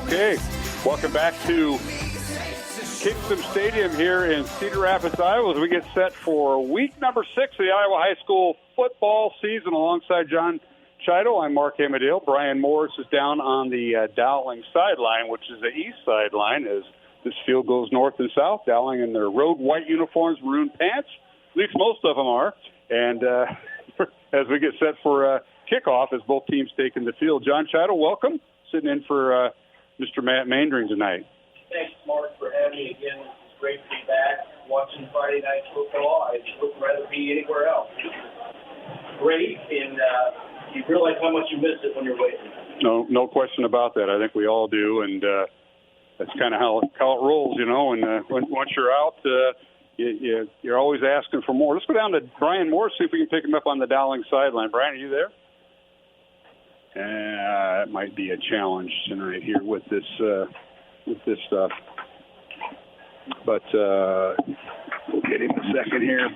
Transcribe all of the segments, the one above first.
Okay, welcome back to Kingston Stadium here in Cedar Rapids, Iowa, as we get set for week number 6 of the Iowa High School football season. Alongside John Chido, I'm Mark Amadale. Brian Morris is down on the Dowling sideline, which is the east sideline, as this field goes north and south. Dowling in their road white uniforms, maroon pants. At least most of them are. And as we get set for kickoff, as both teams take in the field. John Chido, welcome. Sitting in for Mr. Matt Mandring tonight. Thanks, Mark, for having me again. It's great to be back watching Friday night football. I wouldn't rather be anywhere else. Great, and you realize how much you miss it when you're waiting. No question about that. I think we all do, and that's kind of how it rolls, you know. And once you're out, you're always asking for more. Let's go down to Brian Moore, see if we can pick him up on the Dowling sideline. Brian, are you there? It might be a challenge tonight here with this stuff. But we'll get him a second here.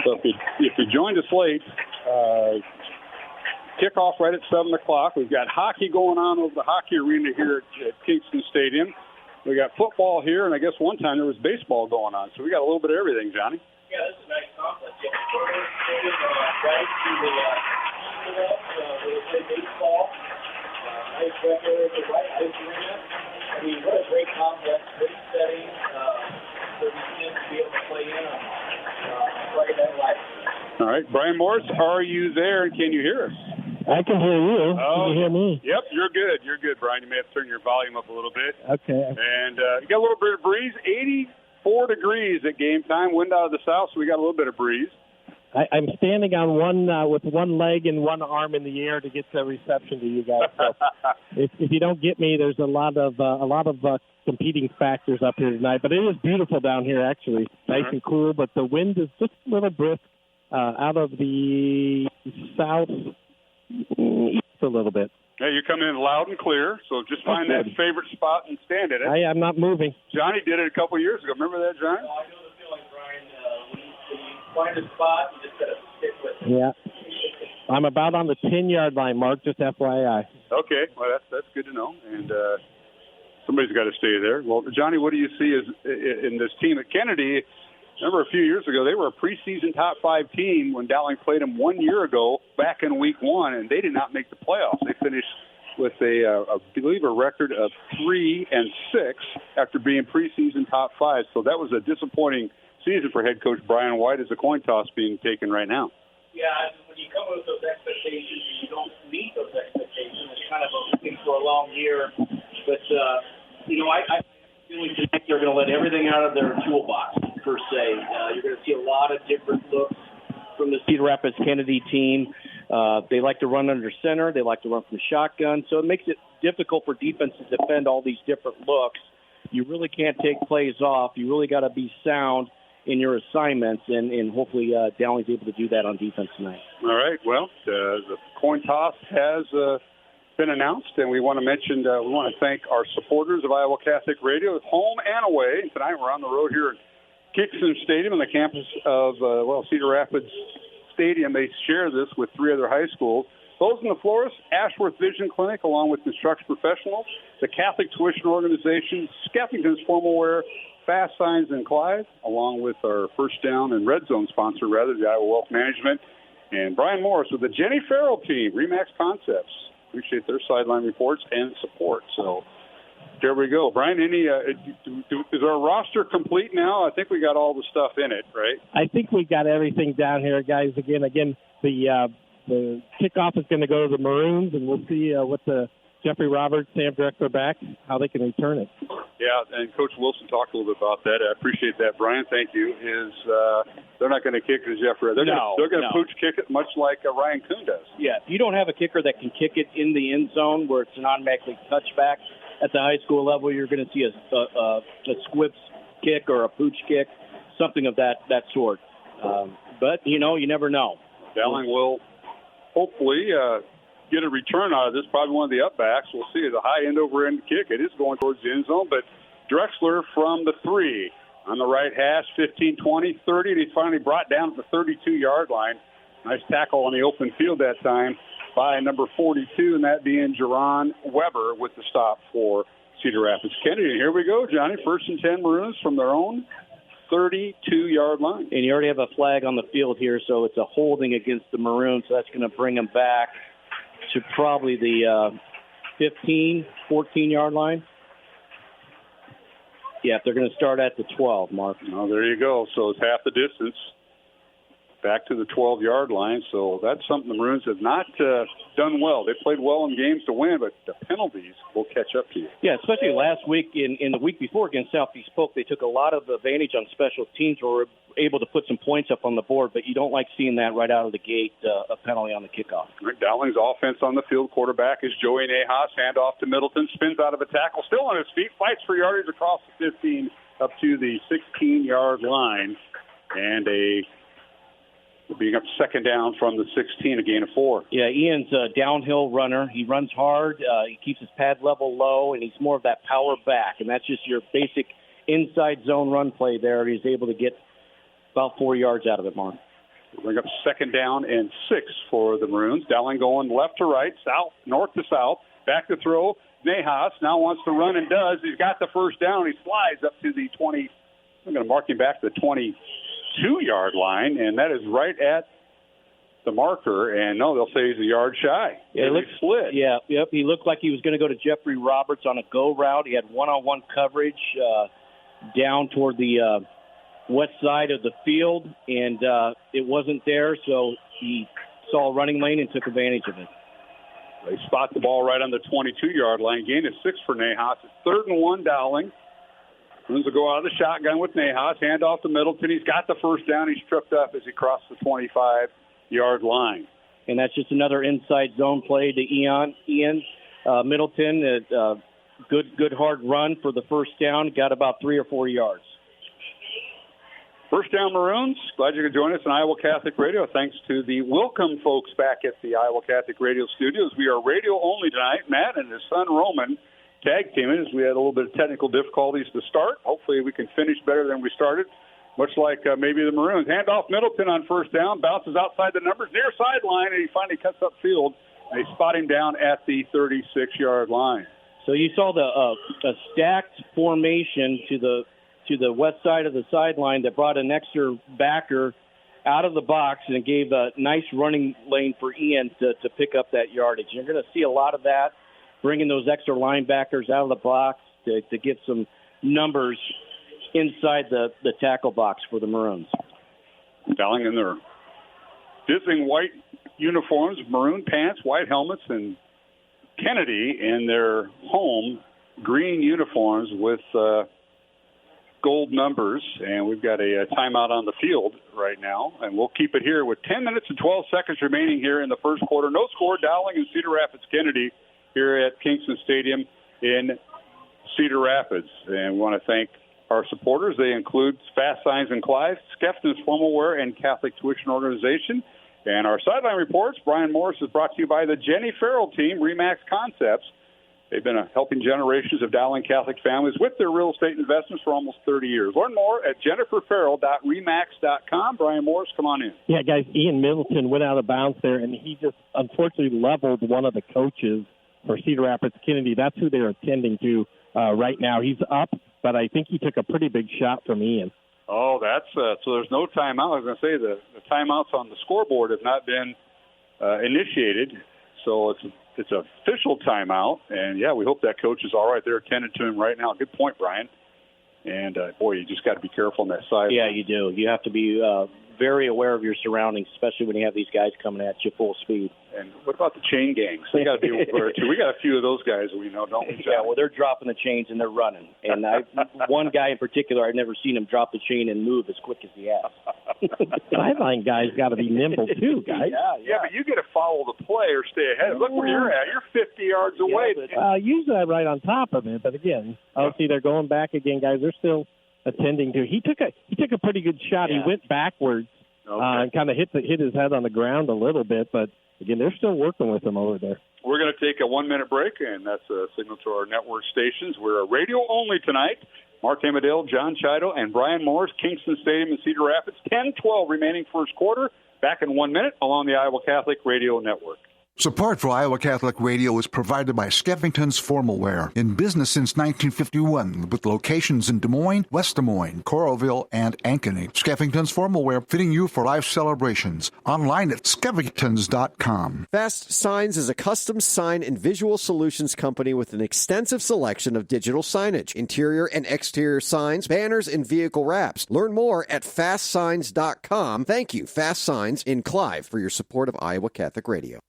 So if you joined us late, kickoff right at 7 o'clock. We've got hockey going on over the hockey arena here at Kingston Stadium. We got football here, and I guess one time there was baseball going on. So we got a little bit of everything, Johnny. Yeah, this is a nice complex. You have the stadium right to the where they play baseball. Nice weather, the right ice arena. I mean, what a great complex, great setting for these kids to be able to play in on Friday Night Live. All right, Brian Morris, are you there? Can you hear us? I can hear you. Oh, can you hear me? Yep, you're good. You're good, Brian. You may have to turn your volume up a little bit. Okay. And you got a little bit of breeze. 84 degrees at game time. Wind out of the south, so we got a little bit of breeze. I'm standing on one with one leg and one arm in the air to get the reception to you guys. So if you don't get me, there's a lot of competing factors up here tonight. But it is beautiful down here, actually. Nice and cool, but the wind is just a little brisk out of the south east a little bit. Yeah, you're coming in loud and clear, so just find that favorite spot and stand in it. I'm not moving. Johnny did it a couple years ago. Remember that, Johnny? No, I know the feeling, Brian. When you find a spot, you just got to stick with it. Yeah. I'm about on the 10-yard line, Mark, just FYI. Okay, well, that's good to know. And somebody's got to stay there. Well, Johnny, what do you see in this team at Kennedy? Remember a few years ago, they were a preseason top 5 team when Dowling played them 1 year ago back in week 1, and they did not make the playoffs. They finished with I believe a record of 3-6 after being preseason top 5. So that was a disappointing season for head coach Brian White, as a coin toss being taken right now. Yeah, when you come with those expectations and you don't meet those expectations, it's kind of looking for a long year. But, I really think they're going to let everything out of their toolbox, per se. You're going to see a lot of different looks from the Cedar Rapids Kennedy team. They like to run under center. They like to run from the shotgun. So it makes it difficult for defense to defend all these different looks. You really can't take plays off. You really got to be sound in your assignments, and hopefully Dowling's able to do that on defense tonight. All right. Well, the coin toss has been announced, and we want to mention, we want to thank our supporters of Iowa Catholic Radio, home and away. And tonight we're on the road here at Kingston Stadium on the campus of, Cedar Rapids Stadium. They share this with 3 other high schools. Those in the Flores, Ashworth Vision Clinic, along with construction professionals, the Catholic Tuition Organization, Skeffington's Formal Wear, Fast Signs in Clyde, along with our First Down and Red Zone sponsor, the Iowa Wealth Management, and Brian Morris with the Jenny Farrell team, Remax Concepts. Appreciate their sideline reports and support. So there we go. Brian, is our roster complete now? I think we got all the stuff in it, right? I think we got everything down here, guys. Again, the kickoff is going to go to the Maroons, and we'll see what the Jeffrey Roberts, Sam Drexler back, how they can return it. Yeah, and Coach Wilson talked a little bit about that. I appreciate that, Brian. Thank you. They're not going to kick it as Jeffrey. They're going to pooch kick it much like Ryan Kuhn does. Yeah, if you don't have a kicker that can kick it in the end zone where it's an automatic touchback at the high school level, you're going to see a squips kick or a pooch kick, something of that sort. But, you never know. Dowling will hopefully get a return out of this, probably one of the upbacks. We'll see. The high end-over-end kick, it is going towards the end zone, but Drexler from the 3 on the right hash, 15, 20, 30, and he's finally brought down to the 32-yard line. Nice tackle on the open field that time by number 42, and that being Jerron Weber with the stop for Cedar Rapids Kennedy. And here we go, Johnny. 1st and 10 Maroons from their own 32-yard line. And you already have a flag on the field here, so it's a holding against the Maroons, so that's going to bring them back to probably the 15, 14-yard line. Yeah, they're going to start at the 12, Mark. Oh, there you go. So it's half the distance back to the 12-yard line. So that's something the Maroons have not done well. They played well in games to win, but the penalties will catch up to you. Yeah, especially last week in the week before against Southeast Polk, they took a lot of advantage on special teams where were able to put some points up on the board, but you don't like seeing that right out of the gate, a penalty on the kickoff. Dowling's offense on the field. Quarterback is Joey Nahas. Handoff to Middleton. Spins out of a tackle. Still on his feet. Fights for yardage across the 15 up to the 16-yard line. And being up 2nd down from the 16, a gain of 4. Yeah, Ian's a downhill runner. He runs hard. He keeps his pad level low, and he's more of that power back. And that's just your basic inside zone run play there. He's able to get about 4 yards out of it, Mark. We'll bring up 2nd down and 6 for the Maroons. Dowling going left to right, north to south. Back to throw. Nahas now wants to run and does. He's got the 1st down. He slides up to the 20. I'm going to mark him back to the 22-yard line, and that is right at the marker. And no, they'll say he's a yard shy. Yeah, he slid. Yeah, yep. He looked like he was going to go to Jeffrey Roberts on a go route. He had one-on-one coverage down toward the west side of the field, and it wasn't there, so he saw a running lane and took advantage of it. They spot the ball right on the 22-yard line. Gain is 6 for Nahas. It's 3rd and 1 Dowling. Maroons will go out of the shotgun with Nahas. Hand off to Middleton. He's got the 1st down. He's tripped up as he crossed the 25-yard line. And that's just another inside zone play to Ian Middleton. Good hard run for the 1st down. Got about 3 or 4 yards. 1st down Maroons. Glad you could join us on Iowa Catholic Radio. Thanks to the Welcome folks back at the Iowa Catholic Radio studios. We are radio only tonight. Matt and his son Roman tag teaming as we had a little bit of technical difficulties to start. Hopefully we can finish better than we started, much like maybe the Maroons. Hand off Middleton on 1st down. Bounces outside the numbers near sideline, and he finally cuts upfield. They spot him down at the 36-yard line. So you saw a stacked formation to the west side of the sideline that brought an extra backer out of the box and gave a nice running lane for Ian to pick up that yardage. You're going to see a lot of that, bringing those extra linebackers out of the box to get some numbers inside the tackle box for the Maroons. Dowling in their dizzying white uniforms, maroon pants, white helmets, and Kennedy in their home green uniforms with gold numbers, and we've got a timeout on the field right now, and we'll keep it here with 10 minutes and 12 seconds remaining here in the 1st quarter. No score, Dowling and Cedar Rapids Kennedy here at Kingston Stadium in Cedar Rapids. And we want to thank our supporters. They include Fast Signs and Clive, Skeffton's Formal Wear, and Catholic Tuition Organization. And our sideline reports, Brian Morris, is brought to you by the Jenny Farrell team, RE/MAX Concepts. They've been helping generations of Dowling Catholic families with their real estate investments for almost 30 years. Learn more at jenniferfarrell.remax.com. Brian Morris, come on in. Yeah, guys, Ian Middleton went out of bounds there, and he just unfortunately leveled one of the coaches for Cedar Rapids Kennedy. That's who they're attending to right now. He's up, but I think he took a pretty big shot from Ian. Oh, that's so there's no timeout. I was going to say the timeouts on the scoreboard have not been initiated, so it's an official timeout. And, yeah, we hope that coach is all right. They're attending to him right now. Good point, Brian. And, boy, you just got to be careful on that side. Yeah, you do. You have to be very aware of your surroundings, especially when you have these guys coming at you full speed. And what about the chain gangs? They got to be aware, too. We got a few of those guys we know, don't we, John? Yeah, well, they're dropping the chains and they're running. And one guy in particular, I've never seen him drop the chain and move as quick as he has. Sideline guys got to be nimble, too, guys. Yeah, but you get to follow the play or stay ahead. Look where you're at. You're 50 yards away. Yeah, usually I'm right on top of it, but again, see, they're going back again, guys. They're still attending to. He took a pretty good shot. Yeah. He went backwards and kind of hit his head on the ground a little bit, but again, they're still working with him over there. We're going to take a 1-minute break, and that's a signal to our network stations. We're radio only tonight. Mark Amadale, John Chido, and Brian Morris, Kingston Stadium in Cedar Rapids. 10-12 remaining 1st quarter. Back in 1 minute along the Iowa Catholic Radio Network. Support for Iowa Catholic Radio is provided by Skeffington's Formal Wear, in business since 1951, with locations in Des Moines, West Des Moines, Coralville, and Ankeny. Skeffington's Formal Wear, fitting you for life celebrations. Online at skeffingtons.com. Fast Signs is a custom sign and visual solutions company with an extensive selection of digital signage, interior and exterior signs, banners, and vehicle wraps. Learn more at fastsigns.com. Thank you, Fast Signs in Clive, for your support of Iowa Catholic Radio.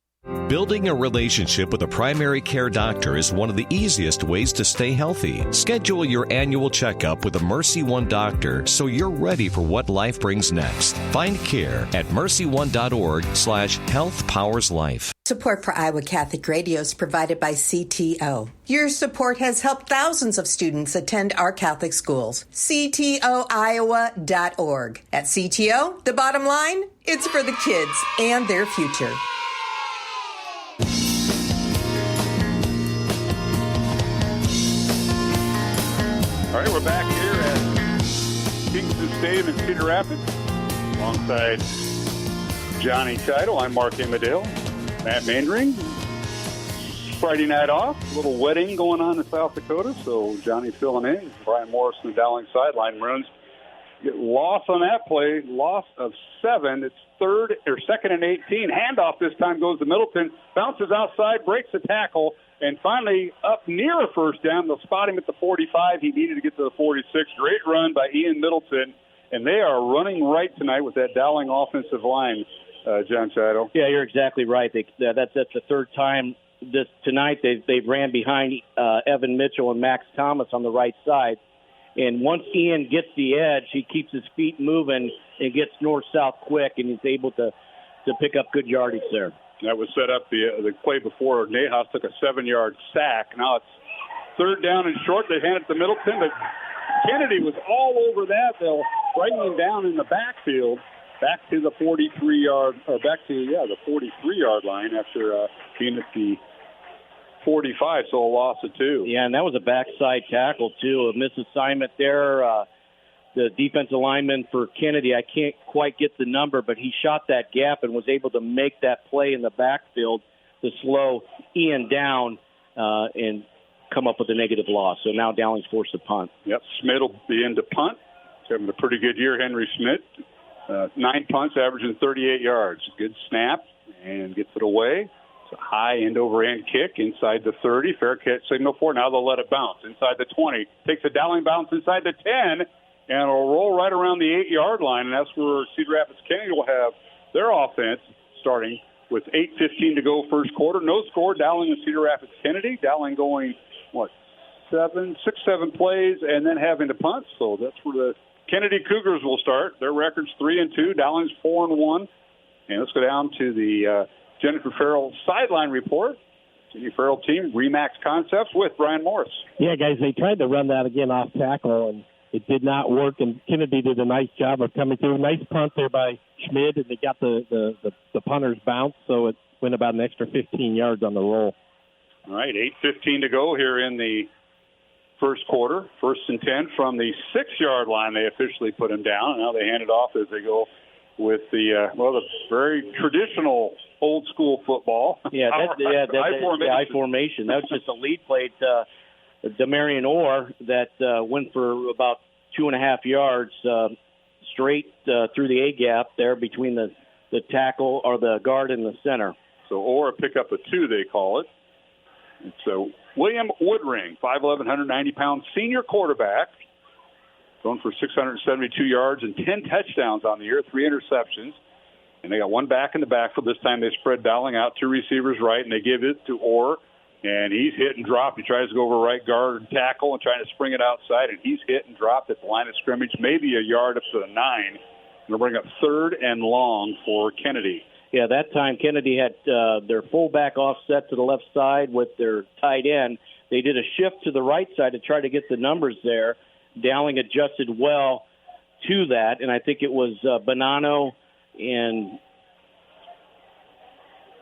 Building a relationship with a primary care doctor is one of the easiest ways to stay healthy. Schedule your annual checkup with a Mercy One doctor so you're ready for what life brings next. Find care at mercyone.org/healthpowerslife. Support for Iowa Catholic Radio is provided by CTO. Your support has helped thousands of students attend our Catholic schools. CTOiowa.org. At CTO, the bottom line, it's for the kids and their future. All right, we're back here at Kingston Stadium in Cedar Rapids alongside Johnny Title. I'm Mark Amadale, Matt Mandring. Friday night off, a little wedding going on in South Dakota, so Johnny filling in. Brian Morrison, the Dowling sideline. Maroons get loss on that play, loss of 7. It's second and 18. Handoff this time goes to Middleton, bounces outside, breaks the tackle, and finally up near a first down. They'll spot him at the 45. He needed to get to the 46. Great run by Ian Middleton, and they are running right tonight with that Dowling offensive line, John Chido. Yeah, you're exactly right. That's the third time tonight they've ran behind Evan Mitchell and Max Thomas on the right side. And once Ian gets the edge, he keeps his feet moving and gets north-south quick, and he's able to pick up good yardage there. That was set up the play before. Nahas took a 7-yard sack. Now it's third down and short. They hand it to Middleton, but Kennedy was all over that. They'll bring him down in the backfield, back to the 43-yard line after being at the 45, so a loss of 2. Yeah, and that was a backside tackle, too. A misassignment there. The defensive lineman for Kennedy, I can't quite get the number, but he shot that gap and was able to make that play in the backfield to slow Ian down and come up with a negative loss. So now Dowling's forced to punt. Yep, Schmidt will be in to punt. He's having a pretty good year, Henry Schmidt. 9 punts, averaging 38 yards. Good snap, and gets it away. It's a high end-over-end kick inside the 30. Fair catch signal for. Now they'll let it bounce inside the 20. Takes a Dowling bounce inside the 10, and it'll roll right around the 8-yard line, and that's where Cedar Rapids Kennedy will have their offense starting with 8:15 to go first quarter. No score, Dowling and Cedar Rapids Kennedy. Dowling going, 6-7 plays, and then having to punt. So that's where the Kennedy Cougars will start. Their record's 3-2. Dowling's 4-1. And let's go down to the Jennifer Farrell sideline report. Jennifer Farrell team, Remax Concepts with Brian Morris. Yeah, guys, they tried to run that again off tackle, and it did not work, and Kennedy did a nice job of coming through. Nice punt there by Schmidt, and they got the punter's bounce, so it went about an extra 15 yards on the roll. All right, 8:15 to go here in the first quarter. 1st and 10 from the 6-yard line. They officially put him down, and now they hand it off as they go with the very traditional old-school football. Yeah, I formation. That was just a lead play to Demarion Orr that went for about 2.5 yards straight through the A-gap there between the tackle or the guard and the center. So Orr pick up a 2, they call it. So William Woodring, 5'11", 190-pound senior quarterback, going for 672 yards and 10 touchdowns on the year, 3 interceptions. And they got one back in the backfield. This time they spread Dowling out, 2 receivers right, and they give it to Orr. And he's hit and dropped. He tries to go over right guard and tackle and trying to spring it outside, and he's hit and dropped at the line of scrimmage, maybe a yard up to the 9. They'll bring up 3rd and long for Kennedy. Yeah, that time Kennedy had their fullback offset to the left side with their tight end. They did a shift to the right side to try to get the numbers there. Dowling adjusted well to that, and I think it was Bonanno and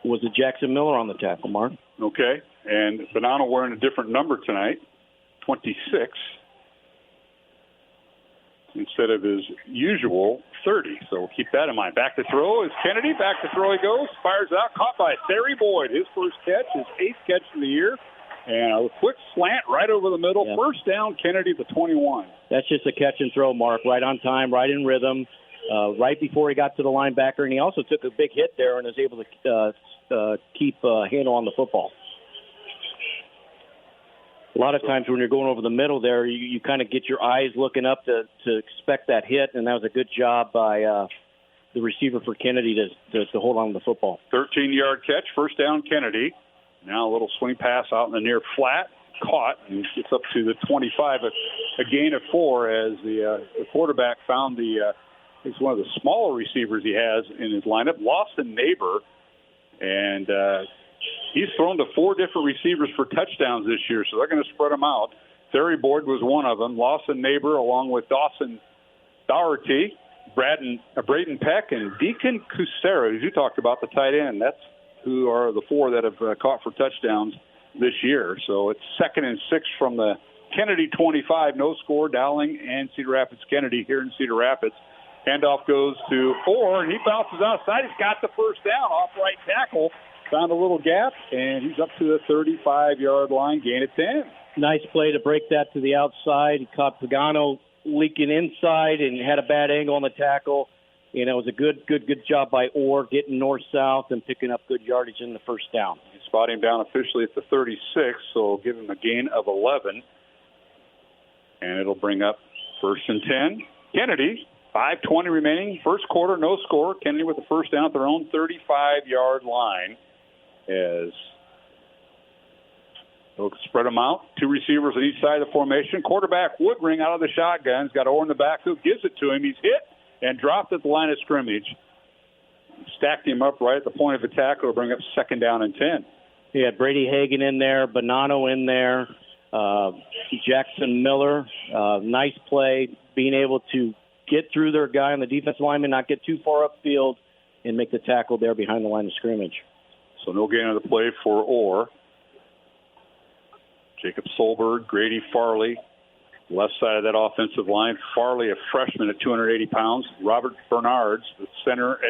was it Jackson Miller on the tackle, Mark? Okay, and Bonanno wearing a different number tonight, 26. instead of his usual 30. So we'll keep that in mind. Back to throw is Kennedy. Back to throw he goes. Fires out. Caught by Terry Boyd. His first catch, his 8th catch of the year. And a quick slant right over the middle. Yep. First down, Kennedy, the 21. That's just a catch and throw, Mark. Right on time, right in rhythm, right before he got to the linebacker. And he also took a big hit there and was able to keep a handle on the football. A lot of times when you're going over the middle there, you kind of get your eyes looking up to expect that hit, and that was a good job by the receiver for Kennedy to hold on to the football. 13-yard catch, first down, Kennedy. Now a little swing pass out in the near flat, caught, and gets up to the 25, a gain of 4 as the quarterback found it's one of the smaller receivers he has in his lineup, Lawson Neighbor, and he's thrown to 4 different receivers for touchdowns this year, so they're going to spread them out. Terry Boyd was one of them. Lawson Neighbor, along with Dawson Dougherty, Braden Peck, and Deacon Cusera, as you talked about, the tight end. That's who are the 4 that have caught for touchdowns this year. So it's 2nd and 6 from the Kennedy 25. No score, Dowling and Cedar Rapids Kennedy here in Cedar Rapids. Handoff goes to Orr, and he bounces outside. He's got the first down off right tackle. Found a little gap, and he's up to the 35-yard line, gain of 10. Nice play to break that to the outside. He caught Pagano leaking inside and had a bad angle on the tackle. And it was a good job by Orr getting north-south and picking up good yardage in the first down. You spot him down officially at the 36, so give him a gain of 11. And it'll bring up 1st and 10. Kennedy, 5:20 remaining. First quarter, no score. Kennedy with the first down at their own 35-yard line. As they'll spread them out. 2 receivers on each side of the formation. Quarterback Woodring out of the shotgun. He's got Orr in the backfield. Gives it to him. He's hit and dropped at the line of scrimmage. Stacked him up right at the point of attack. It'll bring up 2nd down and 10. He had Brady Hagan in there, Bonanno in there, Jackson Miller. Nice play, being able to get through their guy on the defensive lineman, not get too far upfield, and make the tackle there behind the line of scrimmage. So no gain on the play for Orr. Jacob Solberg, Grady Farley, left side of that offensive line. Farley, a freshman at 280 pounds. Robert Bernards, the center,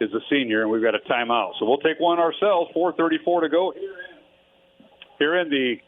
is a senior, and we've got a timeout. So we'll take one ourselves. 4:34 to go here in the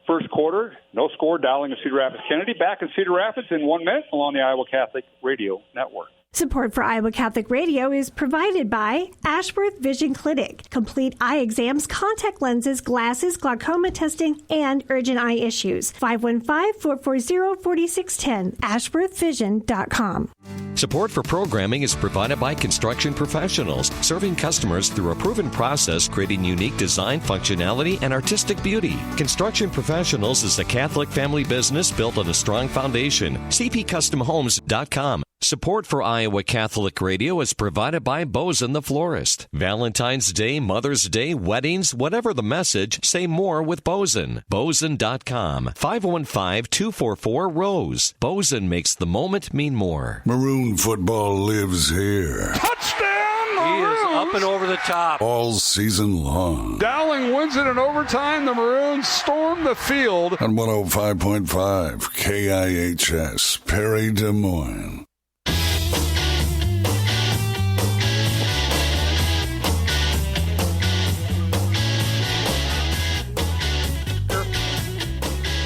first quarter. No score, Dowling and Cedar Rapids Kennedy. Back in Cedar Rapids in 1 minute along the Iowa Catholic Radio Network. Support for Iowa Catholic Radio is provided by Ashworth Vision Clinic. Complete eye exams, contact lenses, glasses, glaucoma testing, and urgent eye issues. 515-440-4610. AshworthVision.com. Support for programming is provided by Construction Professionals, serving customers through a proven process, creating unique design, functionality, and artistic beauty. Construction Professionals is a Catholic family business built on a strong foundation. CPCustomHomes.com. Support for Iowa Catholic Radio is provided by Bozen the Florist. Valentine's Day, Mother's Day, weddings, whatever the message, say more with Bozen. Bozen.com. 515-244-ROSE. Bozen makes the moment mean more. Maroon football lives here. Touchdown, Maroons! He is up and over the top. All season long. Dowling wins it in overtime. The Maroons storm the field. On 105.5 KIHS, Perry, Des Moines.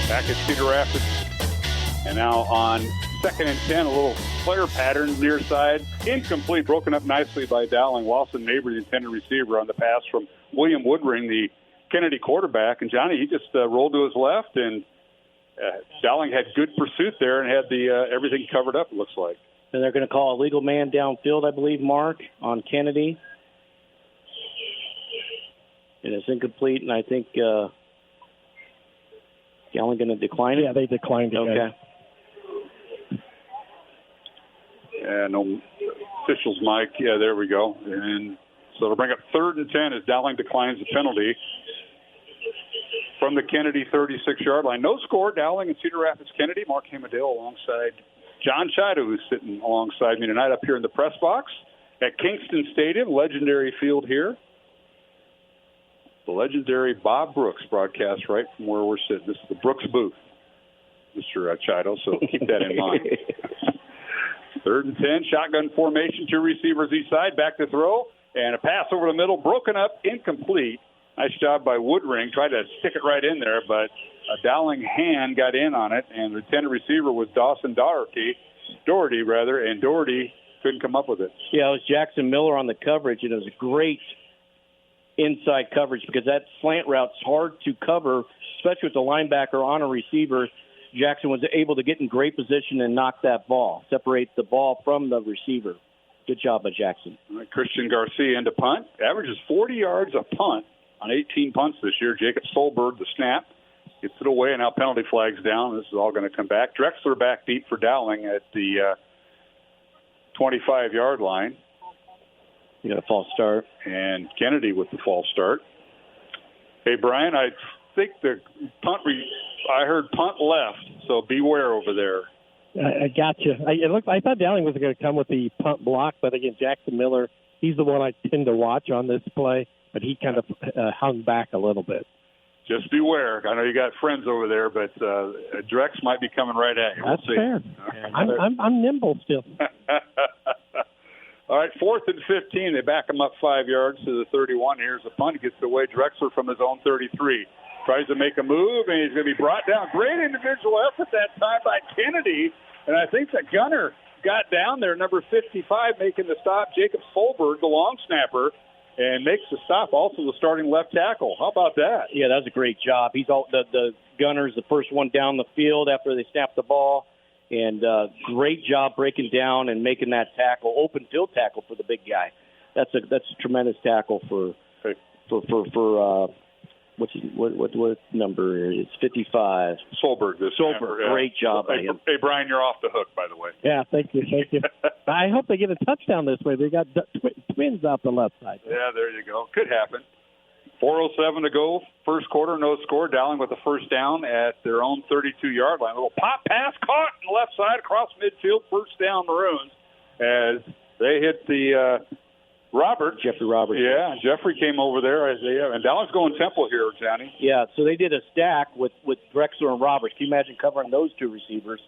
Back at Cedar Rapids, and now on 2nd and 10, a little flare pattern near side, incomplete, broken up nicely by Dowling. Lawson Neighbor, the intended receiver, on the pass from William Woodring, the Kennedy quarterback. And Johnny, he just rolled to his left, and Dowling had good pursuit there and had the everything covered up, it looks like. And they're going to call a legal man downfield, I believe, Mark, on Kennedy. And it's incomplete, and I think Dowling going to decline it? Yeah, they declined it. Okay. Yeah, no officials, Mike. Yeah, there we go. And so it'll bring up 3rd and 10 as Dowling declines the penalty from the Kennedy 36-yard line. No score, Dowling and Cedar Rapids Kennedy. Mark Hamadale alongside John Chido, who's sitting alongside me tonight up here in the press box at Kingston Stadium, legendary field here. The legendary Bob Brooks broadcast right from where we're sitting. This is the Brooks booth. Mr. Chido, so keep that in mind. 3rd and 10, shotgun formation, 2 receivers each side, back to throw, and a pass over the middle, broken up, incomplete. Nice job by Woodring, tried to stick it right in there, but a Dowling hand got in on it, and the intended receiver was Dawson Doherty, and Doherty couldn't come up with it. Yeah, it was Jackson Miller on the coverage, and it was a great inside coverage because that slant route's hard to cover, especially with the linebacker on a receiver. Jackson was able to get in great position and knock that ball, separate the ball from the receiver. Good job by Jackson. All right, Christian Garcia into punt. Averages 40 yards a punt on 18 punts this year. Jacob Solberg, the snap, gets it away, and now penalty flag's down. This is all going to come back. Drexler back deep for Dowling at the 25-yard line. You got a false start. And Kennedy with the false start. Hey, Brian, I think the punt I heard punt left, so beware over there. I got you. I thought Dowling was going to come with the punt block, but again, Jackson Miller, he's the one I tend to watch on this play, but he kind of hung back a little bit. Just beware. I know you got friends over there, but Drex might be coming right at you. That's fair. I'm nimble still. All right, 4th and 15. They back him up 5 yards to the 31. Here's the punt. Gets away Drexler from his own 33. Tries to make a move, and he's going to be brought down. Great individual effort that time by Kennedy. And I think the gunner got down there, number 55, making the stop. Jacob Solberg, the long snapper, and makes the stop. Also the starting left tackle. How about that? Yeah, that was a great job. He's the gunner's the first one down the field after they snap the ball. And great job breaking down and making that tackle, open field tackle for the big guy. That's a tremendous tackle for what number is 55? Solberg. Solberg. Great job by him. Hey, Brian, you're off the hook, by the way. Yeah, thank you. I hope they get a touchdown this way. They got twins out the left side. Yeah, there you go. Could happen. 4:07 to go. First quarter, no score. Dowling with the first down at their own 32-yard line. A little pop pass caught on the left side across midfield. First down, Maroons, as they hit the Jeffrey Roberts. Yeah, Jeffrey came over there. And Dowling's going tempo here, Johnny. Yeah, so they did a stack with Drexler and Roberts. Can you imagine covering those two receivers?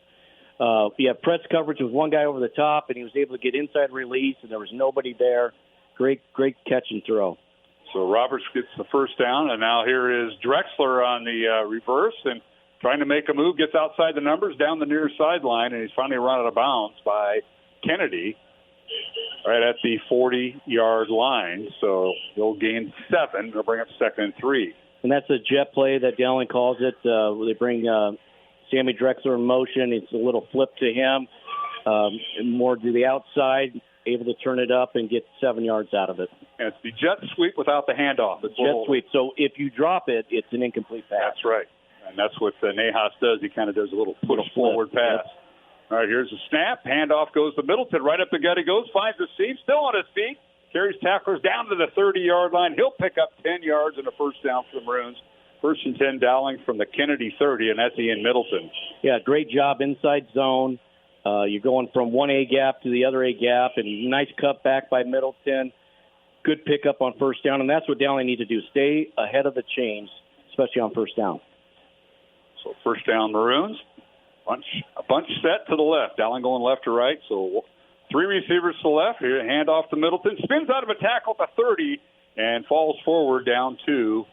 You have press coverage with one guy over the top, and he was able to get inside release, and there was nobody there. Great catch and throw. So Roberts gets the first down, and now here is Drexler on the reverse and trying to make a move, gets outside the numbers, down the near sideline, and he's finally run out of bounds by Kennedy right at the 40-yard line. So he'll gain 7. They'll bring up 2nd and 3. And that's a jet play that Dowling calls it. They bring Sammy Drexler in motion. It's a little flip to him, more to the outside, able to turn it up and get 7 yards out of it. And it's the jet sweep without the handoff. It's jet sweep. So if you drop it, it's an incomplete pass. That's right. And that's what Nahas does. He kind of does a little push-forward pass. Yeah. All right, here's the snap. Handoff goes to Middleton. Right up the gut he goes. Finds the seam. Still on his feet. Carries tacklers down to the 30-yard line. He'll pick up 10 yards and a first down for the Maroons. 1st and 10 Dowling from the Kennedy 30, and that's Ian Middleton. Yeah, great job inside zone. You're going from one A gap to the other A gap, and nice cut back by Middleton. Good pickup on first down, and that's what Dowling need to do. Stay ahead of the chains, especially on first down. So first down Maroons. A bunch set to the left. Dowling going left to right. So 3 receivers to the left. Here, hand off to Middleton. Spins out of a tackle at the 30 and falls forward down to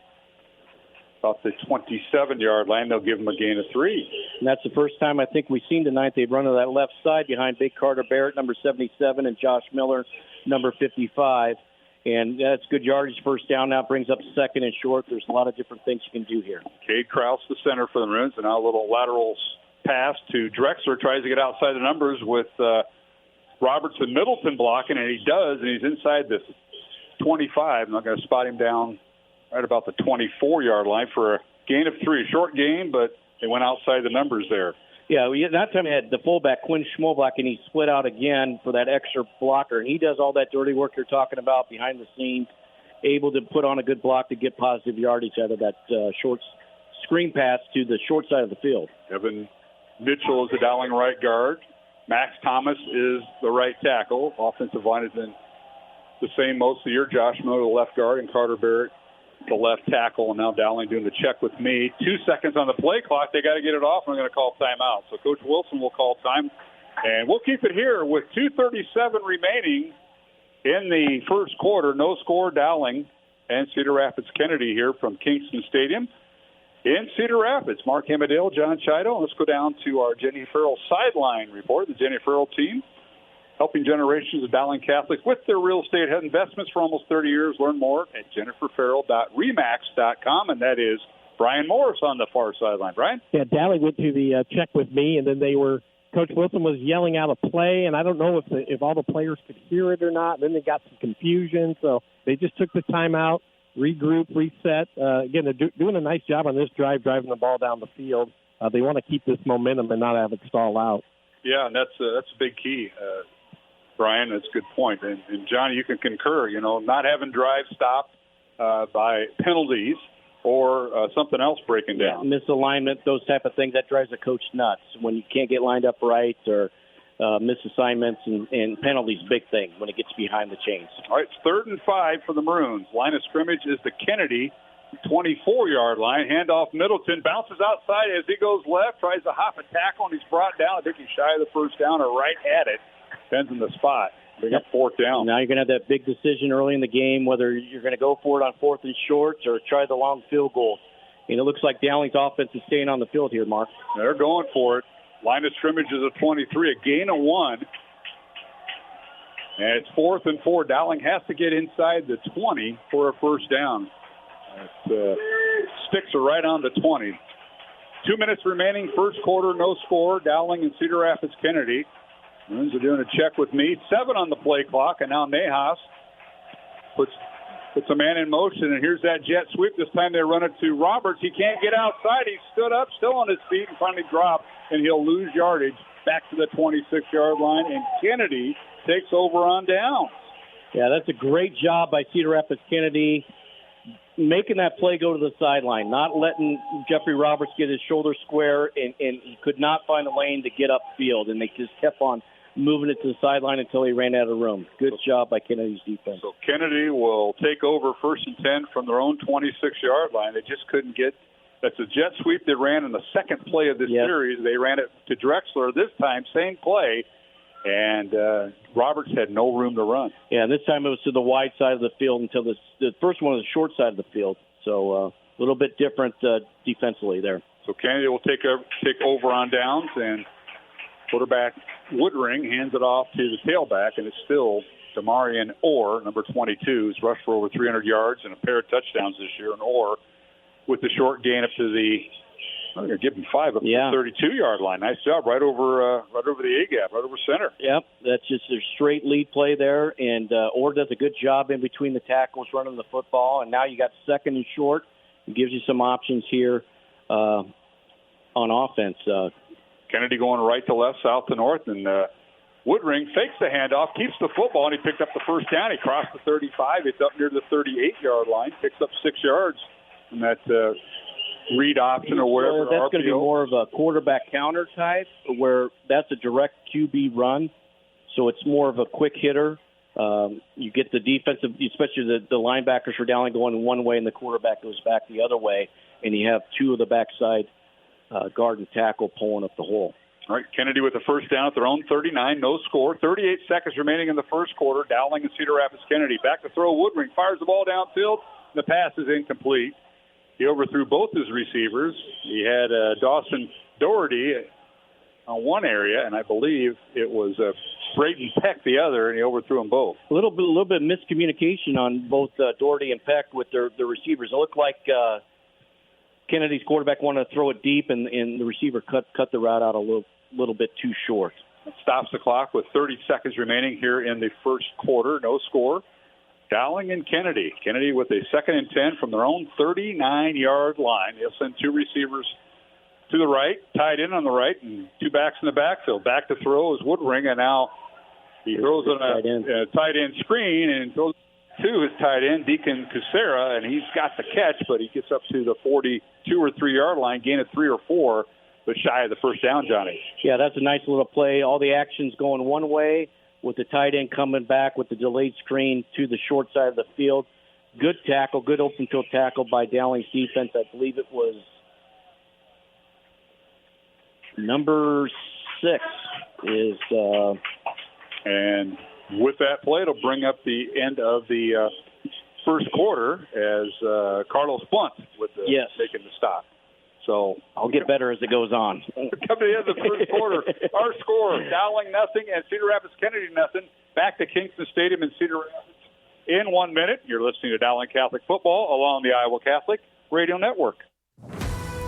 about the 27-yard line. They'll give him a gain of 3. And that's the first time I think we've seen tonight they've run to that left side behind Big Carter Barrett, number 77, and Josh Miller, number 55. And that's good yardage. First down now brings up 2nd and short. There's a lot of different things you can do here. Cade Krause, the center for the Maroons, and now a little lateral pass to Drexler. Tries to get outside the numbers with Roberts and Middleton blocking, and he does, and he's inside the 25. I'm not going to spot him down right about the 24-yard line for a gain of 3. A short gain, but they went outside the numbers there. Yeah, that time he had the fullback, Quinn Schmolbach, and he split out again for that extra blocker. And he does all that dirty work you're talking about behind the scenes, able to put on a good block to get positive yardage out of that short screen pass to the short side of the field. Evan Mitchell is the Dowling right guard. Max Thomas is the right tackle. Offensive line has been the same most of the year. Josh Miller, the left guard, and Carter Barrett the left tackle, and now Dowling doing the check with me. 2 seconds on the play clock. They got to get it off, and I'm going to call timeout. So Coach Wilson will call time, and we'll keep it here with 2:37 remaining in the first quarter. No score, Dowling and Cedar Rapids Kennedy here from Kingston Stadium in Cedar Rapids. Mark Hamadale, John Chido. Let's go down to our Jenny Farrell sideline report. The Jenny Farrell team helping generations of Dowling Catholics with their real estate investments for almost 30 years. Learn more at jenniferfarrell.remax.com, and that is Brian Morris on the far sideline. Brian? Yeah, Dowling went to the check with me, and then Coach Wilson was yelling out a play, and I don't know if all the players could hear it or not. Then they got some confusion, so they just took the timeout, regroup, reset. Again, they're doing a nice job on this drive, driving the ball down the field. They want to keep this momentum and not have it stall out. Yeah, and that's a big key, Brian. That's a good point. And Johnny, you can concur, not having drive stopped by penalties or something else breaking down. Misalignment, those type of things, that drives a coach nuts. When you can't get lined up right or misassignments and penalties, big thing when it gets behind the chains. All right, it's 3rd and 5 for the Maroons. Line of scrimmage is the Kennedy 24-yard line. Handoff Middleton, bounces outside as he goes left, tries to hop a tackle, and he's brought down. I think he's shy of the first down or right at it. Depends on the spot. Bring up 4th down. Now you're going to have that big decision early in the game, whether you're going to go for it on 4th and shorts or try the long field goal. And it looks like Dowling's offense is staying on the field here, Mark. They're going for it. Line of scrimmage is a 23, a gain of 1. And it's 4th and 4. Dowling has to get inside the 20 for a first down. Sticks are right on the 20. 2 minutes remaining, first quarter, no score. Dowling and Cedar Rapids Kennedy. Maroons are doing a check with me. 7 on the play clock, and now Nahas puts a man in motion, and here's that jet sweep. This time they run it to Roberts. He can't get outside. He stood up, still on his feet, and finally dropped, and he'll lose yardage back to the 26-yard line, and Kennedy takes over on downs. Yeah, that's a great job by Cedar Rapids Kennedy, making that play go to the sideline, not letting Jeffrey Roberts get his shoulder square, and he could not find a lane to get upfield, and they just kept on moving it to the sideline until he ran out of room. Good job by Kennedy's defense. So Kennedy will take over 1st and 10 from their own 26-yard line. They just couldn't get – that's a jet sweep they ran in the second play of this series. They ran it to Drexler this time, same play, and Roberts had no room to run. Yeah, this time it was to the wide side of the field until the first one was the short side of the field. So a little bit different defensively there. So Kennedy will take over on downs, and quarterback Woodring hands it off to the tailback, and it's still Demarion Orr, number 22, who's rushed for over 300 yards and a pair of touchdowns this year. And Orr with the short gain up to the I'm going to give him 5 up to the 32-yard line. Nice job, right over the A-gap, right over center. Yep, that's just a straight lead play there, and Orr does a good job in between the tackles running the football, and now you got 2nd and short. It gives you some options here on offense. Kennedy going right to left, south to north, and Woodring fakes the handoff, keeps the football, and he picked up the first down. He crossed the 35. It's up near the 38-yard line, picks up 6 yards from that read option or wherever. That's going to be more of a quarterback counter type, where that's a direct QB run, so it's more of a quick hitter. You get the defensive, especially the linebackers are down going one way, and the quarterback goes back the other way, and you have 2 of the backside guard and tackle pulling up the hole. All right, Kennedy with the first down at their own 39, no score. 38 seconds remaining in the first quarter. Dowling and Cedar Rapids Kennedy back to throw. Woodring fires the ball downfield. The pass is incomplete. He overthrew both his receivers. He had Dawson Doherty on one area, and I believe it was Brayton Peck the other, and he overthrew them both. A little bit of miscommunication on both Doherty and Peck with their receivers. It looked like Kennedy's quarterback wanted to throw it deep, and the receiver cut the route out a little bit too short. It stops the clock with 30 seconds remaining here in the first quarter. No score. Dowling and Kennedy. Kennedy with a 2nd and 10 from their own 39-yard line. They'll send 2 receivers to the right, tied in on the right, and 2 backs in the backfield. Back to throw is Woodring, and now he throws on a tight end screen and throws to his tight end, Deacon Kucera, and he's got the catch, but he gets up to the 42 or 3-yard line, gain of 3 or 4, but shy of the first down, Johnny. Yeah, that's a nice little play. All the action's going one way, with the tight end coming back with the delayed screen to the short side of the field. good tackle, good open field tackle by Dowling's defense. I believe it was number 6 is. And with that play, it'll bring up the end of the first quarter as Carlos Blunt with making the stop. So I'll get better as it goes on. Coming to the end of the first quarter, our score, Dowling nothing and Cedar Rapids Kennedy nothing. Back to Kingston Stadium in Cedar Rapids in 1 minute. You're listening to Dowling Catholic Football along the Iowa Catholic Radio Network.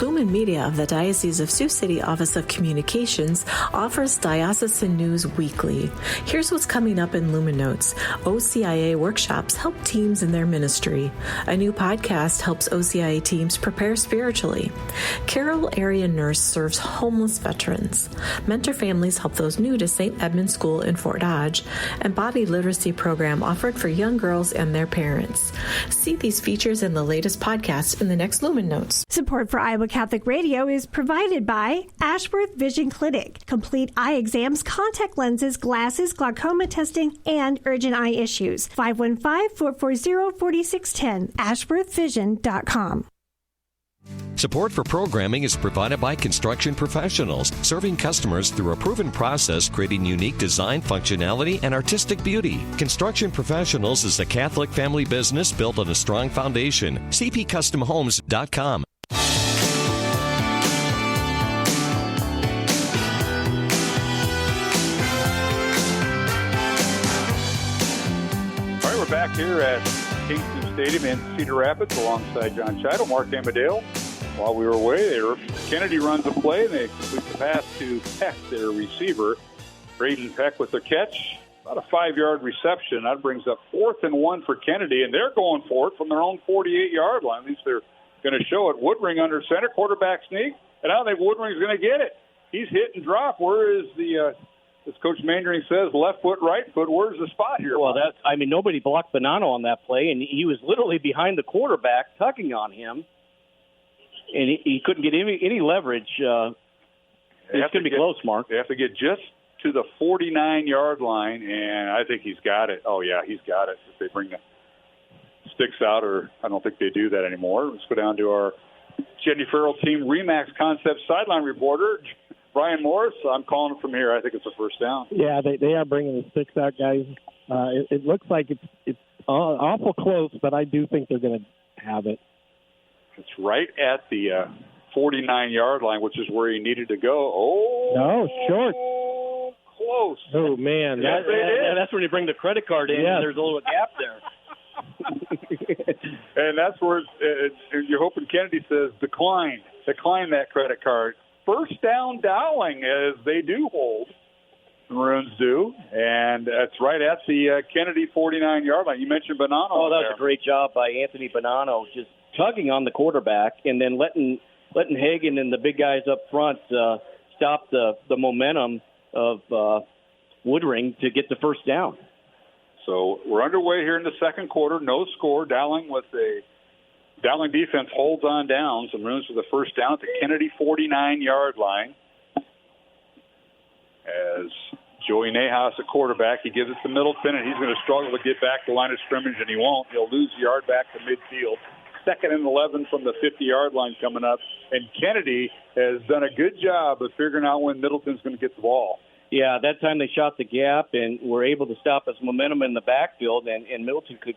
Lumen Media of the Diocese of Sioux City Office of Communications offers Diocesan News Weekly. Here's what's coming up in Lumen Notes. OCIA workshops help teams in their ministry. A new podcast helps OCIA teams prepare spiritually. Carroll Area Nurse serves homeless veterans. Mentor families help those new to St. Edmund School in Fort Dodge. And Body Literacy Program offered for young girls and their parents. See these features in the latest podcast in the next Lumen Notes. Support for Iowa Catholic Radio is provided by Ashworth Vision Clinic. Complete eye exams, contact lenses, glasses, glaucoma testing, and urgent eye issues. 515-440-4610. AshworthVision.com. Support for programming is provided by Construction Professionals, serving customers through a proven process, creating unique design, functionality, and artistic beauty. Construction Professionals is a Catholic family business built on a strong foundation. CPCustomHomes.com. We're back here at Kingston Stadium in Cedar Rapids alongside John Chido, Mark Amadale. While we were away, Kennedy runs a play, and they complete the pass to Peck, their receiver. Braden Peck with the catch, about a 5-yard reception. That brings up 4th and 1 for Kennedy, and they're going for it from their own 48-yard line. At least they're going to show it. Woodring under center, quarterback sneak, and I don't think Woodring's going to get it. He's hit and drop. Where is the as Coach Mandering says, left foot, right foot. Where's the spot here? Well, nobody blocked Bonanno on that play, and he was literally behind the quarterback, tugging on him, and he couldn't get any leverage. It's going to be close, Mark. They have to get just to the 49-yard line, and I think he's got it. Oh, yeah, he's got it. If they bring the sticks out, or I don't think they do that anymore. Let's go down to our Jenny Farrell Team Remax Concept sideline reporter, Brian Morris. I'm calling it from here. I think it's a first down. Yeah, they are bringing the sticks out, guys. It looks like it's awful close, but I do think they're going to have it. It's right at the 49-yard line, which is where he needed to go. Oh, no, short. Close. Oh, man. That's when you bring the credit card in, and there's a little gap there. And that's where you're hoping Kennedy says, decline that credit card. First down Dowling, as they do hold. The Maroons do. And that's right at the Kennedy 49-yard line. You mentioned Bonanno. Oh, that was a great job by Anthony Bonanno, just tugging on the quarterback and then letting Hagan and the big guys up front stop the momentum of Woodring to get the first down. So we're underway here in the second quarter. No score. Dowling defense holds on downs and runs for the first down at the Kennedy 49-yard line. As Joey Nahas, a quarterback, he gives it to Middleton, and he's going to struggle to get back to the line of scrimmage, and he won't. He'll lose a yard back to midfield. 2nd and 11 from the 50-yard line coming up. And Kennedy has done a good job of figuring out when Middleton's going to get the ball. Yeah, that time they shot the gap and were able to stop his momentum in the backfield, and Middleton could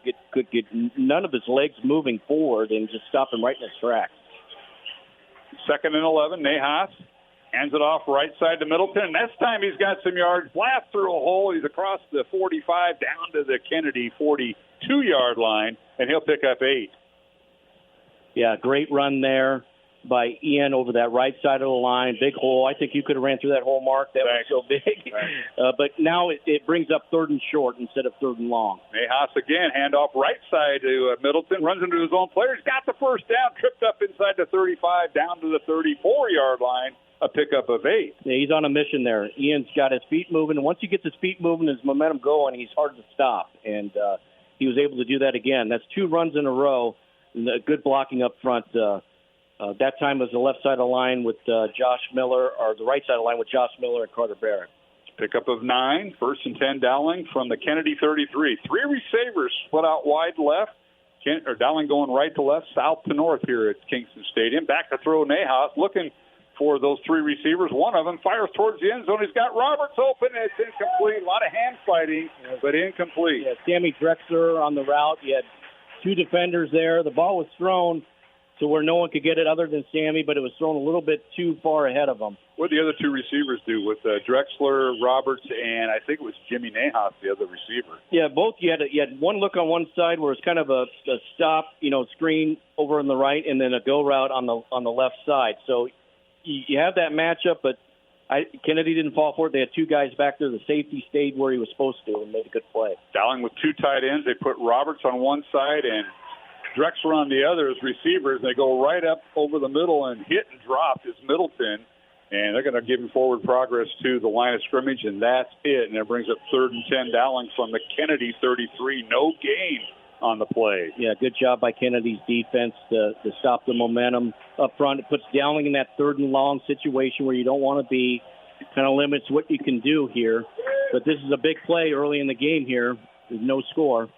get none of his legs moving forward and just stop him right in his tracks. 2nd and 11, Nahas hands it off right side to Middleton, and this time he's got some yards. Blast through a hole. He's across the 45 down to the Kennedy 42-yard line, and he'll pick up 8. Yeah, great run there by Ian over that right side of the line. Big hole. I think you could have ran through that hole, Mark. That was so big. But now it brings up 3rd and short instead of 3rd and long. Nahas again, handoff right side to Middleton, runs into his own player. He's got the first down, tripped up inside the 35, down to the 34-yard line, a pickup of 8. Yeah, he's on a mission there. Ian's got his feet moving, and once he gets his feet moving, his momentum going, he's hard to stop. And he was able to do that again. That's 2 runs in a row. Good blocking up front. That time was the left side of the line with Josh Miller, or the right side of the line with Josh Miller and Carter Barrett. Pickup of 9, 1st and 10 Dowling from the Kennedy 33. 3 receivers split out wide left. Dowling going right to left, south to north here at Kingston Stadium. Back to throw Nahas, looking for those three receivers. One of them fires towards the end zone. He's got Roberts open, and it's incomplete. A lot of hand fighting, but incomplete. Yeah, Sammy Drexler on the route. You had two defenders there. The ball was thrown to where no one could get it other than Sammy, but it was thrown a little bit too far ahead of him. What did the other two receivers do with Drexler, Roberts, and I think it was Jimmy Nahas, the other receiver? Yeah, both. You had one look on one side where it's kind of a stop, screen over on the right, and then a go route on the left side. So you have that matchup, but Kennedy didn't fall for it. They had two guys back there. The safety stayed where he was supposed to and made a good play. Dowling with two tight ends. They put Roberts on one side and Drexler on the other as receivers. They go right up over the middle and hit and drop is Middleton. And they're going to give him forward progress to the line of scrimmage, and that's it. And it brings up 3rd and 10 Dowling from the Kennedy 33. No gain on the play. Yeah, good job by Kennedy's defense to stop the momentum up front. It puts Dowling in that 3rd and long situation where you don't want to be. Kind of limits what you can do here. But this is a big play early in the game here. There's no score.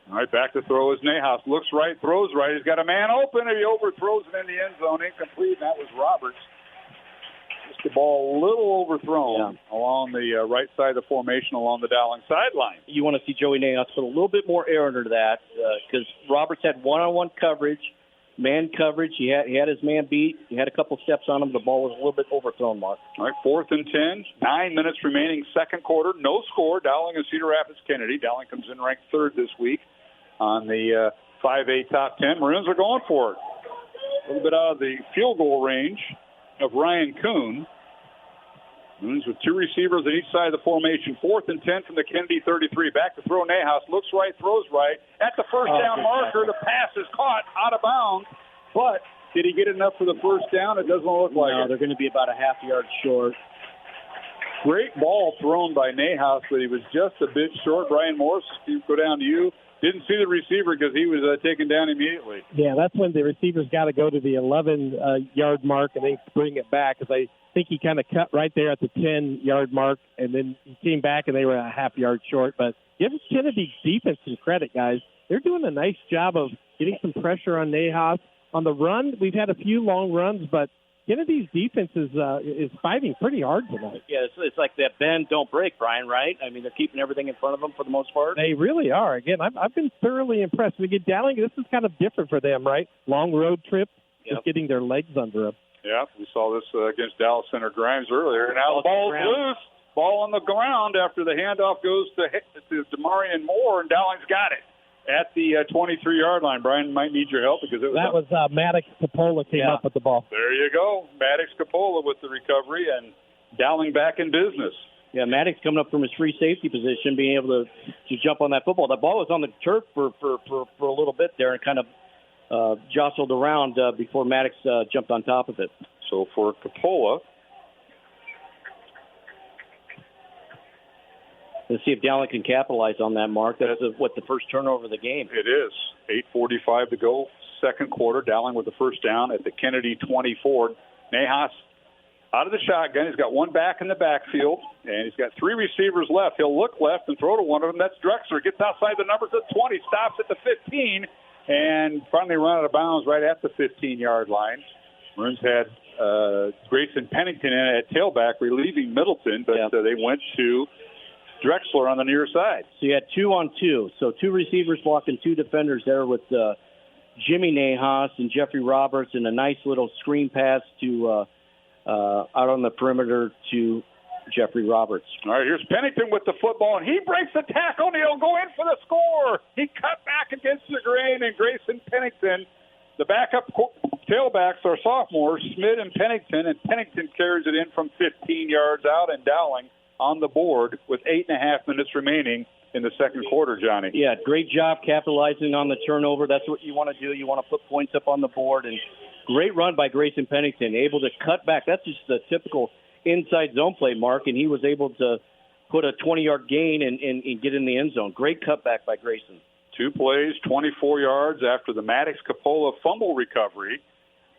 All right, back to throw is Nahas. Looks right, throws right. He's got a man open, and he overthrows it in the end zone. Incomplete, and that was Roberts. Just the ball a little overthrown along the right side of the formation along the Dowling sideline. You want to see Joey Nahas put a little bit more air under that because Roberts had one-on-one coverage, man coverage. He had his man beat. He had a couple steps on him. The ball was a little bit overthrown, Mark. All right, 4th and 10. 9 minutes remaining, second quarter. No score. Dowling and Cedar Rapids Kennedy. Dowling comes in ranked 3rd this week on the 5A top 10. Maroons are going for it. A little bit out of the field goal range of Ryan Kuhn. Maroons with two receivers on each side of the formation. 4th and 10 from the Kennedy 33. Back to throw Nahas. Looks right, throws right. At the first down marker, the pass is caught out of bounds. But did he get enough for the first down? It doesn't look like it. No, they're going to be about a half yard short. Great ball thrown by Nahas, but he was just a bit short. Brian Morris, go down to you. Didn't see the receiver because he was taken down immediately. Yeah, that's when the receivers got to go to the 11-yard mark and then bring it back, because I think he kind of cut right there at the 10-yard mark, and then he came back and they were a half yard short. But give Kennedy's defense some credit, guys. They're doing a nice job of getting some pressure on Nahas. On the run, we've had a few long runs, but Kennedy's defense is fighting pretty hard tonight. Yeah, it's like that bend, don't break, Brian, right? I mean, they're keeping everything in front of them for the most part. They really are. Again, I've been thoroughly impressed. We get Dowling, this is kind of different for them, right? Long road trip, just getting their legs under them. Yeah, we saw this against Dallas Center Grimes earlier. Now the ball's loose. Ball on the ground after the handoff goes to Demarion Moore, and Dowling's got it at the 23-yard line. Brian might need your help because it was Maddox Capola came up with the ball. There you go. Maddox Capola with the recovery, and Dowling back in business. Yeah, Maddox coming up from his free safety position, being able to jump on that football. The ball was on the turf for a little bit there and kind of jostled around before Maddox jumped on top of it. So for Capola, let's see if Dowling can capitalize on that, Mark. That's the first turnover of the game. It is. 8:45 to go, second quarter. Dowling with the first down at the Kennedy 24. Nahas out of the shotgun. He's got one back in the backfield, and he's got three receivers left. He'll look left and throw to one of them. That's Drexler. Gets outside the numbers at 20, stops at the 15, and finally run out of bounds right at the 15-yard line. Maroons had Grayson Pennington in at tailback, relieving Middleton, but they went to Drexler on the near side. So you had 2-on-2. So two receivers blocking two defenders there with Jimmy Nahas and Jeffrey Roberts, and a nice little screen pass to out on the perimeter to Jeffrey Roberts. All right, here's Pennington with the football, and he breaks the tackle, and he'll go in for the score. He cut back against the grain, and Grayson Pennington, the backup tailbacks are sophomores, Smith and Pennington carries it in from 15 yards out, and Dowling on the board with 8.5 minutes remaining in the second quarter, Johnny. Yeah, great job capitalizing on the turnover. That's what you want to do. You want to put points up on the board, and great run by Grayson Pennington, able to cut back. That's just the typical inside zone play, Mark, and he was able to put a 20-yard gain and get in the end zone. Great cutback by Grayson. 2 plays, 24 yards after the Maddox-Capola fumble recovery.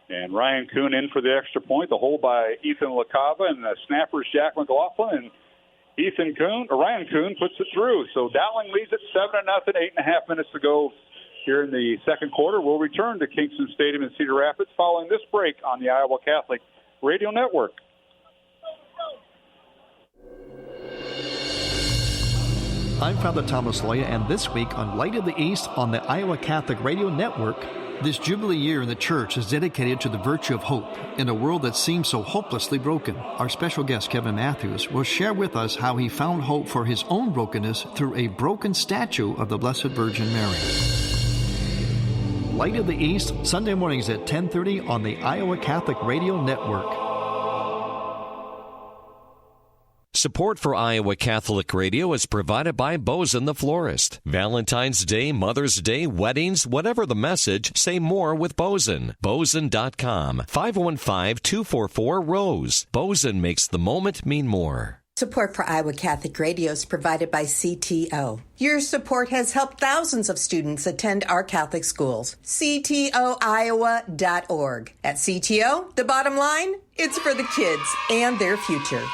And Ryan Kuhn in for the extra point. The hold by Ethan LaCava, and the snappers Jack McLaughlin. And Ryan Kuhn puts it through. So Dowling leads at 7-0, 8.5 minutes to go here in the second quarter. We'll return to Kingston Stadium in Cedar Rapids following this break on the Iowa Catholic Radio Network. I'm Father Thomas Loya, and this week on Light of the East on the Iowa Catholic Radio Network, this Jubilee year in the Church is dedicated to the virtue of hope in a world that seems so hopelessly broken. Our special guest, Kevin Matthews, will share with us how he found hope for his own brokenness through a broken statue of the Blessed Virgin Mary. Light of the East, Sunday mornings at 10:30 on the Iowa Catholic Radio Network. Support for Iowa Catholic Radio is provided by Bozen the Florist. Valentine's Day, Mother's Day, weddings, whatever the message, say more with Bozen. Bozen.com, 515-244-ROSE. Bozen makes the moment mean more. Support for Iowa Catholic Radio is provided by CTO. Your support has helped thousands of students attend our Catholic schools. CTOIowa.org. At CTO, the bottom line, it's for the kids and their future.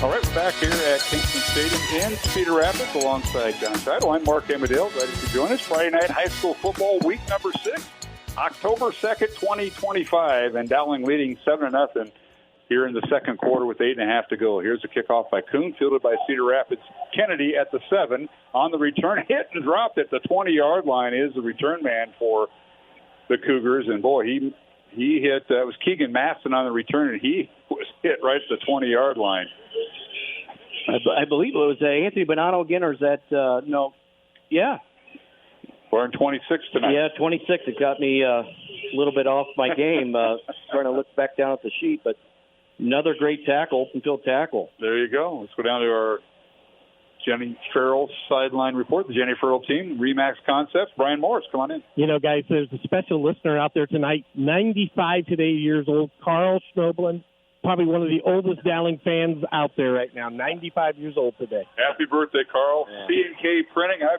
All right, we're back here at Kingston Stadium in Cedar Rapids alongside John Scheidel. I'm Mark Amadale, ready to join us. Friday night high school football, week number 6, October 2nd, 2025, and Dowling leading 7-0 here in the second quarter with 8.5 to go. Here's a kickoff by Kuhn, fielded by Cedar Rapids. Kennedy at the 7. On the return, hit and dropped at the 20-yard line is the return man for the Cougars. And, boy, he hit, it was Keegan Masson on the return, and he was hit right at the 20-yard line. I believe it was Anthony Bonanno again, or is that, no? Yeah. We're in 26 tonight. Yeah, 26. It got me a little bit off my game, trying to look back down at the sheet, but another great tackle, open field tackle. There you go. Let's go down to our Jenny Farrell sideline report, the Jenny Farrell team, Remax Concepts. Brian Morris, come on in. You know, guys, there's a special listener out there tonight, 95 today years old, Carl Schnoblin. Probably one of the oldest Dowling fans out there right now, 95 years old today. Happy birthday, Carl. Yeah. C&K Printing, I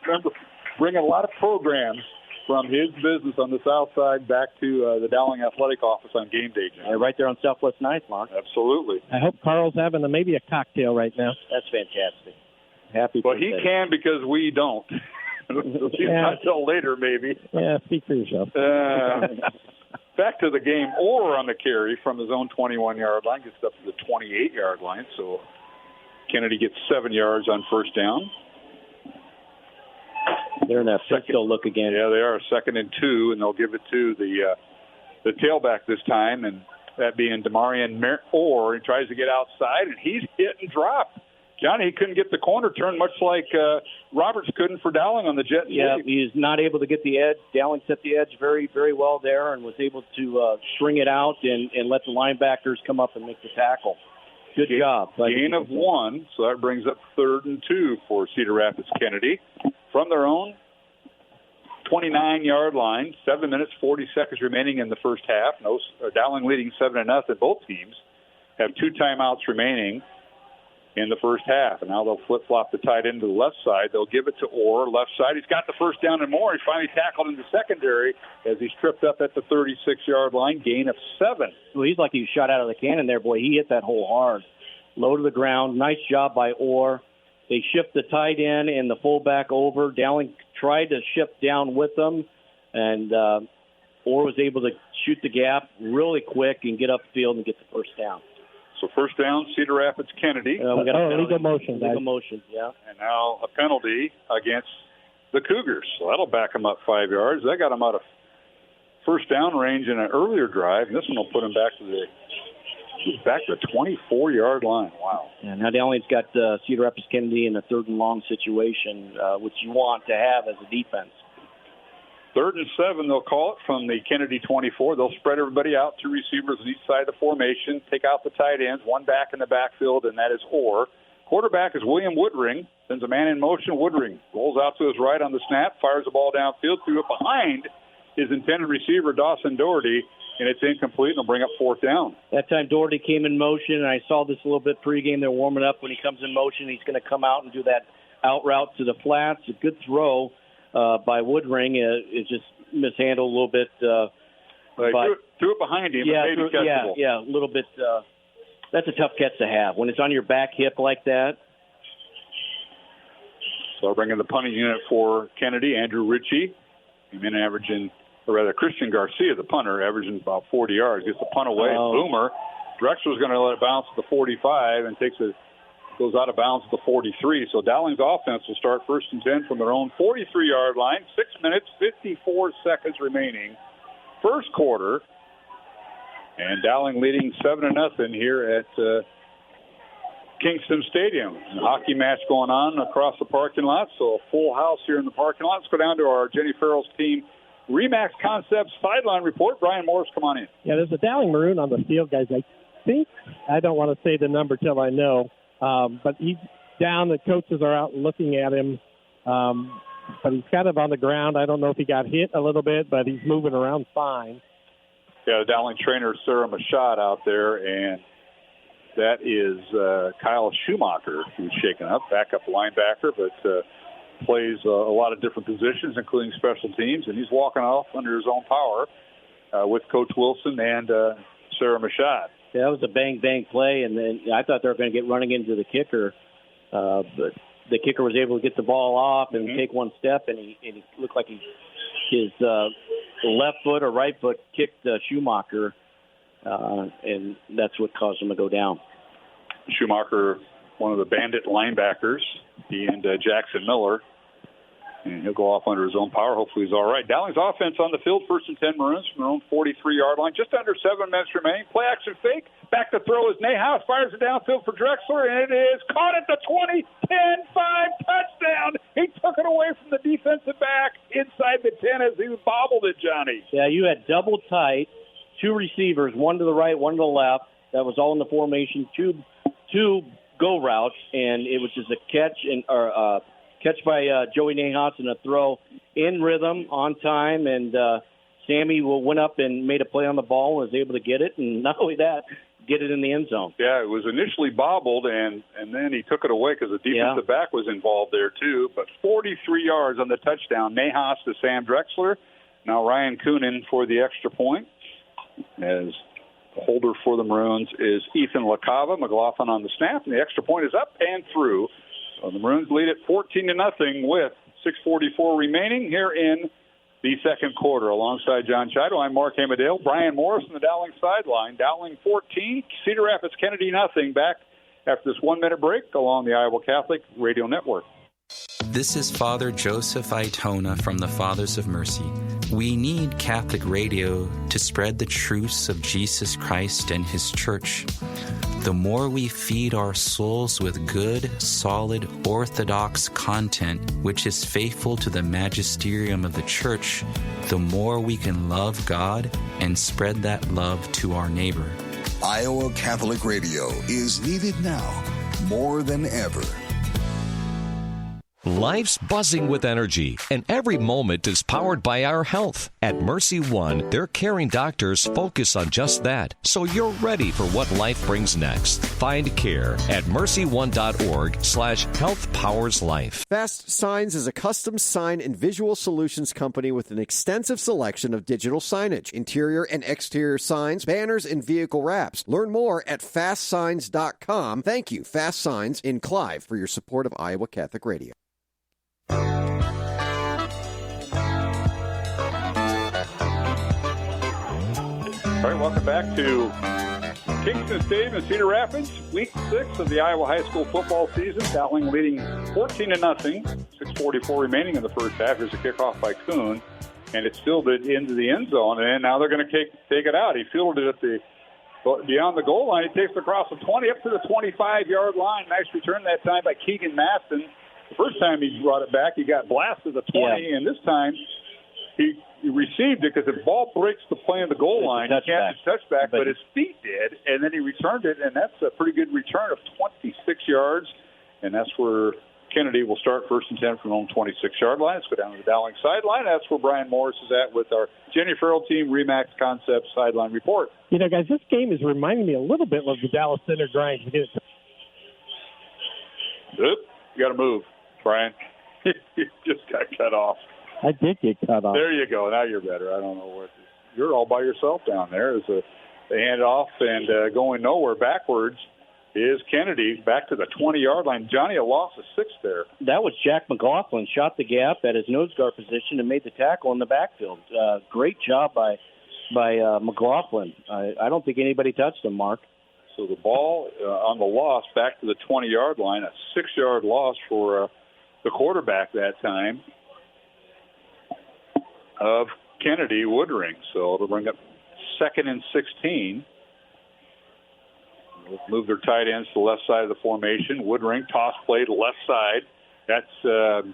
remember bringing a lot of programs from his business on the south side back to the Dowling Athletic Office on game day. Right there on Southwest 9th, Mark. Absolutely. I hope Carl's having maybe a cocktail right now. That's fantastic. Happy Well, birthday. he can because we don't. Not until later, maybe. Yeah, speak for yourself. Back to the game, or on the carry from his own 21-yard line, gets up to the 28-yard line. So Kennedy gets 7 yards on first down. They're in that pistol look again. Yeah, they are 2nd and 2, and they'll give it to the tailback this time, and that being Demarion Orr. He tries to get outside, and he's hit and dropped. Johnny, he couldn't get the corner turn, much like Roberts couldn't for Dowling on the jet. Yeah, he's not able to get the edge. Dowling set the edge very, very well there and was able to string it out and let the linebackers come up and make the tackle. Good job. Gain of 1, so that brings up 3rd and 2 for Cedar Rapids Kennedy. From their own 29-yard line, 7 minutes, 40 seconds remaining in the first half. Dowling leading 7-0. Both teams have 2 timeouts remaining in the first half. And now they'll flip-flop the tight end to the left side. They'll give it to Orr, left side. He's got the first down and more. He's finally tackled in the secondary as he's tripped up at the 36-yard line, gain of 7. Well, he's like he was shot out of the cannon there. Boy, he hit that hole hard. Low to the ground. Nice job by Orr. They shift the tight end and the fullback over. Dowling tried to shift down with them, and Orr was able to shoot the gap really quick and get upfield and get the first down. So first down, Cedar Rapids, Kennedy. We got legal motion. Legal motion, yeah. And now a penalty against the Cougars. So that'll back them up 5 yards. That got them out of first down range in an earlier drive. And this one will put them back to the 24-yard line. Wow. Yeah, now Dowling's got Cedar Rapids Kennedy in a 3rd and long situation, which you want to have as a defense. 3rd and 7, they'll call it from the Kennedy 24. They'll spread everybody out, 2 receivers on each side of the formation, take out the tight ends, 1 back in the backfield, and that is Orr. Quarterback is William Woodring. Sends a man in motion. Woodring rolls out to his right on the snap, fires the ball downfield, threw it behind his intended receiver, Dawson Doherty, and it's incomplete, and they'll bring up 4th down. That time Doherty came in motion, and I saw this a little bit pregame. They're warming up. When he comes in motion, he's going to come out and do that out route to the flats. A good throw by Woodring. Is just mishandled a little bit. Threw it behind him. Yeah, maybe catchable. Yeah, a little bit that's a tough catch to have when it's on your back hip like that. So bringing the punting unit for Kennedy, Andrew Ritchie. He's been averaging, or rather Christian Garcia, the punter, averaging about 40 yards. Gets the punt away. Boomer. Drexler's going to let it bounce to the 45 and goes out of bounds to the 43. So Dowling's offense will start 1st and 10 from their own 43-yard line. 6 minutes, 54 seconds remaining. First quarter. And Dowling leading 7-0 here at Kingston Stadium. A hockey match going on across the parking lot. So a full house here in the parking lot. Let's go down to our Jenny Farrell's team Remax Concepts sideline report. Brian Morris, come on in. Yeah, there's a Dowling Maroon on the field, guys. I don't want to say the number till I know. But he's down. The coaches are out looking at him. But he's kind of on the ground. I don't know if he got hit a little bit, but he's moving around fine. Yeah, the Dowling trainer, Sarah Machad, out there, and that is Kyle Schumacher, who's shaken up, backup linebacker, but plays a lot of different positions, including special teams, and he's walking off under his own power with Coach Wilson and Sarah Machad. Yeah, that was a bang-bang play, and then I thought they were going to get running into the kicker, but the kicker was able to get the ball off and take one step, and he looked like his left foot or right foot kicked Schumacher, and that's what caused him to go down. Schumacher, one of the bandit linebackers, he and Jackson Miller, and he'll go off under his own power. Hopefully he's all right. Dowling's offense on the field, 1st and 10 Maroons from their own 43-yard line. Just under 7 minutes remaining. Play action fake. Back to throw is Nahas. Fires it downfield for Drexler, and it is caught at the 20, 10, 5, touchdown. He took it away from the defensive back inside the 10 as he bobbled it, Johnny. Yeah, you had double tight, 2 receivers, one to the right, one to the left. That was all in the formation, two go routes, and it was just a catch by Joey Nahas and a throw in rhythm, on time, and Sammy went up and made a play on the ball and was able to get it, and not only that, get it in the end zone. Yeah, it was initially bobbled, and then he took it away because the defensive back was involved there too, but 43 yards on the touchdown. Nahas to Sam Drexler. Now Ryan Coonan for the extra point, as the holder for the Maroons is Ethan LaCava. McLaughlin on the snap, and the extra point is up and through. So the Maroons lead it 14-0 with 6:44 remaining here in the second quarter. Alongside John Chido, I'm Mark Hamadale. Brian Morris on the Dowling sideline. Dowling 14, Cedar Rapids Kennedy nothing. Back after this 1-minute break along the Iowa Catholic Radio Network. This is Father Joseph Aitona from the Fathers of Mercy. We need Catholic radio to spread the truths of Jesus Christ and His Church. The more we feed our souls with good, solid, orthodox content, which is faithful to the magisterium of the Church, the more we can love God and spread that love to our neighbor. Iowa Catholic Radio is needed now more than ever. Life's buzzing with energy, and every moment is powered by our health. At Mercy One, their caring doctors focus on just that, so you're ready for what life brings next. Find care at mercy1.org/healthpowerslife. Fast Signs is a custom sign and visual solutions company with an extensive selection of digital signage, interior and exterior signs, banners, and vehicle wraps. Learn more at fastsigns.com. Thank you, Fast Signs in Clive, for your support of Iowa Catholic Radio. All right, welcome back to Kingston Stadium in Cedar Rapids, Week 6 of the Iowa High School football season. Dowling leading 14-0, 6:44 remaining in the first half. Here's a kickoff by Kuhn, and it's fielded into the end zone, and now they're going to take it out. He fielded it at beyond the goal line. He takes it across the 20 up to the 25-yard line. Nice return that time by Keegan Maston. The first time he brought it back, he got blasted at the 20, and this time he received it because the ball breaks the plane of the goal line. He can't touch back, but his feet did, and then he returned it, and that's a pretty good return of 26 yards, and that's where Kennedy will start 1st and 10 from the home 26-yard line. Let's go down to the Dowling sideline. That's where Brian Morris is at with our Jenny Farrell team Remax Concepts sideline report. You know, guys, this game is reminding me a little bit of the Dallas Center grind. You got to move, Brian. You just got cut off. I did get cut off. There you go. Now you're better. I don't know what. You're all by yourself down there. There's a They hand it off, and going nowhere backwards is Kennedy back to the 20-yard line. Johnny, a loss of 6 there. That was Jack McLaughlin, shot the gap at his nose guard position and made the tackle in the backfield. Great job by McLaughlin. I don't think anybody touched him, Mark. So the ball on the loss back to the 20-yard line, a 6-yard loss for the quarterback that time of Kennedy Woodring. So it'll bring up 2nd and 16. We'll move their tight ends to the left side of the formation. Woodring, toss play to left side. That's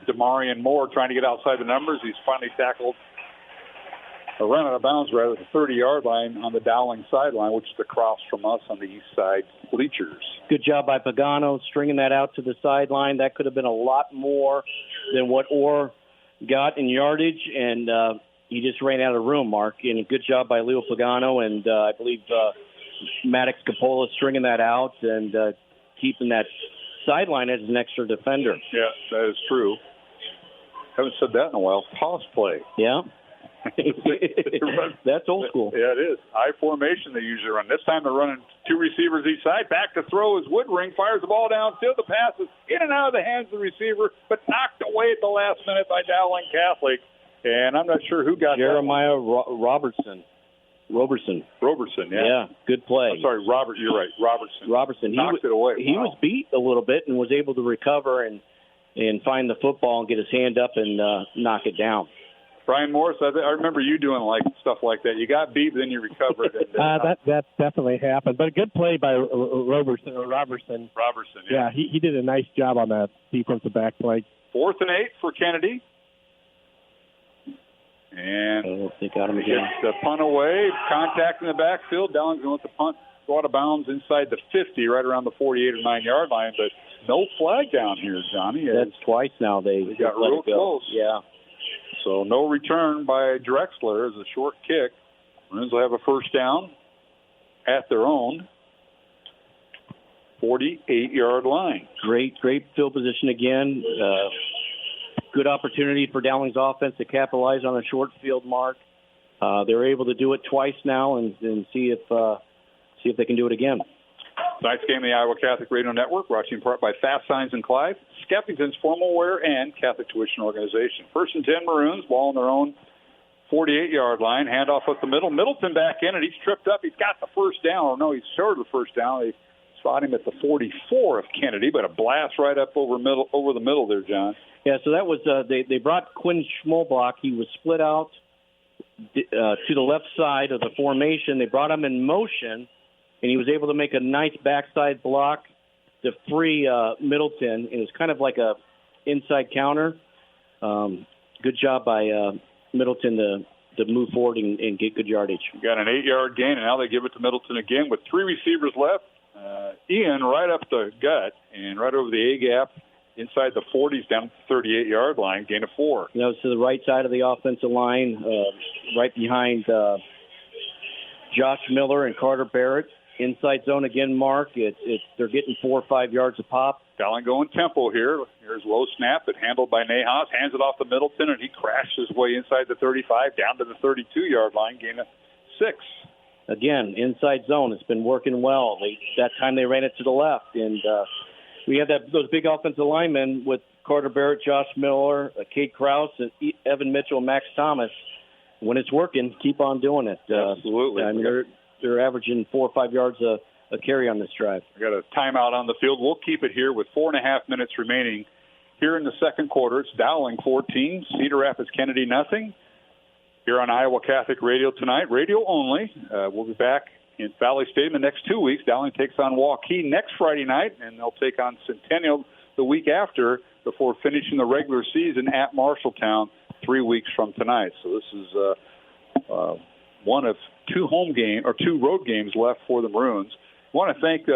Demarion Moore trying to get outside the numbers. He's finally tackled a run out of bounds rather than the 30-yard line on the Dowling sideline, which is across from us on the east side bleachers. Good job by Pagano stringing that out to the sideline. That could have been a lot more than what Orr got in yardage, and he just ran out of room, Mark. And a good job by Leo Pagano, and I believe Maddox Capola stringing that out and keeping that sideline as an extra defender. Yeah, that is true. Haven't said that in a while. Toss play. Yeah. That's old school. Yeah, it is. I formation they usually run. This time they're running 2 receivers each side. Back to throw is Woodring. Fires the ball downfield. The pass is in and out of the hands of the receiver, but knocked away at the last minute by Dowling Catholic. And I'm not sure who got Jeremiah Robertson. Robertson, yeah. Good play. I'm sorry, Robert. You're right, Robertson. Knocked it away. He was beat a little bit and was able to recover and find the football and get his hand up and knock it down. Brian Morris, I remember you doing stuff like that. You got beat, but then you recovered. That definitely happened. But a good play by Robertson. Yeah, he did a nice job on that defensive back play. 4th and 8 for Kennedy. And they got him again. Gets the punt away. Contact in the backfield. Dowling's going to let the punt go out of bounds inside the 50, right around the 48 or 9-yard line. But no flag down here, Johnny. That's twice now they got real close. Yeah. So no return by Drexler as a short kick. Maroons will have a first down at their own 48-yard line. Great field position again. Good opportunity for Dowling's offense to capitalize on a short field mark. They're able to do it twice now and see if they can do it again. Tonight's game of the Iowa Catholic Radio Network, brought to you in part by Fast Signs and Clive, Skeffington's Formal Wear, and Catholic Tuition Organization. 1st and 10 Maroons, ball on their own 48-yard line. Handoff up the middle. Middleton back in, and he's tripped up. He's got the first down. Oh, no, he's short of the first down. They spot him at the 44 of Kennedy, but a blast right up over the middle there, John. Yeah, so that was they brought Quinn Schmolbach. He was split out to the left side of the formation. They brought him in motion, and he was able to make a nice backside block to free Middleton. It was kind of like a inside counter. Good job by Middleton to move forward and get good yardage. Got an 8-yard gain, and now they give it to Middleton again with 3 receivers left. Ian right up the gut and right over the A-gap inside the 40s down to the 38-yard line, gain of 4. You know, to the right side of the offensive line, right behind Josh Miller and Carter Barrett. Inside zone again, Mark. They're getting 4 or 5 yards a pop. Dowling going tempo here. Here's low snap, but handled by Nahas. Hands it off to Middleton, and he crashes his way inside the 35 down to the 32-yard line, gain of 6. Again, inside zone. It's been working well. That time they ran it to the left, and we have those big offensive linemen with Carter Barrett, Josh Miller, Cade Krause, and Evan Mitchell, and Max Thomas. When it's working, keep on doing it. Absolutely. I mean, they're averaging 4 or 5 yards a carry on this drive. We got a timeout on the field. We'll keep it here with 4.5 minutes remaining here in the second quarter. It's Dowling 14, Cedar Rapids Kennedy nothing. Here on Iowa Catholic Radio tonight, radio only. We'll be back in Valley Stadium the next 2 weeks. Dowling takes on Waukee next Friday night, and they'll take on Centennial the week after before finishing the regular season at Marshalltown 3 weeks from tonight. So this is one of 2 road games left for the Maroons. I want to thank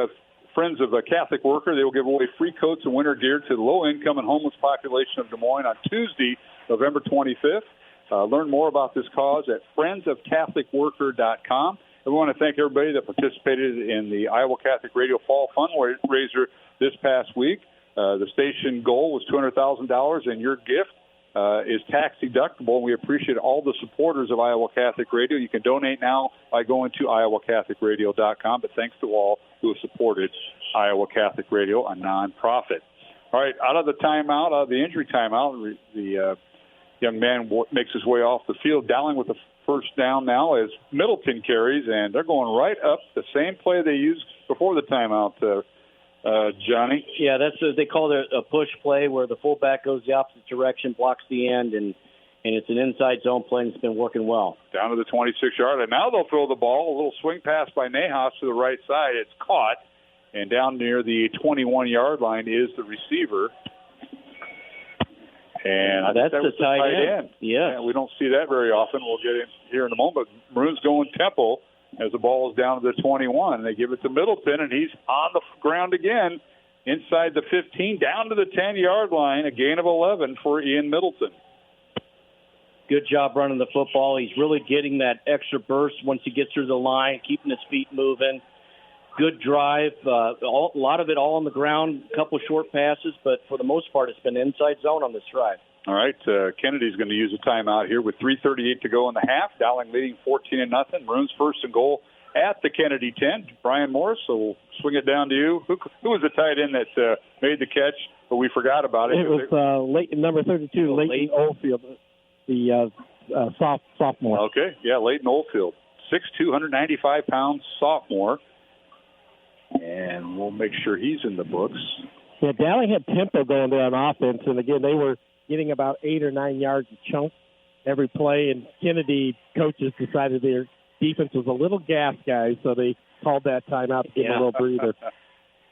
Friends of a Catholic Worker. They will give away free coats and winter gear to the low-income and homeless population of Des Moines on Tuesday, November 25th. Learn more about this cause at friendsofcatholicworker.com. And we want to thank everybody that participated in the Iowa Catholic Radio Fall Fundraiser this past week. The station goal was $200,000, and your gift is tax deductible. We appreciate all the supporters of Iowa Catholic Radio. You can donate now by going to iowacatholicradio.com. But thanks to all who have supported Iowa Catholic Radio, a nonprofit. All right, out of the timeout, out of the injury timeout, the young man makes his way off the field. Dowling with the first down now as Middleton carries, and they're going right up the same play they used before the timeout, Johnny. Yeah, that's they call it a push play where the fullback goes the opposite direction, blocks the end, and it's an inside zone play, and it's been working well. Down to the 26-yard line. Now they'll throw the ball. A little swing pass by Nahas to the right side. It's caught, and down near the 21-yard line is the receiver. And that's the tight end. Yeah, we don't see that very often. We'll get in here in a moment. Maroons going tempo as the ball is down to the 21. They give it to Middleton, and he's on the ground again inside the 15, down to the 10-yard line, a gain of 11 for Ian Middleton. Good job running the football. He's really getting that extra burst once he gets through the line, keeping his feet moving. Good drive. A lot of it all on the ground, a couple short passes, but for the most part, it's been inside zone on this drive. All right, Kennedy's going to use a timeout here with 3:38 to go in the half. Dowling leading 14-0. Maroons first and goal at the Kennedy 10. Brian Morris, so we'll swing it down to you. Who was the tight end that made the catch, but we forgot about it? It was number 32, Leighton Oldfield, the sophomore. Okay, yeah, Leighton Oldfield, 6'2", 195-pound sophomore. And we'll make sure he's in the books. Yeah, Dowling had tempo going there on offense, and again, they were getting about 8 or 9 yards a chunk every play, and Kennedy coaches decided their defense was a little gas, guys, so they called that timeout to give them a little breather.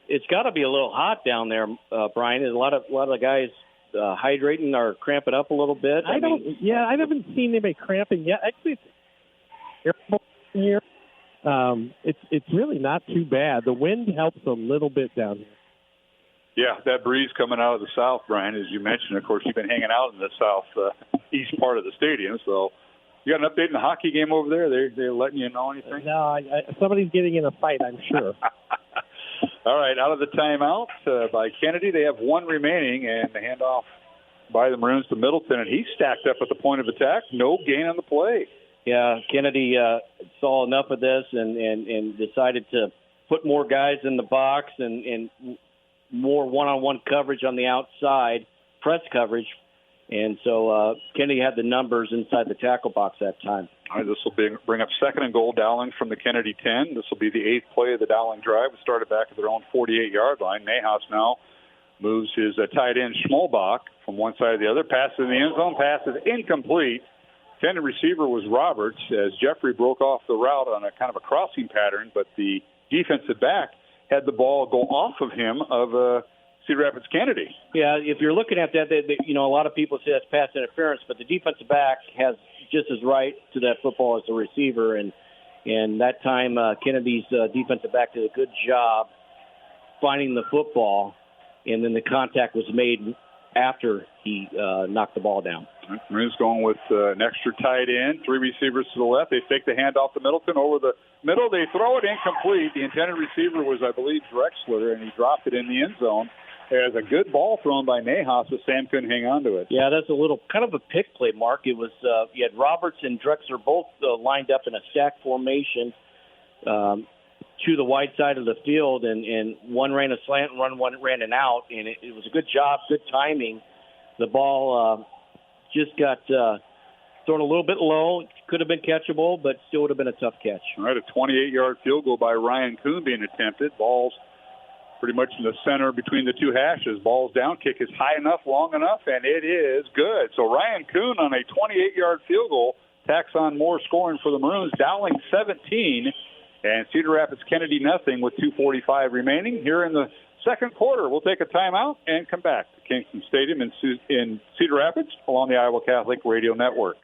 It's got to be a little hot down there, Brian. There's a lot of the guys hydrating or cramping up a little bit. I haven't seen anybody cramping yet. Actually, it's here. It's really not too bad. The wind helps a little bit down here. Yeah, that breeze coming out of the south, Brian, as you mentioned. Of course, you've been hanging out in the southeast part of the stadium. So, you got an update in the hockey game over there? They're letting you know anything? No, somebody's getting in a fight, I'm sure. All right, out of the timeout by Kennedy, they have one remaining, and the handoff by the Maroons to Middleton, and he's stacked up at the point of attack. No gain on the play. Yeah, Kennedy saw enough of this and decided to put more guys in the box and more one-on-one coverage on the outside, press coverage. And so Kennedy had the numbers inside the tackle box that time. All right, this will bring up second and goal, Dowling from the Kennedy 10. This will be the 8th play of the Dowling drive. We started back at their own 48-yard line. Nahas now moves his tight end Schmolbach from one side to the other. Passes in the end zone. Pass is incomplete. Intended receiver was Roberts as Jeffrey broke off the route on a kind of a crossing pattern, but the defensive back had the ball go off of him of Cedar Rapids Kennedy. Yeah, if you're looking at that, a lot of people say that's pass interference, but the defensive back has just as right to that football as the receiver, and that time Kennedy's defensive back did a good job finding the football, and then the contact was made after he knocked the ball down. Maroons going with an extra tight end, 3 receivers to the left. They fake the handoff to Middleton over the middle. They throw it incomplete. The intended receiver was, I believe, Drexler, and he dropped it in the end zone. There's a good ball thrown by Nahas, but Sam couldn't hang on to it. Yeah, that's a little kind of a pick play, Mark. It was you had Roberts and Drexler both lined up in a stack formation to the wide side of the field, and one ran a slant and one ran an out, and it was a good job, good timing. The ball just got thrown a little bit low. Could have been catchable, but still would have been a tough catch. All right, a 28-yard field goal by Ryan Kuhn being attempted. Ball's pretty much in the center between the two hashes. Ball's down, kick is high enough, long enough, and it is good. So Ryan Kuhn on a 28-yard field goal tacks on more scoring for the Maroons. Dowling 17 and Cedar Rapids Kennedy nothing with 2:45 remaining. Here in the second quarter, we'll take a timeout and come back to Kingston Stadium in Cedar Rapids along the Iowa Catholic Radio Network.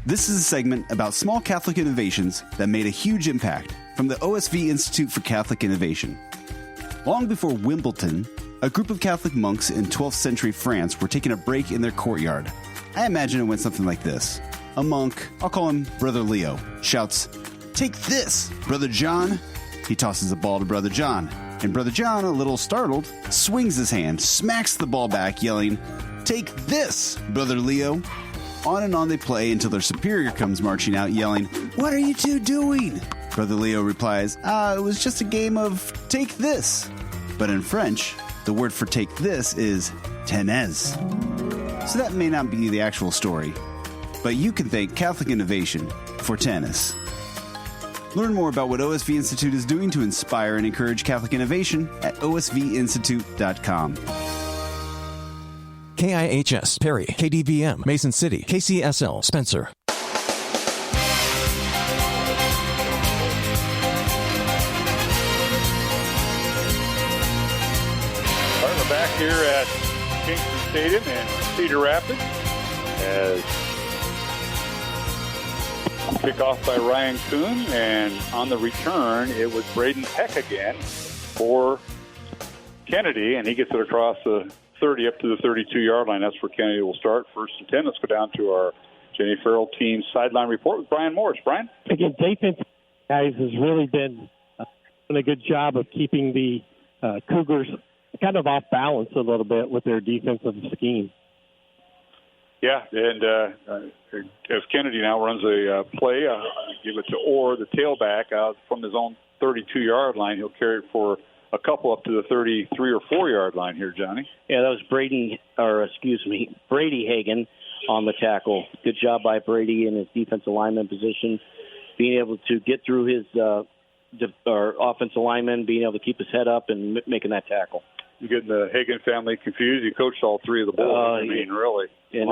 This is a segment about small Catholic innovations that made a huge impact from the OSV Institute for Catholic Innovation. Long before Wimbledon, a group of Catholic monks in 12th century France were taking a break in their courtyard. I imagine it went something like this. A monk, I'll call him Brother Leo, shouts, "Take this, Brother John." He tosses a ball to Brother John. And Brother John, a little startled, swings his hand, smacks the ball back, yelling, "Take this, Brother Leo." On and on they play until their superior comes marching out, yelling, "What are you two doing?" Brother Leo replies, "It was just a game of take this." But in French, the word for take this is tenez. So that may not be the actual story, but you can thank Catholic Innovation for tennis. Learn more about what OSV Institute is doing to inspire and encourage Catholic innovation at osvinstitute.com. KIHS, Perry, KDVM, Mason City, KCSL, Spencer. We're back here at Kingston Stadium in Cedar Rapids as kickoff by Ryan Kuhn, and on the return, it was Braden Peck again for Kennedy, and he gets it across the 30 up to the 32-yard line. That's where Kennedy will start. 1st and 10. Let's go down to our Jenny Farrell team sideline report with Brian Morris. Brian? Again, defense guys has really been doing a good job of keeping the Cougars kind of off balance a little bit with their defensive scheme. Yeah, and as Kennedy now runs a play, give it to Orr, the tailback, out from his own 32-yard line. He'll carry it for a couple up to the 33 or 4-yard line here, Johnny. Yeah, that was Brady Hagan on the tackle. Good job by Brady in his defensive lineman position, being able to get through his offensive lineman, being able to keep his head up and making that tackle. You're getting the Hagan family confused. You coached all three of the boys. Really. And,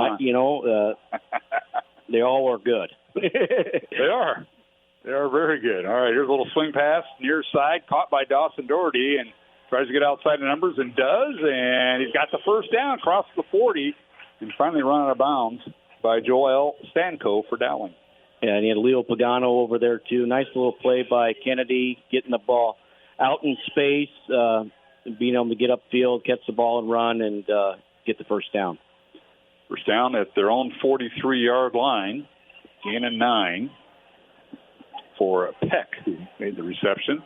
they all are good. They are. They are very good. All right, here's a little swing pass near side, caught by Dawson Doherty, and tries to get outside the numbers and does, and he's got the first down, crosses the 40, and finally run out of bounds by Joel Stanko for Dowling. Yeah, and he had Leo Pagano over there, too. Nice little play by Kennedy, getting the ball out in space, being able to get upfield, catch the ball and run, and get the first down. First down at their own 43-yard line, gain of 9 for Peck, who made the reception.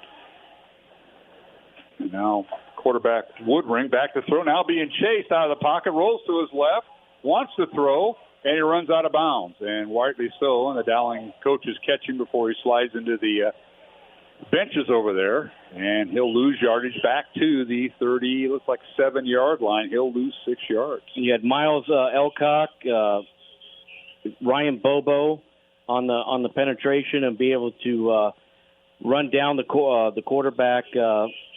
And now quarterback Woodring back to throw, now being chased out of the pocket, rolls to his left, wants to throw, and he runs out of bounds, and rightly so. And the Dowling coaches catch him before he slides into the benches over there, and he'll lose yardage back to the 7-yard line. He'll lose 6 yards. You had Miles Elcock, Ryan Bobo on the penetration and be able to run down the quarterback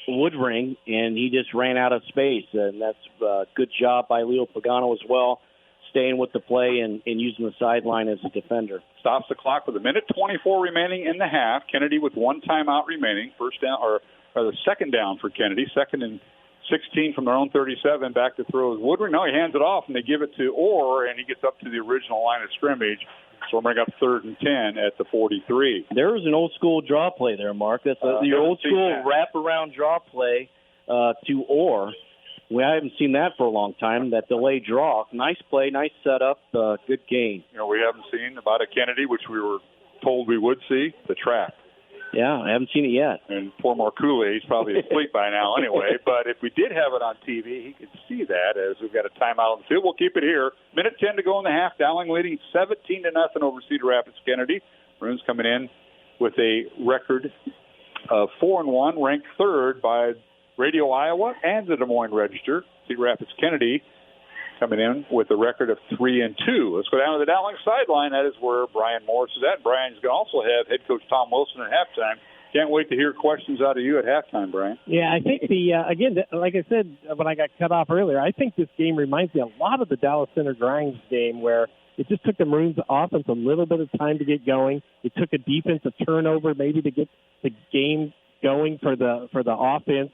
Woodring, and he just ran out of space. And that's a good job by Leo Pagano as well, staying with the play and using the sideline as a defender. Stops the clock with 1:24 remaining in the half. Kennedy with 1 timeout remaining. First down, or the second down for Kennedy. 2nd and 16 from their own 37. Back to throw is Woodring. No, he hands it off, and they give it to Orr, and he gets up to the original line of scrimmage. So we'll bring up 3rd and 10 at the 43. There was an old school draw play there, Mark. That's your old school wraparound draw play to Orr. I haven't seen that for a long time, that delay draw. Nice play, nice setup, good gain. We haven't seen about a Kennedy, which we were told we would see, the trap. Yeah, I haven't seen it yet. And poor Marcoulé, he's probably asleep by now anyway. But if we did have it on TV, he could see that as we've got a timeout on the field. We'll keep it here. 1:10 to go in the half. Dowling leading 17-0 over Cedar Rapids Kennedy. Maroons coming in with a record of 4-1, ranked 3rd by Radio Iowa and the Des Moines Register. Cedar Rapids Kennedy coming in with a record of 3-2. Let's go down to the Dowling sideline. That is where Brian Morris is at. Brian's going to also have head coach Tom Wilson at halftime. Can't wait to hear questions out of you at halftime, Brian. Yeah, I think like I said when I got cut off earlier, I think this game reminds me a lot of the Dallas Center Grimes game, where it just took the Maroons offense a little bit of time to get going. It took a defensive turnover maybe to get the game going for the offense.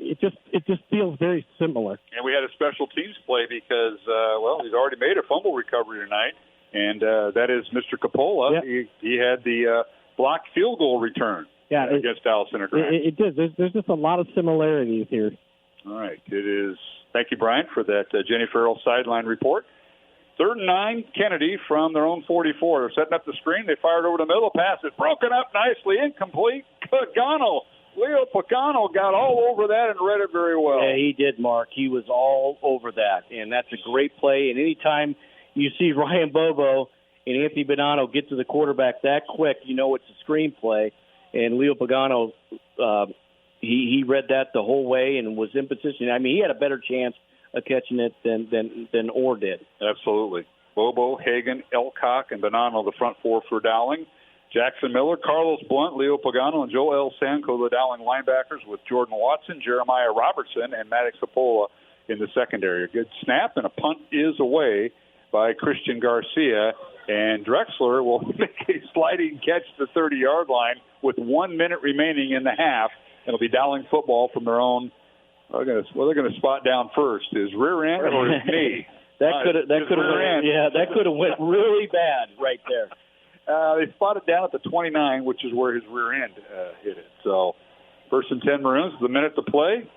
It just feels very similar. And we had a special teams play because he's already made a fumble recovery tonight, and that is Mr. Coppola. Yeah. He had the blocked field goal return against Dallas Center. It did. There's just a lot of similarities here. All right, it is. Thank you, Brian, for that Jenny Farrell sideline report. 3rd and 9, Kennedy from their own 44. They're setting up the screen. They fired over the middle. Pass is broken up nicely, incomplete. Pagano Leo Pagano got all over that and read it very well. Yeah, he did, Mark. He was all over that, and that's a great play. And anytime you see Ryan Bobo and Anthony Bonanno get to the quarterback that quick, you know it's a screenplay. And Leo Pagano, he read that the whole way and was in position. I mean, he had a better chance of catching it than Orr did. Absolutely. Bobo, Hagan, Elcock, and Bonanno, the front four for Dowling. Jackson Miller, Carlos Blunt, Leo Pagano, and Joel Sanko, the Dowling linebackers, with Jordan Watson, Jeremiah Robertson, and Maddox Apola in the secondary. A good snap, and a punt is away by Christian Garcia, and Drexler will make a sliding catch to the 30-yard line with 1 minute remaining in the half. It'll be Dowling football from their own. They're going to spot down first. His rear end or his knee? That could have went really bad right there. They spotted down at the 29, which is where his rear end hit it. So, 1st and 10 Maroons, the minute to play.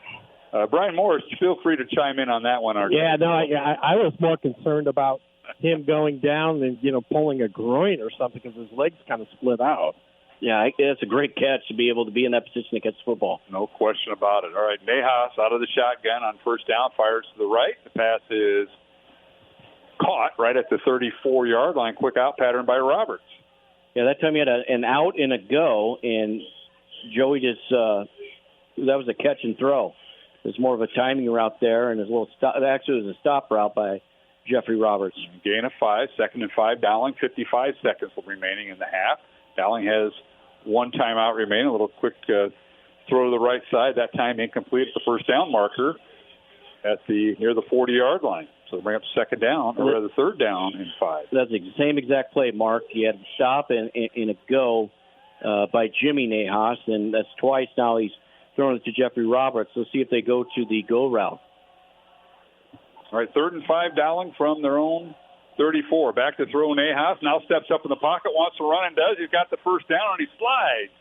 Brian Morris, feel free to chime in on that one. I was more concerned about him going down and pulling a groin or something because his legs kind of split out. Yeah, it's a great catch to be able to be in that position to catch the football. No question about it. All right, Nejas out of the shotgun on first down, fires to the right. The pass is caught right at the 34-yard line. Quick out pattern by Roberts. Yeah, that time he had an out and a go, and Joey just that was a catch and throw. It was more of a timing route there, and his little stop. Actually, it was a stop route by Jeffrey Roberts. Gain of 5, 2nd and 5. Dowling, 55 seconds remaining in the half. Dowling has one timeout remaining. A little quick throw to the right side. That time incomplete at the first down marker at near the 40-yard line. So bring up second down, or rather third down and 5. That's the same exact play, Mark. He had a stop and a go by Jimmy Nejas, and that's twice now he's throwing it to Jeffrey Roberts. Let's see if they go to the go route. All right, 3rd and 5, Dowling from their own 34. Back to throw Nejas. Now steps up in the pocket, wants to run and does. He's got the first down, and he slides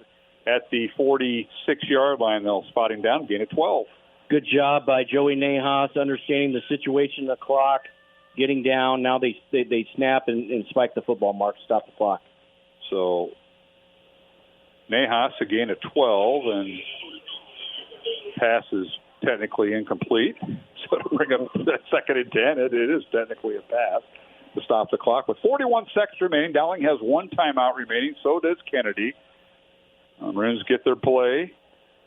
at the 46-yard line. They'll spot him down, gain of 12. Good job by Joey Nejas, understanding the situation, the clock, getting down. Now they snap and spike the football, Mark, stop the clock. So Nejas, a gain of 12, and pass is technically incomplete. So to bring up that 2nd and 10, it is technically a pass to stop the clock. With 41 seconds remaining, Dowling has one timeout remaining. So does Kennedy. Maroons get their play.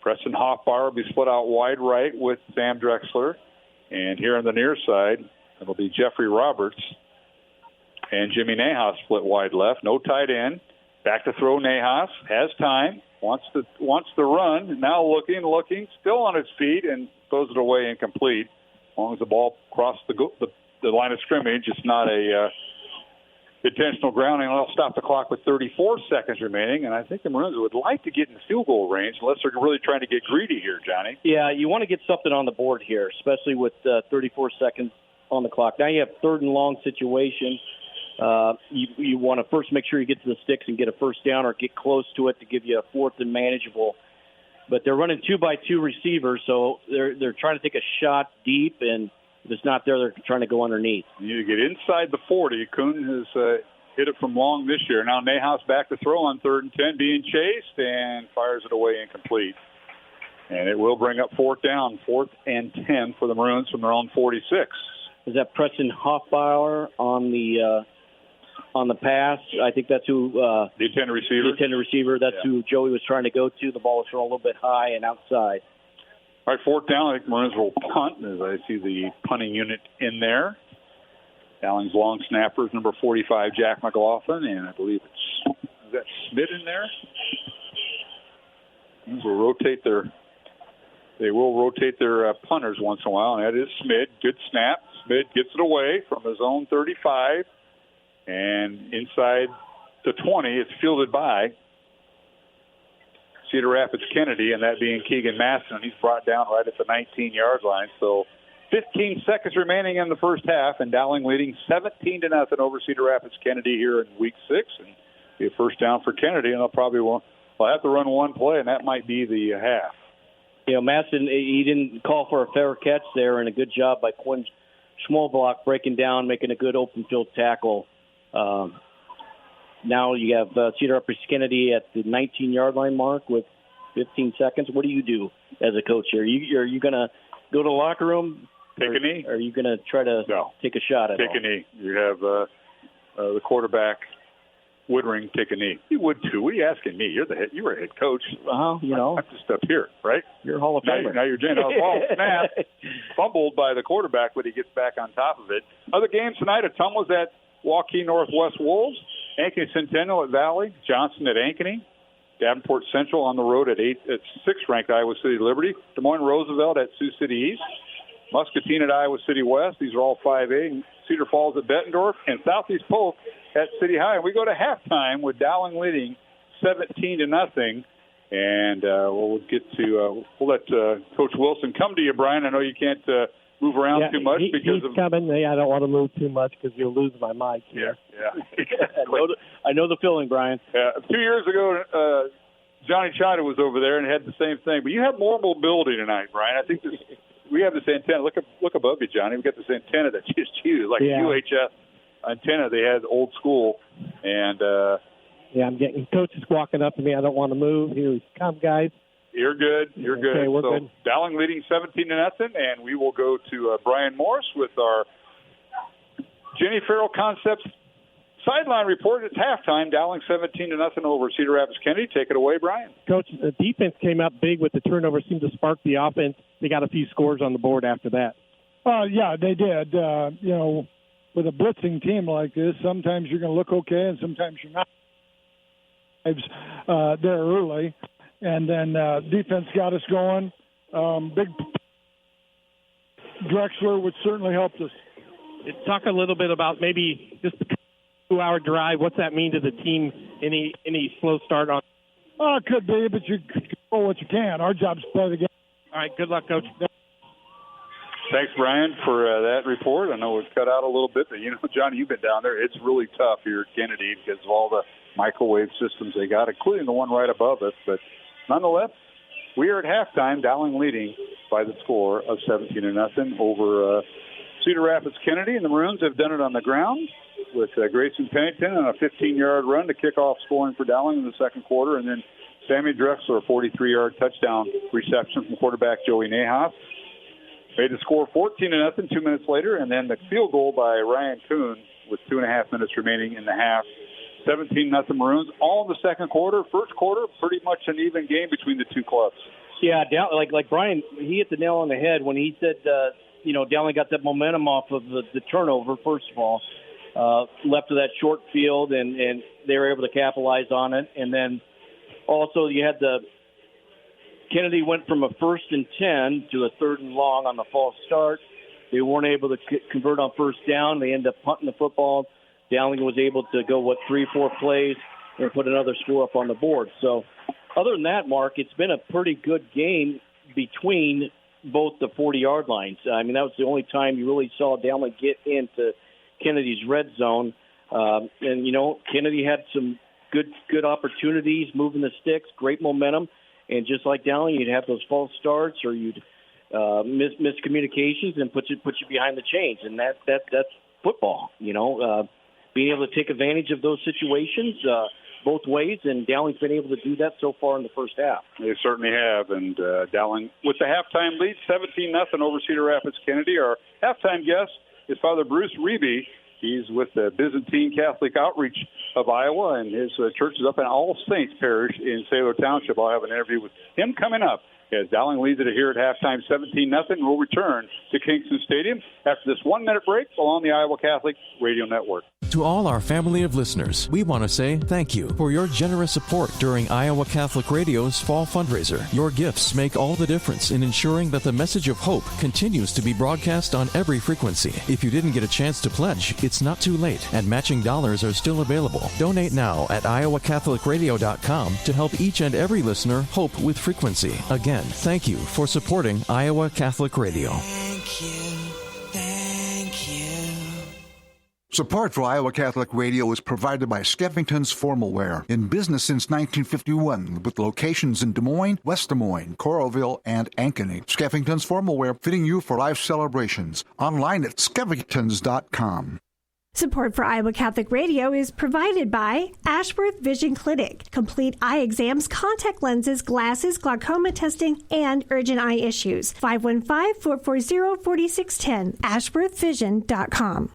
Preston Hoffbauer will be split out wide right with Sam Drexler. And here on the near side, it'll be Jeffrey Roberts and Jimmy Nejas split wide left. No tight end. Back to throw Nejas. Has time. Wants to run. Now looking. Still on his feet and throws it away incomplete. As long as the ball crossed the line of scrimmage, it's not a intentional grounding. I'll stop the clock with 34 seconds remaining, and I think the Maroons would like to get in field goal range unless they're really trying to get greedy here, Johnny. Yeah, you want to get something on the board here, especially with 34 seconds on the clock. Now you have 3rd and long situation. You want to first make sure you get to the sticks and get a first down or get close to it to give you a 4th and manageable. But they're running 2-by-2 receivers, so they're trying to take a shot deep, and if it's not there, they're trying to go underneath. You need to get inside the 40. Kuhn has hit it from long this year. Now Nejas back to throw on 3rd and 10, being chased, and fires it away incomplete. And it will bring up 4th down, 4th and 10 for the Maroons from their own 46. Is that Preston Hoffbauer on the pass? I think that's who the intended receiver. That's who Joey was trying to go to. The ball was thrown a little bit high and outside. All right, 4th down. I think Maroons will punt as I see the punting unit in there. Dowling's long snapper is number 45, Jack McLaughlin, and I believe is that Smith in there? They will rotate their punters once in a while, and that is Smith. Good snap. Smith gets it away from his own 35, and inside the 20, it's fielded by Cedar Rapids Kennedy, and that being Keegan Masson. He's brought down right at the 19-yard line. So 15 seconds remaining in the first half, and Dowling leading 17-0 over Cedar Rapids Kennedy here in Week 6. And be a first down for Kennedy, and they'll have to run one play, and that might be the half. Masson, he didn't call for a fair catch there, and a good job by Quinn Schmolblock breaking down, making a good open field tackle. Now you have Cedar Rapids Kennedy at the 19-yard line mark with 15 seconds. What do you do as a coach here? Are you going to go to the locker room? Take a knee? Are you going to try to take a shot at it? Take a knee. You have the quarterback, Woodring, take a knee. You would too. What are you asking me? You were a head coach. I'm just up here, right? You're a Hall of Famer. Now you're Jane. Snap. Fumbled by the quarterback, but he gets back on top of it. Other games tonight, Atumwa's at Waukee Northwest Wolves, Ankeny Centennial at Valley, Johnson at Ankeny, Davenport Central on the road at 6th-ranked Iowa City Liberty, Des Moines Roosevelt at Sioux City East, Muscatine at Iowa City West. These are all 5A. Cedar Falls at Bettendorf, and Southeast Polk at City High. And we go to halftime with Dowling leading 17-0. And we'll let Coach Wilson come to you, Brian. I know you can't move around too much because he's coming. I don't want to move too much because you'll lose my mic here. Yeah. I know the feeling, Brian. 2 years ago, Johnny Chida was over there and had the same thing. But you have more mobility tonight, Brian. I think we have this antenna. Look above you, Johnny. We got this antenna that's just huge, like a UHF antenna. They had old school, and I'm getting coaches walking up to me. I don't want to move. Here we come, guys. You're good. You're good. Okay, we're so good. Dowling leading 17-0, and we will go to Brian Morris with our Jenny Farrell Concepts sideline report. It's halftime. Dowling 17-0 over Cedar Rapids Kennedy. Take it away, Brian. Coach, the defense came up big with the turnover. Seemed to spark the offense. They got a few scores on the board after that. Yeah, they did. With a blitzing team like this, sometimes you're going to look okay and sometimes you're not. There early. And then defense got us going. Big Drexler, which certainly helped us. Talk a little bit about maybe just the 2-hour drive. What's that mean to the team? Any slow start on? It could be, but you control what you can. Our job's to play the game. All right, good luck, Coach. Thanks, Brian, for that report. I know it's cut out a little bit, but, Johnny, you've been down there. It's really tough here at Kennedy because of all the microwave systems they got, including the one right above us. But nonetheless, we are at halftime, Dowling leading by the score of 17-0 over Cedar Rapids Kennedy. And the Maroons have done it on the ground with Grayson Pennington on a 15-yard run to kick off scoring for Dowling in the second quarter. And then Sammy Drexler, a 43-yard touchdown reception from quarterback Joey Nahas. Made the score 14-0 2 minutes later, and then the field goal by Ryan Kuhn with 2.5 minutes remaining in the half. 17-0 Maroons. All in the second quarter. First quarter, pretty much an even game between the two clubs. Yeah, like Brian, he hit the nail on the head when he said, Dowling got that momentum off of the turnover, first of all. Left to that short field, and they were able to capitalize on it. And then also you had Kennedy went from a 1st and 10 to a 3rd and long on the false start. They weren't able to convert on first down. They ended up punting the football. Dowling was able to go, 3-4 plays and put another score up on the board. So other than that, Mark, it's been a pretty good game between both the 40-yard lines. I mean, that was the only time you really saw Dowling get into Kennedy's red zone. And, Kennedy had some good opportunities, moving the sticks, great momentum. And just like Dowling, you'd have those false starts or you'd miss communications and put you behind the chains. And that's football, being able to take advantage of those situations both ways. And Dowling's been able to do that so far in the first half. They certainly have. And Dowling, with the halftime lead, 17-0 over Cedar Rapids Kennedy. Our halftime guest is Father Bruce Riebe. He's with the Byzantine Catholic Outreach of Iowa, and his church is up in All Saints Parish in Sailor Township. I'll have an interview with him coming up as Dowling leads it here at halftime 17-0. We'll return to Kingston Stadium after this 1-minute break along the Iowa Catholic Radio Network. To all our family of listeners, we want to say thank you for your generous support during Iowa Catholic Radio's fall fundraiser. Your gifts make all the difference in ensuring that the message of hope continues to be broadcast on every frequency. If you didn't get a chance to pledge, it's not too late, and matching dollars are still available. Donate now at iowacatholicradio.com to help each and every listener hope with frequency. Again, thank you for supporting Iowa Catholic Radio. Support for Iowa Catholic Radio is provided by Skeffington's Formalware, in business since 1951, with locations in Des Moines, West Des Moines, Coralville, and Ankeny. Skeffington's Formalware, fitting you for life celebrations. Online at skeffingtons.com. Support for Iowa Catholic Radio is provided by Ashworth Vision Clinic. Complete eye exams, contact lenses, glasses, glaucoma testing, and urgent eye issues. 515-440-4610. AshworthVision.com.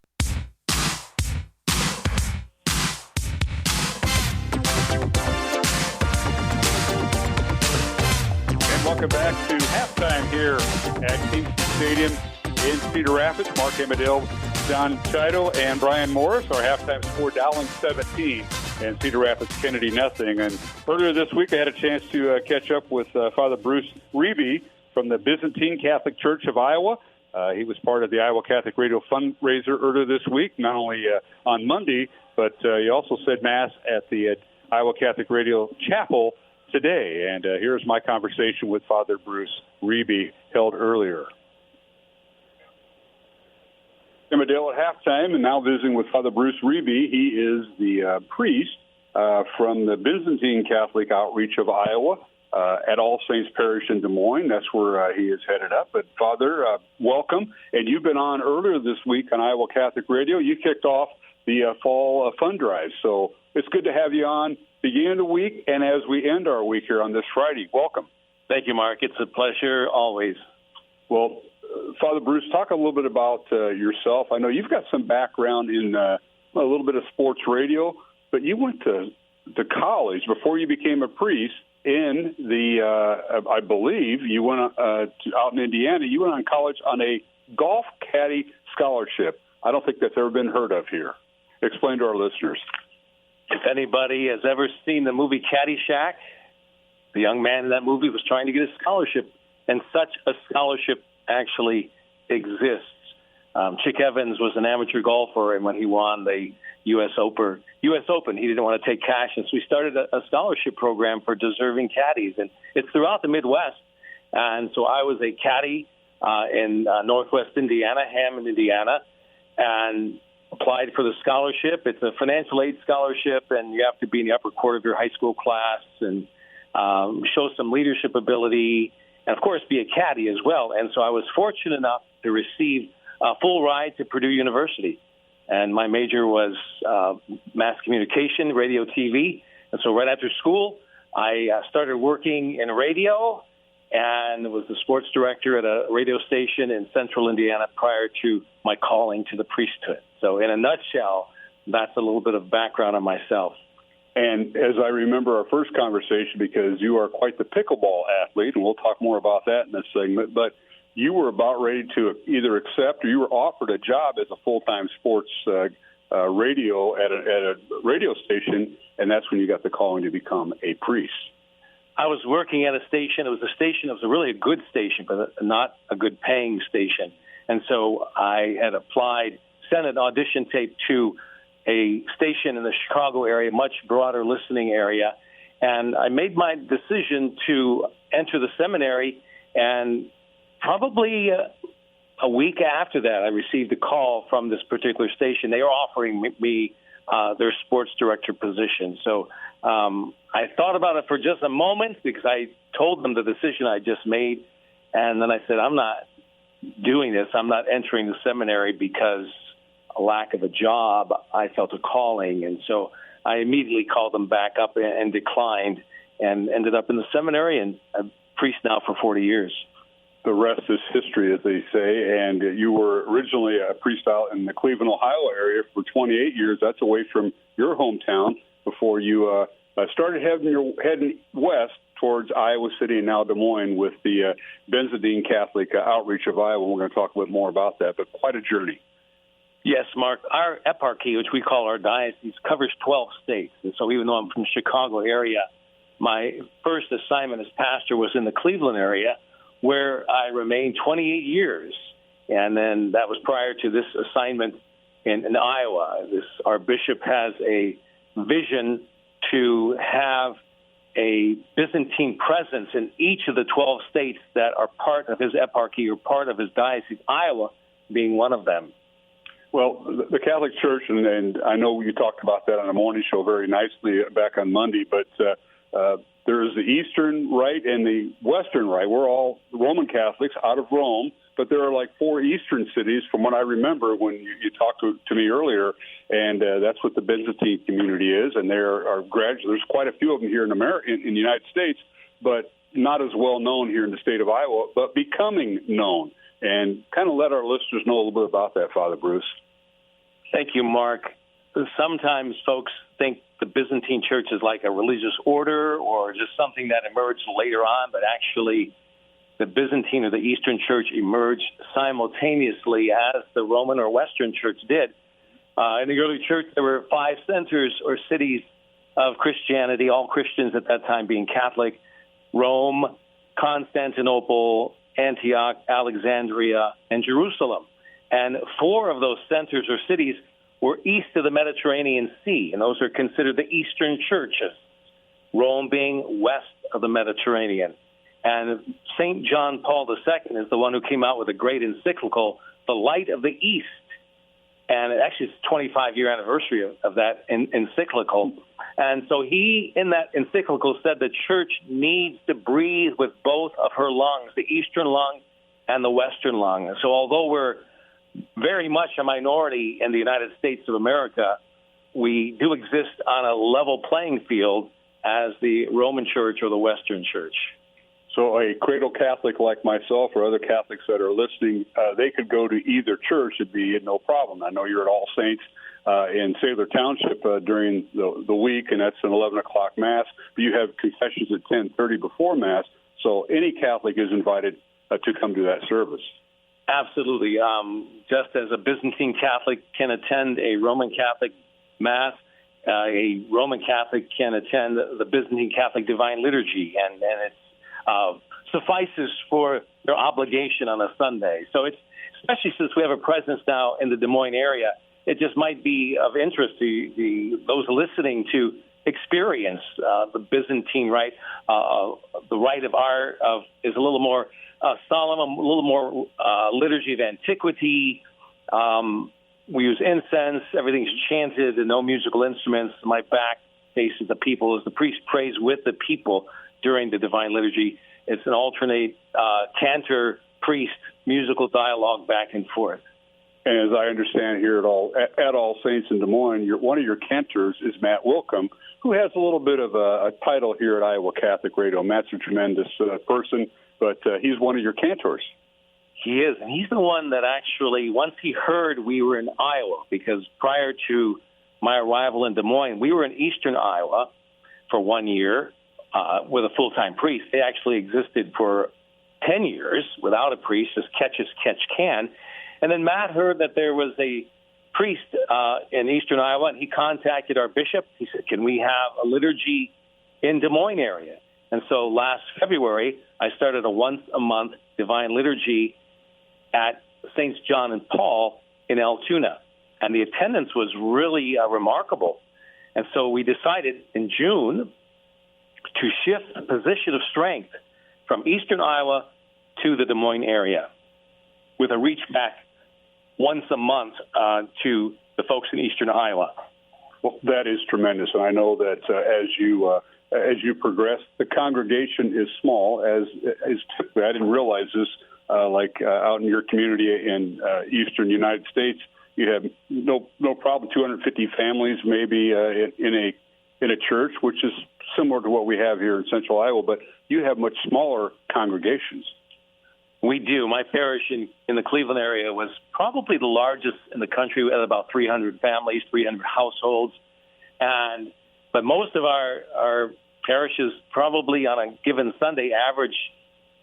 And welcome back to halftime here at Kingston Stadium in Cedar Rapids. Mark Amadale, John Chido, and Brian Morris. Our halftime score, Dowling 17 and Cedar Rapids Kennedy nothing. And earlier this week, I had a chance to catch up with Father Bruce Riebe from the Byzantine Catholic Church of Iowa. He was part of the Iowa Catholic Radio fundraiser earlier this week, not only on Monday, but he also said Mass at the Iowa Catholic Radio Chapel today. And here's my conversation with Father Bruce Riebe held earlier. Amadale at halftime, and now visiting with Father Bruce Riebe. He is the priest from the Byzantine Catholic Outreach of Iowa at All Saints Parish in Des Moines. That's where he is headed up. But Father, welcome. And you've been on earlier this week on Iowa Catholic Radio. You kicked off the fall fund drive. So it's good to have you on beginning of the week and as we end our week here on this Friday. Welcome. Thank you, Mark. It's a pleasure always. Well, Father Bruce, talk a little bit about yourself. I know you've got some background in a little bit of sports radio, but you went to college before you became a priest in the, I believe, you went out in Indiana. You went on college on a golf caddy scholarship. I don't think that's ever been heard of here. Explain to our listeners. If anybody has ever seen the movie Caddyshack, the young man in that movie was trying to get a scholarship, and such a scholarship actually exists. Chick Evans was an amateur golfer, and when he won the U.S. Open, he didn't want to take cash, and so we started a scholarship program for deserving caddies, and it's throughout the Midwest. And so I was a caddy in Northwest Indiana, Hammond, Indiana, and applied for the scholarship. It's a financial aid scholarship, and you have to be in the upper quarter of your high school class and show some leadership ability, and, of course, be a caddy as well. And so I was fortunate enough to receive a full ride to Purdue University. And my major was mass communication, radio, TV. And so right after school, I started working in radio and was the sports director at a radio station in central Indiana prior to my calling to the priesthood. So in a nutshell, that's a little bit of background on myself. And as I remember our first conversation, because you are quite the pickleball athlete, and we'll talk more about that in this segment, but you were about ready to either accept or you were offered a job as a full-time sports radio at a radio station, and that's when you got the calling to become a priest. I was working at a station. It was a really a good station, but not a good paying station. And so I had applied, sent an audition tape to a station in the Chicago area, much broader listening area. And I made my decision to enter the seminary, and probably a week after that, I received a call from this particular station. They were offering me their sports director position. So I thought about it for just a moment because I told them the decision I just made. And then I said, I'm not doing this. I'm not entering the seminary because a lack of a job. I felt a calling. And so I immediately called them back up and declined and ended up in the seminary and a priest now for 40 years. The rest is history, as they say, and you were originally a priest out in the Cleveland, Ohio area for 28 years. That's away from your hometown before you started heading west towards Iowa City and now Des Moines with the Byzantine Catholic Outreach of Iowa. We're going to talk a bit more about that, but quite a journey. Yes, Mark. Our eparchy, which we call our diocese, covers 12 states. And so even though I'm from the Chicago area, my first assignment as pastor was in the Cleveland area, where I remained 28 years. And then that was prior to this assignment in Iowa. Our bishop has a vision to have a Byzantine presence in each of the 12 states that are part of his eparchy or part of his diocese, Iowa being one of them. Well, the Catholic Church, and I know you talked about that on the morning show very nicely back on Monday, but there is the Eastern Rite and the Western Rite. We're all Roman Catholics out of Rome, but there are like 4 eastern cities from what I remember when you talked to me earlier, and that's what the Byzantine community is, and there are there's quite a few of them here in America, in the United States, but not as well known here in the state of Iowa, but becoming known. And kind of let our listeners know a little bit about that, Father Bruce. Thank you, Mark. Sometimes folks think the Byzantine Church is like a religious order or just something that emerged later on, but actually the Byzantine or the Eastern Church emerged simultaneously as the Roman or Western Church did. In the early church, there were 5 centers or cities of Christianity, all Christians at that time being Catholic: Rome, Constantinople, Antioch, Alexandria, and Jerusalem. And 4 of those centers or cities were east of the Mediterranean Sea, and those are considered the Eastern churches, Rome being west of the Mediterranean. And St. John Paul II is the one who came out with a great encyclical, The Light of the East. And actually, it's the 25-year anniversary of that encyclical. And so he, in that encyclical, said the church needs to breathe with both of her lungs, the Eastern lung and the Western lung. So although we're very much a minority in the United States of America, we do exist on a level playing field as the Roman Church or the Western Church. So a cradle Catholic like myself or other Catholics that are listening, they could go to either church. It'd be no problem. I know you're at All Saints in Cedar Township during the week, and that's an 11 o'clock Mass. But you have confessions at 10:30 before Mass, so any Catholic is invited to come to that service. Absolutely. Just as a Byzantine Catholic can attend a Roman Catholic Mass, a Roman Catholic can attend the Byzantine Catholic Divine Liturgy, and it suffices for their obligation on a Sunday. So it's, especially since we have a presence now in the Des Moines area, it just might be of interest to those listening to experience the Byzantine rite. The rite is a little more solemn, a little more liturgy of antiquity. We use incense. Everything's chanted and no musical instruments. My back faces the people as the priest prays with the people during the Divine Liturgy. It's an alternate cantor-priest musical dialogue back and forth. And as I understand here at All Saints in Des Moines, one of your cantors is Matt Wilkham, who has a little bit of a title here at Iowa Catholic Radio. Matt's a tremendous person, but he's one of your cantors. He is, and he's the one that actually, once he heard we were in Iowa, because prior to my arrival in Des Moines, we were in eastern Iowa for 1 year with a full-time priest. They actually existed for 10 years without a priest, as catch can. And then Matt heard that there was a priest in eastern Iowa, and he contacted our bishop. He said, can we have a liturgy in Des Moines area? And so last February, I started a once-a-month divine liturgy at St. John and Paul in Altoona. And the attendance was really remarkable. And so we decided in June to shift the position of strength from eastern Iowa to the Des Moines area with a reach back once a month to the folks in eastern Iowa. Well, that is tremendous. And I know that as you progress, the congregation is small, as typically. I didn't realize this, out in your community in eastern United States, you have no problem, 250 families maybe in a church, which is similar to what we have here in central Iowa, but you have much smaller congregations. We do. My parish in the Cleveland area was probably the largest in the country. We had about 300 families, 300 households. But most of our parishes probably on a given Sunday average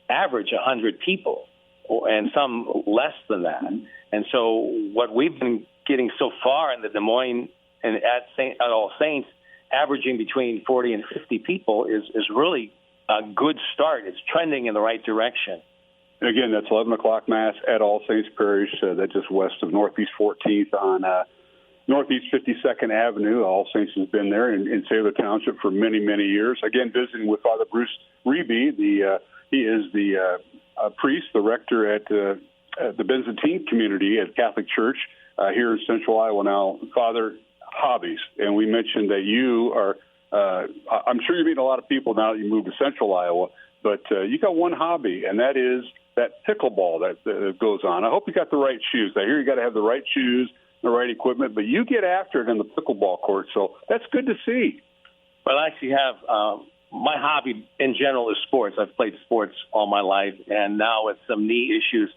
100 people, and some less than that. And so what we've been getting so far in the Des Moines and at All Saints, averaging between 40 and 50 people is really a good start. It's trending in the right direction. And again, that's 11 o'clock Mass at All Saints Parish. That's just west of Northeast 14th on Northeast 52nd Avenue. All Saints has been there in Cedar Township for many, many years. Again, visiting with Father Bruce Riebe. He is the priest, the rector at the Byzantine community at Catholic Church here in central Iowa. Now, Father, hobbies. And we mentioned that you are, I'm sure you meet a lot of people now that you moved to central Iowa, but you got one hobby, and that is that pickleball that goes on. I hope you got the right shoes. I hear you got to have the right shoes, the right equipment, but you get after it in the pickleball court, so that's good to see. Well, I actually have my hobby in general is sports. I've played sports all my life, and now with some knee issues,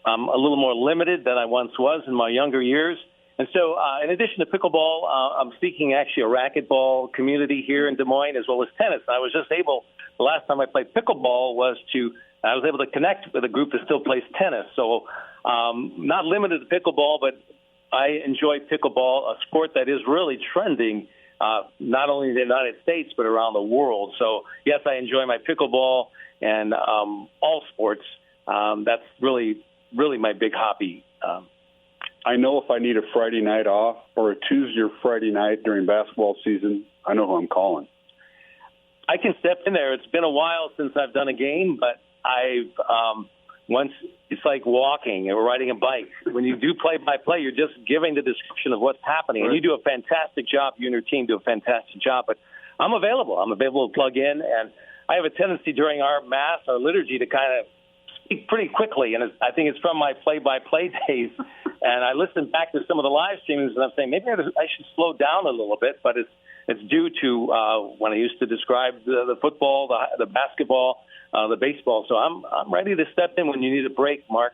I'm a little more limited than I once was in my younger years. And so in addition to pickleball, I'm seeking actually a racquetball community here in Des Moines as well as tennis. I was just able, the last time I played pickleball I was able to connect with a group that still plays tennis. So not limited to pickleball, but I enjoy pickleball, a sport that is really trending not only in the United States but around the world. So, yes, I enjoy my pickleball and all sports. That's really my big hobby. I know if I need a Friday night off or a Tuesday or Friday night during basketball season, I know who I'm calling. I can step in there. It's been a while since I've done a game, but once it's like walking or riding a bike. When you do play-by-play, you're just giving the description of what's happening. And you do a fantastic job. You and your team do a fantastic job. But I'm available. I'm available to plug in. And I have a tendency during our Mass, our liturgy, to kind of speak pretty quickly. And I think it's from my play-by-play days. And I listen back to some of the live streamings, and I'm saying maybe I should slow down a little bit. But it's due to when I used to describe the football, the basketball, the baseball. So I'm ready to step in when you need a break, Mark.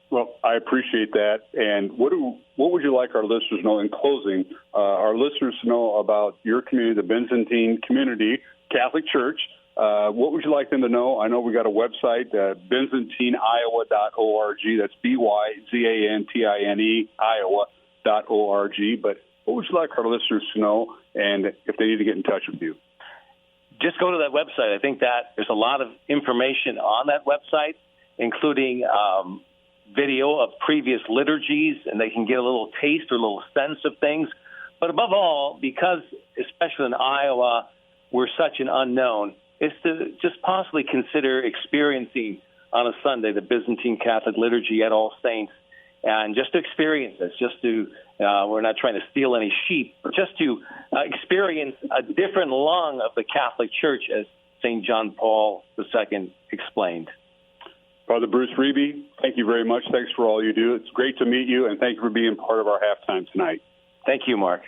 Well, I appreciate that. And what would you like our listeners to know in closing? Our listeners to know about your community, the Byzantine Community Catholic Church. What would you like them to know? I know we got a website, ByzantineIowa.org. That's BYZANTINE Iowa.org. But what would you like our listeners to know, and if they need to get in touch with you? Just go to that website. I think that there's a lot of information on that website, including video of previous liturgies, and they can get a little taste or a little sense of things. But above all, because especially in Iowa, we're such an unknown, is to just possibly consider experiencing on a Sunday the Byzantine Catholic liturgy at All Saints, and just to experience this, just to we're not trying to steal any sheep, but just to experience a different lung of the Catholic Church, as St. John Paul II explained. Father Bruce Riebe, thank you very much. Thanks for all you do. It's great to meet you, and thank you for being part of our halftime tonight. Thank you, Mark.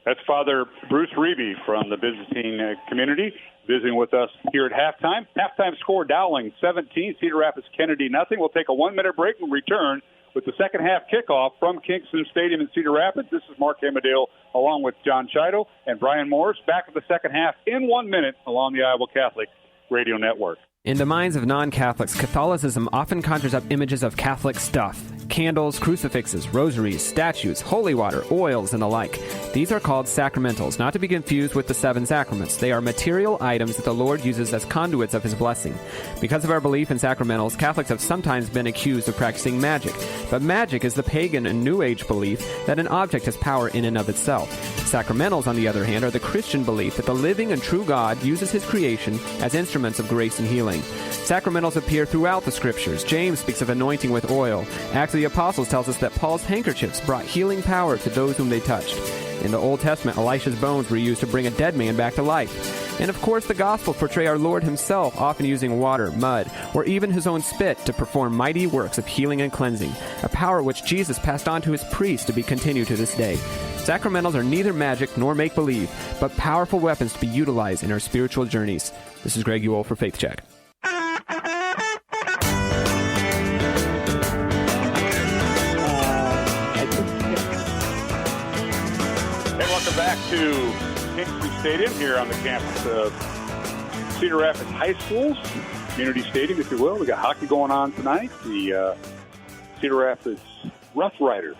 That's Father Bruce Riebe from the Byzantine community visiting with us here at halftime. Halftime score, Dowling 17, Cedar Rapids Kennedy nothing. We'll take a 1-minute break and return with the second half kickoff from Kingston Stadium in Cedar Rapids. This is Mark Amadale along with John Chido and Brian Morris back at the second half in 1 minute along the Iowa Catholic Radio Network. In the minds of non-Catholics, Catholicism often conjures up images of Catholic stuff. Candles, crucifixes, rosaries, statues, holy water, oils, and the like. These are called sacramentals, not to be confused with the 7 sacraments. They are material items that the Lord uses as conduits of His blessing. Because of our belief in sacramentals, Catholics have sometimes been accused of practicing magic. But magic is the pagan and New Age belief that an object has power in and of itself. Sacramentals, on the other hand, are the Christian belief that the living and true God uses His creation as instruments of grace and healing. Sacramentals appear throughout the Scriptures. James speaks of anointing with oil. Acts of the Apostles tells us that Paul's handkerchiefs brought healing power to those whom they touched. In the Old Testament, Elisha's bones were used to bring a dead man back to life. And of course, the Gospels portray our Lord Himself often using water, mud, or even His own spit to perform mighty works of healing and cleansing, a power which Jesus passed on to His priests to be continued to this day. Sacramentals are neither magic nor make-believe, but powerful weapons to be utilized in our spiritual journeys. This is Greg Ewell for Faith Check. Back to Kingston Stadium here on the campus of Cedar Rapids High School's community stadium, if you will. We got hockey going on tonight. The Cedar Rapids Rough Riders.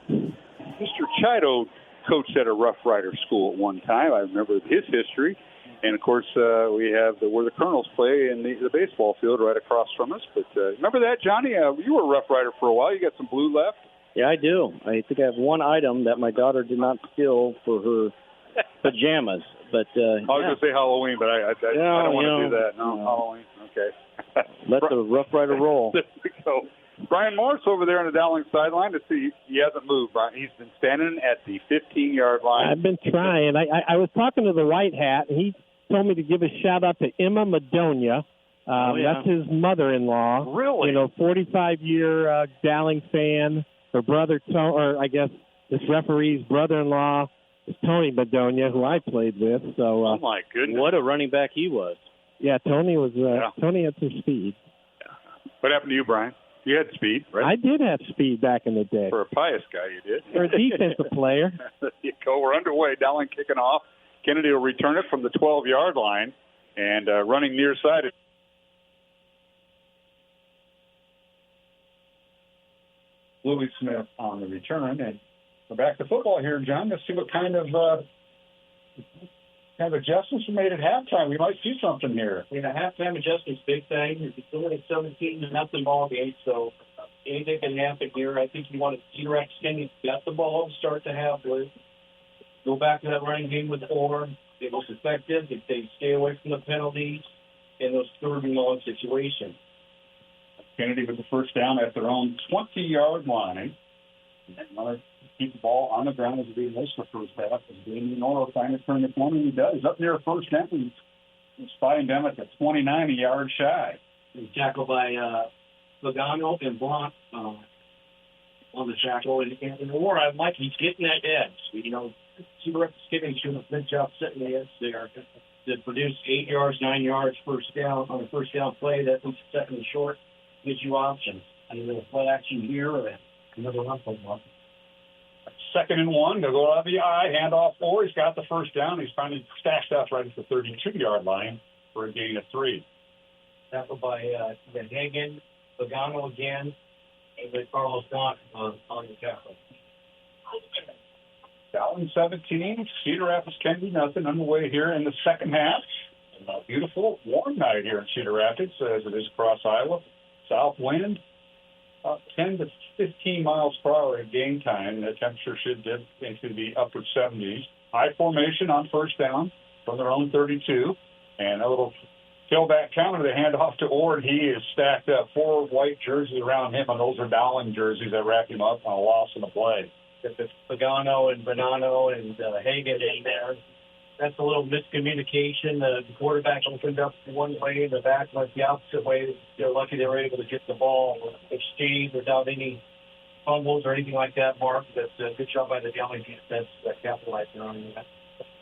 Mr. Chido coached at a Rough Rider school at one time. I remember his history. And, of course, we have where the Colonels play in the baseball field right across from us. But remember that, Johnny? You were a Rough Rider for a while. You got some blue left. Yeah, I do. I think I have one item that my daughter did not steal for her pajamas. But I was going to say Halloween, but I don't want to do that. No, Halloween. Okay. Let the Rough Rider roll. There we go. Brian Morris over there on the Dowling sideline. To see he hasn't moved, Brian. He's been standing at the 15-yard line. I've been trying. I was talking to the White Hat, and he told me to give a shout-out to Emma Madonia. That's his mother-in-law. Really? 45-year Dowling fan. Her brother, or I guess this referee's brother-in-law is Tony Bedonia, who I played with. So, oh my goodness! What a running back he was. Yeah, Tony was. Tony had some speed. What happened to you, Brian? You had speed, right? I did have speed back in the day. For a Pius guy, you did. For a defensive player. There you go. We're underway. Dowling kicking off. Kennedy will return it from the 12-yard line, and running near side. Louis Smith on the return, and we're back to football here, John. Let's see what kind of adjustments we made at halftime. We might see something here. Halftime adjustments, big thing. You're still at a 17-0 ball game, so anything can happen here. I think you want to see Rex Kenny get the ball, start to halfway. Go back to that running game with Orr. They're most effective if they stay away from the penalties in those third and long situations. Kennedy with the first down at their own 20-yard line. And want to keep the ball on the ground as being most of the first half. As Damian Orr trying to turn the corner, he does. He's up near first down. He's spotting them at the 29, a yard shy. He's tackled by Logano and Blanc on the tackle. And Orr, I like he's getting that edge. Cedar is doing a good job setting the edge there to produce 8 yards, 9 yards first down on the first down play. That was second and short. Gives you options. And a little play action here or another run for one. 2nd and 1. They'll go out of the eye. Handoff Orr. He's got the first down. He's finally stashed out right at the 32-yard line for a gain of 3. Tackled by Hagen, Logano again, and with Carlos Blanc on the tackle. Dowling 17, Cedar Rapids Kennedy nothing underway here in the second half. And a beautiful warm night here in Cedar Rapids as it is across Iowa. South wind, 10 to 15 miles per hour at game time. The temperature should dip into the upper 70s. High formation on first down from their own 32. And a little tailback counter to hand off to Ord. He is stacked up 4 white jerseys around him, and those are Dowling jerseys that wrap him up on a loss in the play. If it's Pagano and Bonanno and Hagen in there, that's a little miscommunication. The quarterback opened up one way and the back went the opposite way. They're lucky they were able to get the ball exchanged without any fumbles or anything like that, Mark. That's a good job by the Dowling defense that capitalized on that.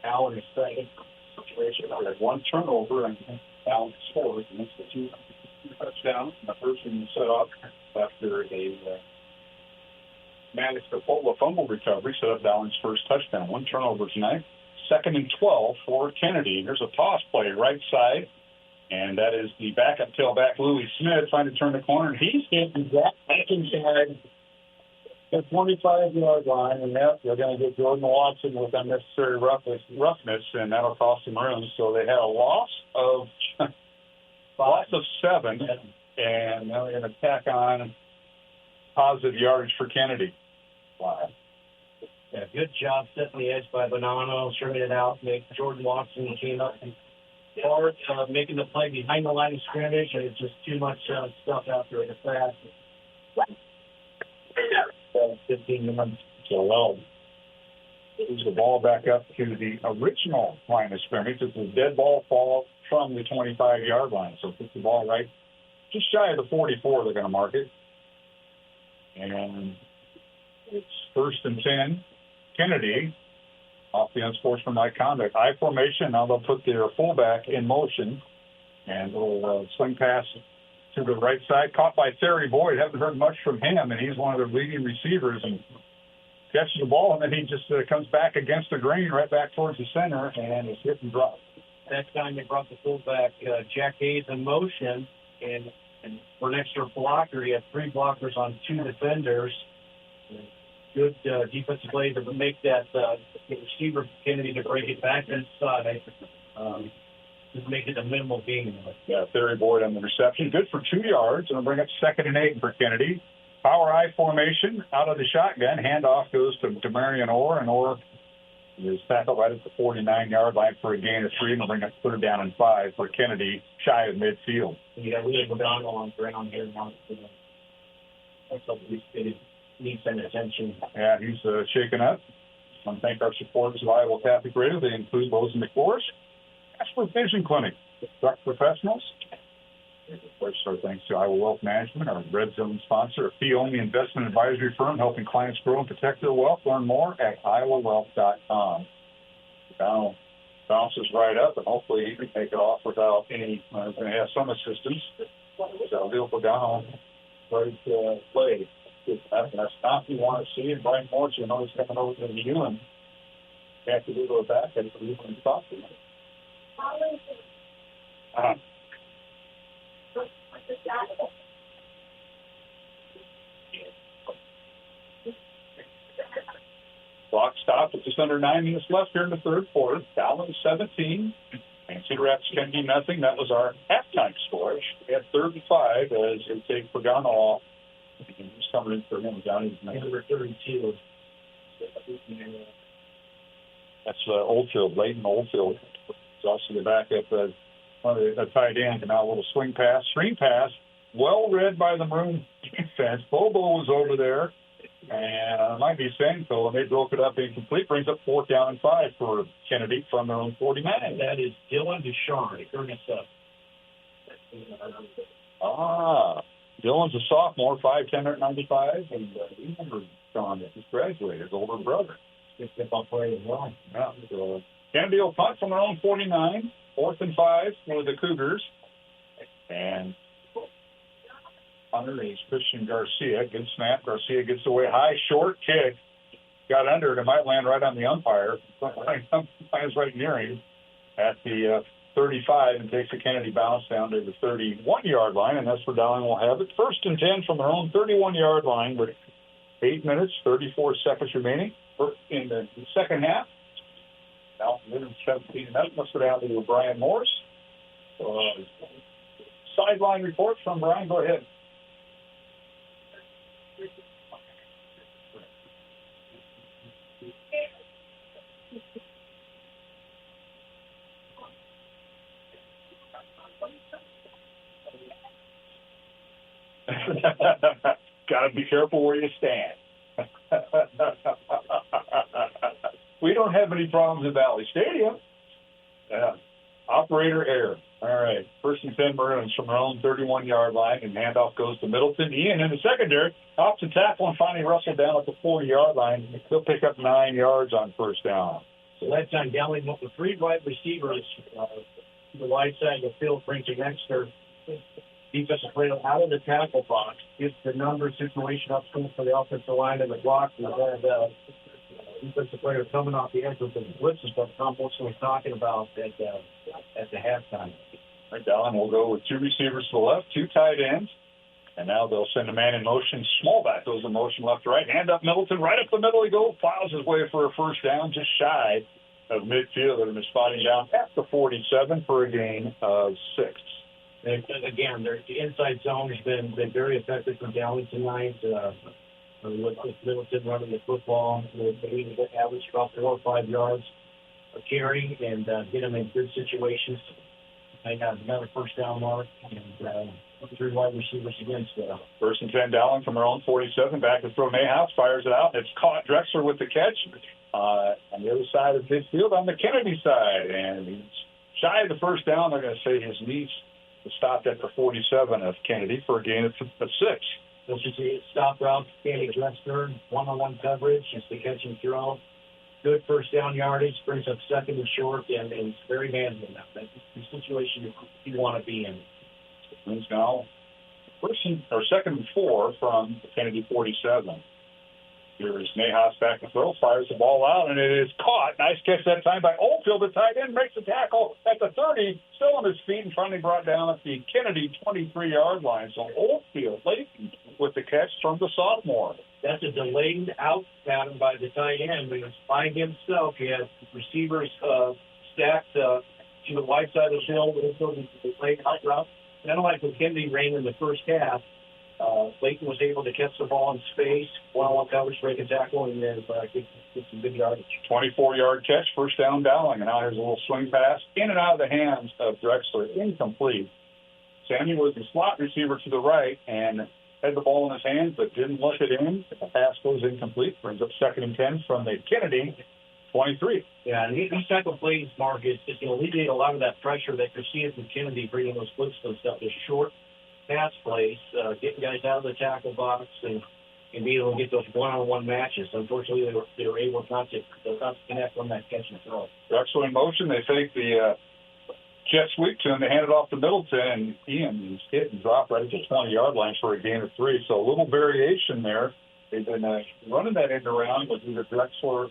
Now in the second situation, we had 1 turnover and Dowling scores, and it's the 2 touchdowns. The first one set up after a managed to pull a fumble recovery, set up Dowling's first touchdown. 1 turnover tonight. 2nd and 12 for Kennedy. There's a toss play right side, and that is the backup tailback, Louis Smith, trying to turn the corner. And he's getting that back inside the 25-yard line, and they're going to get Jordan Watson with unnecessary roughness, and that'll cost them room. So they had a loss of 7, and now they're going to tack on positive yardage for Kennedy. Wow. Yeah, good job setting the edge by Bonanno, trimming it out, make Jordan Watson came up and hard, making the play behind the line of scrimmage, and it's just too much stuff out there in the fast. 15 minutes. So, well, moves the ball back up to the original line of scrimmage. It's a dead ball fall from the 25-yard line. So puts the ball right just shy of the 44, they're going to mark it. And it's 1st and 10. Kennedy off the unsportsmanlike conduct. I formation. Now they'll put their fullback in motion, and we'll swing pass to the right side. Caught by Terry Boyd. Haven't heard much from him, and he's one of their leading receivers. And catches the ball, and then he just comes back against the grain right back towards the center, and it's hit and dropped. That time they brought the fullback, Jack Hayes, in motion, and for an extra blocker, he had 3 blockers on 2 defenders. Good defensive play to make that receiver Kennedy to break it back inside. Just make it a minimal gain. Yeah, Terry Boyd on the reception. Good for 2 yards, and I'll bring up 2nd and 8 for Kennedy. Power I formation out of the shotgun. Handoff goes to Marion Orr, and Orr is tackled right at the 49-yard line for a gain of 3, and we'll bring up 3rd down and 5 for Kennedy, shy of midfield. Yeah, we have O'Donnell on ground here now. That's what we needs some attention. Yeah, he's shaken up. I want to thank our supporters of Iowa Catholic Radio. They include those in the course. Ashford Vision Clinic, Duck Professionals, First, our thanks to Iowa Wealth Management, our Red Zone sponsor, a fee-only investment advisory firm helping clients grow and protect their wealth. Learn more at iowawealth.com. Now bounces right up, and hopefully he can take it off without any. Going to have some assistance. So Leo Pagano, great play. That's not what you want to see. And Brian Morris, you know, he's coming over to you and have to do it back and you can talk to him. Clock stopped with just under 9 minutes left here in the third quarter. Dowling 17 and Cedar Rapids Kennedy nothing. That was our halftime score. We had 35 as they take Pagano off. He's coming in for him. Johnny's number 32. That's Oldfield, Leighton Oldfield. It's also the backup one of the tight end, and now a little swing pass, screen pass, well read by the Maroon defense. Bobo was over there, and it might be Sanko, and they broke it up incomplete. Brings up 4th down and 5 for Kennedy from their own 49. That is Dylan Ducharme. Dylan's a sophomore, 5'10", 195, and he remember Sean that just graduated, his older brother. Just step up play as well. Yeah, so Kennedy will punt from their own 49, 4th and 5 for the Cougars. And punter is Christian Garcia. Good snap. Garcia gets away. High, short kick. Got under it. It might land right on the umpire. Umpire's right near him at the 35 and takes a Kennedy bounce down to the 31-yard line, and that's where Dowling will have it. 1st and 10 from their own 31-yard line with 8 minutes, 34 seconds remaining in the second half. Now, 17 minutes. Let's go down to Brian Morris. Sideline report from Brian. Go ahead. Got to be careful where you stand. We don't have any problems at Valley Stadium. Operator error. All right. 1st and 10 Maroons from their own 31-yard line, and handoff goes to Middleton. Ian in the secondary, off to tackle and finally wrestled down at the 40-yard line. He'll pick up 9 yards on 1st down. So that time, Dowling went with 3 wide receivers to the wide side of the field, brings an extra defensive player out of the tackle box, gets the number situation up for the offensive line and the block, and then defensive player coming off the edge with the blitzes, but Tom Wilson was talking about at the halftime. Right, Dowling will go with 2 receivers to the left, 2 tight ends, and now they'll send a man in motion. Smallback goes in motion left to right, hand up Middleton, right up the middle he goes, plows his way for a 1st down, just shy of midfield, and is spotting down at the 47 for a gain of 6. And again, the inside zone has been very effective for Dowling tonight. With Middleton running the football, they average about 4 or 5 yards of carry and get them in good situations. They got another 1st down mark and 3 wide receivers against 1st and 10 Dowling from their own 47. Back to throw. Mayhouse fires it out. It's caught. Drexler with the catch on the other side of midfield on the Kennedy side. And he's shy of the 1st down. They're going to say his knees stopped at the 47 of Kennedy for a gain of 6. This is a stop route, Kennedy Drexler, one-on-one coverage, just the catch and throw. Good 1st down yardage, brings up 2nd and short, and it's very manageable now. That's the situation you want to be in. It's now 2nd and 4 from the Kennedy 47. Here's Mayhaus back to throw, fires the ball out, and it is caught. Nice catch that time by Oldfield. The tight end makes a tackle at the 30, still on his feet, and finally brought down at the Kennedy 23-yard line. So Oldfield late with the catch from the sophomore. That's a delayed out pattern by the tight end. But by himself, he has receivers stacked to the wide side of the field. It's a delayed out route. Kind of like what Kennedy ran in the 1st half. Layton was able to catch the ball in space, one-on-one coverage, break a tackle, and then get some good yardage. 24-yard catch, 1st down Dowling. And now here's a little swing pass in and out of the hands of Drexler, incomplete. Sammy was the slot receiver to the right and had the ball in his hands, but didn't look it in. The pass goes incomplete, brings up 2nd and 10 from the Kennedy 23. Yeah, and these type of plays, Mark, is alleviate a lot of that pressure that you're seeing from Kennedy bringing those blitzes and stuff. The short pass plays, getting guys out of the tackle box and being able to get those one-on-one matches. Unfortunately, they were able not to connect on that catch and throw. They're actually in motion. They take the jet sweep to him. They hand it off to Middleton, and Ian hit and dropped right at the 20-yard line for a gain of 3. So a little variation there. They've been running that end around with either Drexler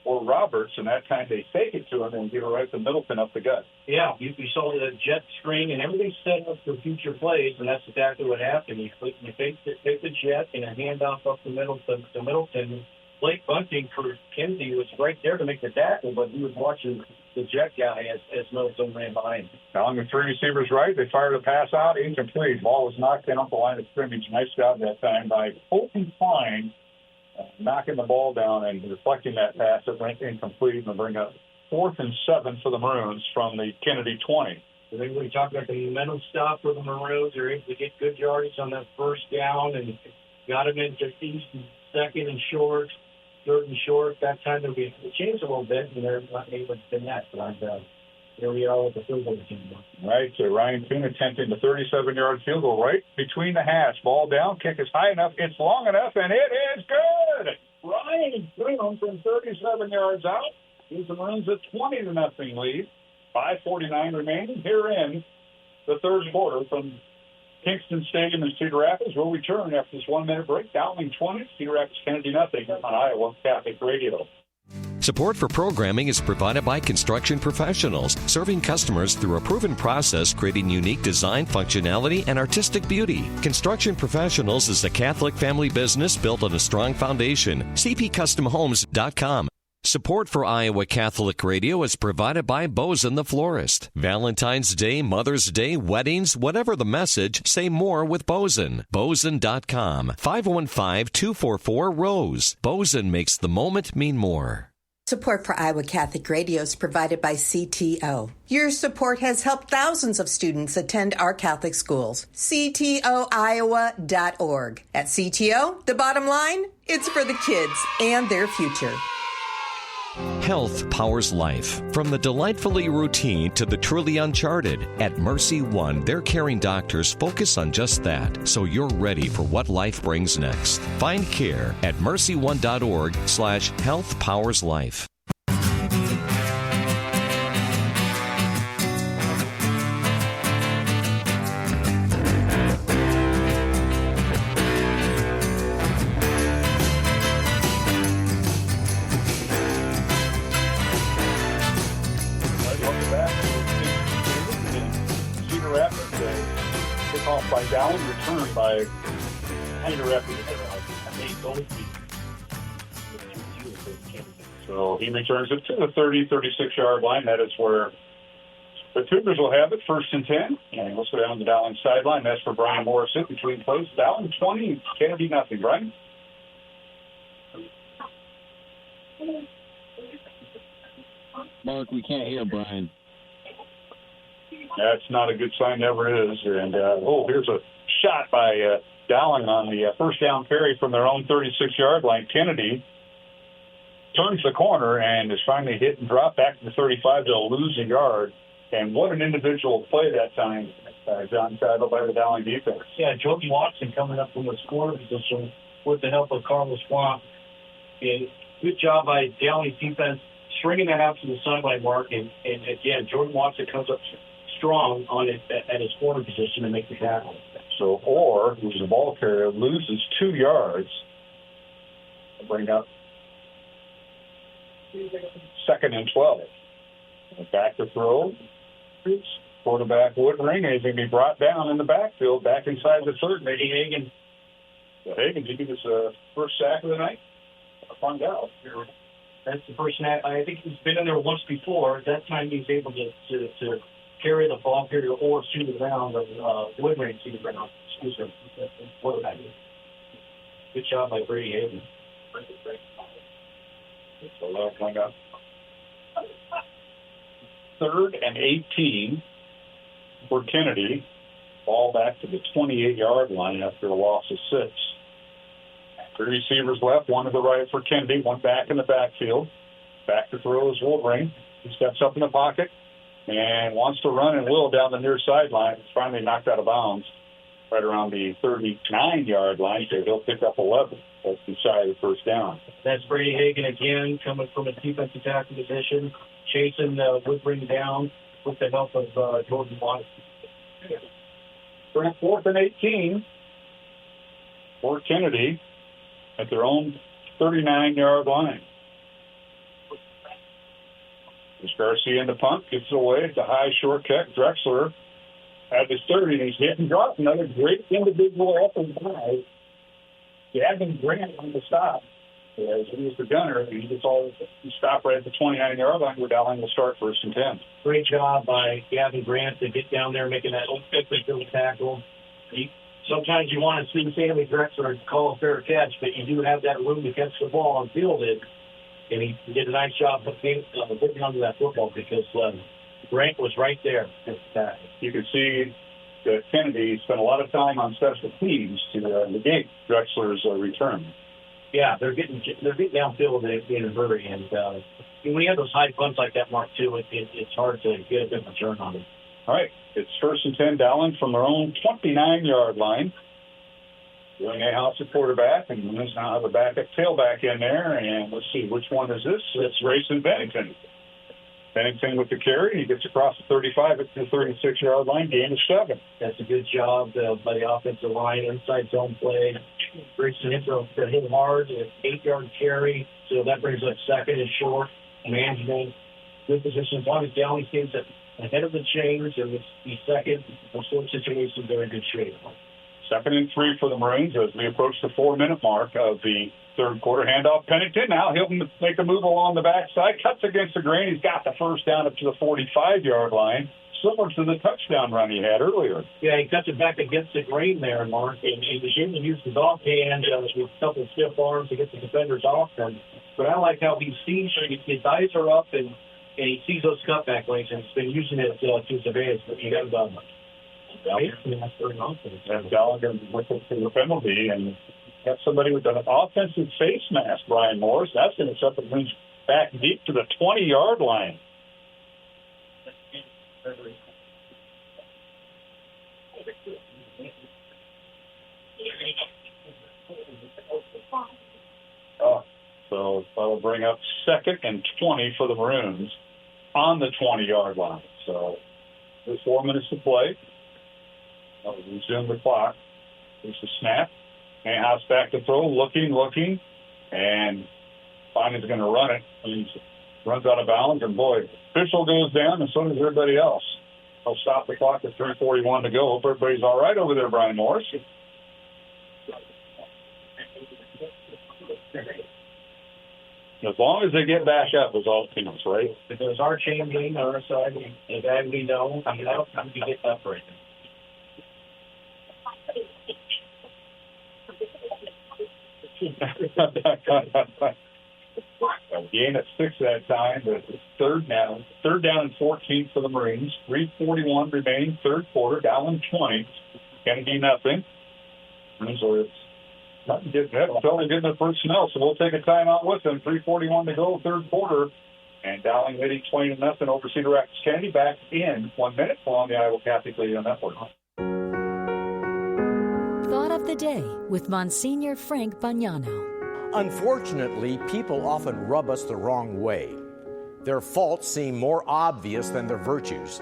or Roberts, and that time they take it to him and give it right to Middleton up the gut. Yeah, you saw the jet screen, and everything's set up for future plays, and that's exactly what happened. You take the jet and a handoff up to Middleton. Blake Bunting for Kennedy was right there to make the tackle, but he was watching the jet guy as Middleton ran behind. Dowling with 3 receivers right. They fired a pass out, incomplete. Ball was knocked in off the line of scrimmage. Nice job that time by Colton Klein, knocking the ball down and deflecting that pass that went incomplete and bring up 4th and 7 for the Maroons from the Kennedy 20. I think we talked about the momentum stop for the Maroons. They're able to get good yardage on that first down and got them into second and short, third and short. That time they changed a little bit, and they're not able to connect. But here we are with the field goal team. Right, so Ryan Kuhn attempting the 37-yard field goal right between the hash. Ball down, kick is high enough, it's long enough, and it is good! Ryan Kuhn from 37 yards out. He's the Maroons a 20-0 lead. 5:49 remaining here in the third quarter from Kingston Stadium in Cedar Rapids. We'll return after this 1-minute break. Dowling 20, Cedar Rapids Kennedy nothing on Iowa Catholic Radio. Support for programming is provided by Construction Professionals, serving customers through a proven process, creating unique design, functionality, and artistic beauty. Construction Professionals is a Catholic family business built on a strong foundation. CPCustomHomes.com. Support for Iowa Catholic Radio is provided by Bozen the Florist. Valentine's Day, Mother's Day, weddings, whatever the message, say more with Bozen. Bozen.com. 515-244-ROSE. Bozen makes the moment mean more. Support for Iowa Catholic Radio is provided by CTO. Your support has helped thousands of students attend our Catholic schools. CTOIowa.org. At CTO, the bottom line, it's for the kids and their future. Health powers life. From the delightfully routine to the truly uncharted, at Mercy One, their caring doctors focus on just that, so you're ready for what life brings next. Find care at mercyone.org/healthpowerslife. By Dowling, returned by Cedar Rapids. So he returns it to the 36-yard line. That is where the Cougars will have it, 1st and 10. And let's go down the Dowling sideline. That's for Brian Morrison between plays. Dowling 20, Kennedy nothing. Brian? Mark, we can't hear Brian. That's not a good sign, never is. And, here's a shot by Dowling on the first down carry from their own 36-yard line. Kennedy turns the corner and is finally hit and dropped back to the 35. They'll lose a yard. And what an individual play that time, John Saddle, by the Dowling defense. Yeah, Jordan Watson coming up from the scorer position with the help of Carlos Swamp. And good job by Dowling defense stringing that out to the sideline, Mark. And again, Jordan Watson comes up strong on it at his corner position to make the tackle. So Orr, who's the ball carrier, loses 2 yards. Bring up 2nd and 12. Back to throw. Quarterback Woodring is going to be brought down in the backfield, back inside the 30. Hagen. Hagen, did he get his first sack of the night? I'll find out. That's the first sack. I think he's been in there once before. At that time, he's able to carry the ball carrier or shoot it around, but Woodring shoot it around. Excuse me. Quarterback. Good job by Brady Hagen. So that'll coming up. 3rd and 18 for Kennedy. Ball back to the 28-yard line after a loss of 6. 3 receivers left, 1 to the right for Kennedy, 1 back in the backfield. Back to throw is Wolverine. He steps up in the pocket and wants to run and will down the near sideline. It's finally knocked out of bounds right around the 39-yard line, so he'll pick up 11. That's the side of the first down. That's Brady Hagan again, coming from a defensive tackle position, chasing Woodring down with the help of Jordan Waddle. For 4th and 18, Fort Kennedy at their own 39-yard line. There's Garcia in the punt, gets it away. It's a high, short kick. Drexler at his 30, and he's hit and dropped. Another great individual effort by Gavin Grant on the stop. As he was the gunner, he gets all he stopped right at the 29-yard line where Dowling will start 1st and 10. Great job by Gavin Grant to get down there making that quick tackle. Sometimes you want to see Sammy Drexler call a fair catch, but you do have that room to catch the ball and field it. And he did a nice job putting onto that football because Grant was right there. You can see that Kennedy spent a lot of time on special teams to negate Drexler's return. Yeah, they're getting downfield in a hurry, and when you have those high punts like that, Mark, too, it's hard to get a good return on it. All right, it's 1st and 10, Dowling from their own 29-yard line. Doing a house at quarterback, and let's now have a backup tailback in there, and let's see, which one is this? It's Grayson Bennington. Bennington with the carry. He gets across the 35 at the 36-yard line, gain of 7. That's a good job by the offensive line, inside zone play. Grayson hit him hard, an 8-yard carry, so that brings up 2nd and short. Management, good position. As long as Dowling stays ahead of the chains and the second, those sort of situations are in good shape. 2nd and 3 for the Maroons as we approach the 4-minute mark of the third quarter. Handoff Pennington. Now he'll make a move along the backside. Cuts against the grain. He's got the first down up to the 45-yard line, similar to the touchdown run he had earlier. Yeah, he cuts it back against the grain there, Mark. And he didn't use his offhand with a couple of stiff arms to get the defenders off him. But I like how he sees his eyes are up and he sees those cutback lanes and he's been using it to his advantage. But you got about and Gallagher with the penalty and have somebody with an offensive face mask, Brian Morris. That's going to set the Maroons back deep to the 20-yard line. So that'll bring up 2nd and 20 for the Maroons on the 20-yard line. So there's 4 minutes to play. I'll resume the clock. There's the snap. House back to throw, looking, and finally is going to run it. He runs out of bounds, and boy, official goes down, and so does everybody else. I'll stop the clock at 3:41 to go. Hope everybody's all right over there, Brian Morris. As long as they get back up is all it knows, right? If there's our chain game on our side, and that we know, that'll come to get up right now. Gain at 6 that time, but it's third down and 14 for the Marines. 3:41 remaining, third quarter. Dowling 20, Kennedy nothing. So it's not getting that. It's only getting the personnel, so we'll take a timeout with them. 3:41 to go, third quarter, and Dowling leading 20-0 over Cedar Rapids. Kennedy back in 1 minute on the Iowa Catholic Radio Network. Thought of the Day with Monsignor Frank Bagnano. Unfortunately, people often rub us the wrong way. Their faults seem more obvious than their virtues.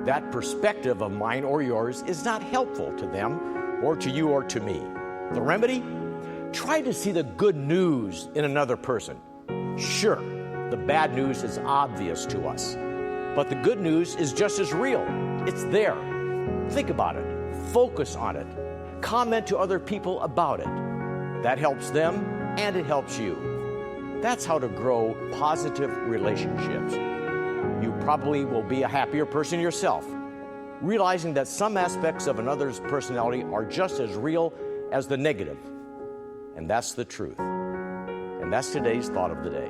That perspective of mine or yours is not helpful to them or to you or to me. The remedy? Try to see the good news in another person. Sure, the bad news is obvious to us, but the good news is just as real. It's there. Think about it. Focus on it. Comment to other people about it. That helps them and it helps you. That's how to grow positive relationships. You probably will be a happier person yourself, realizing that some aspects of another's personality are just as real as the negative. And that's the truth. And that's today's Thought of the Day.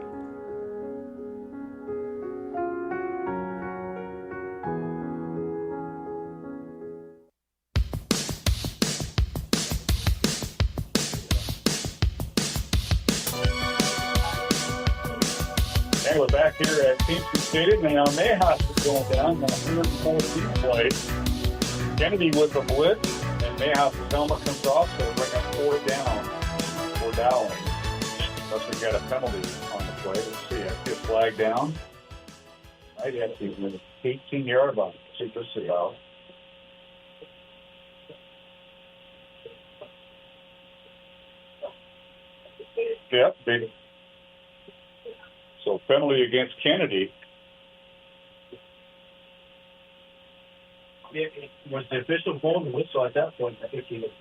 right, we're back here at Kingston Stadium. Now, Mayhaus is going down. 104 feet played. Kennedy with the blitz, and Mayhaus' helmet comes off, so we're bringing up 4th down for Dowling. Unless we got a penalty on the play. Let's see. I see a flag down. Might have to be 18-yard line. Let's see. Yep, big. So penalty against Kennedy. Was the official blowing the whistle at that point? I think he was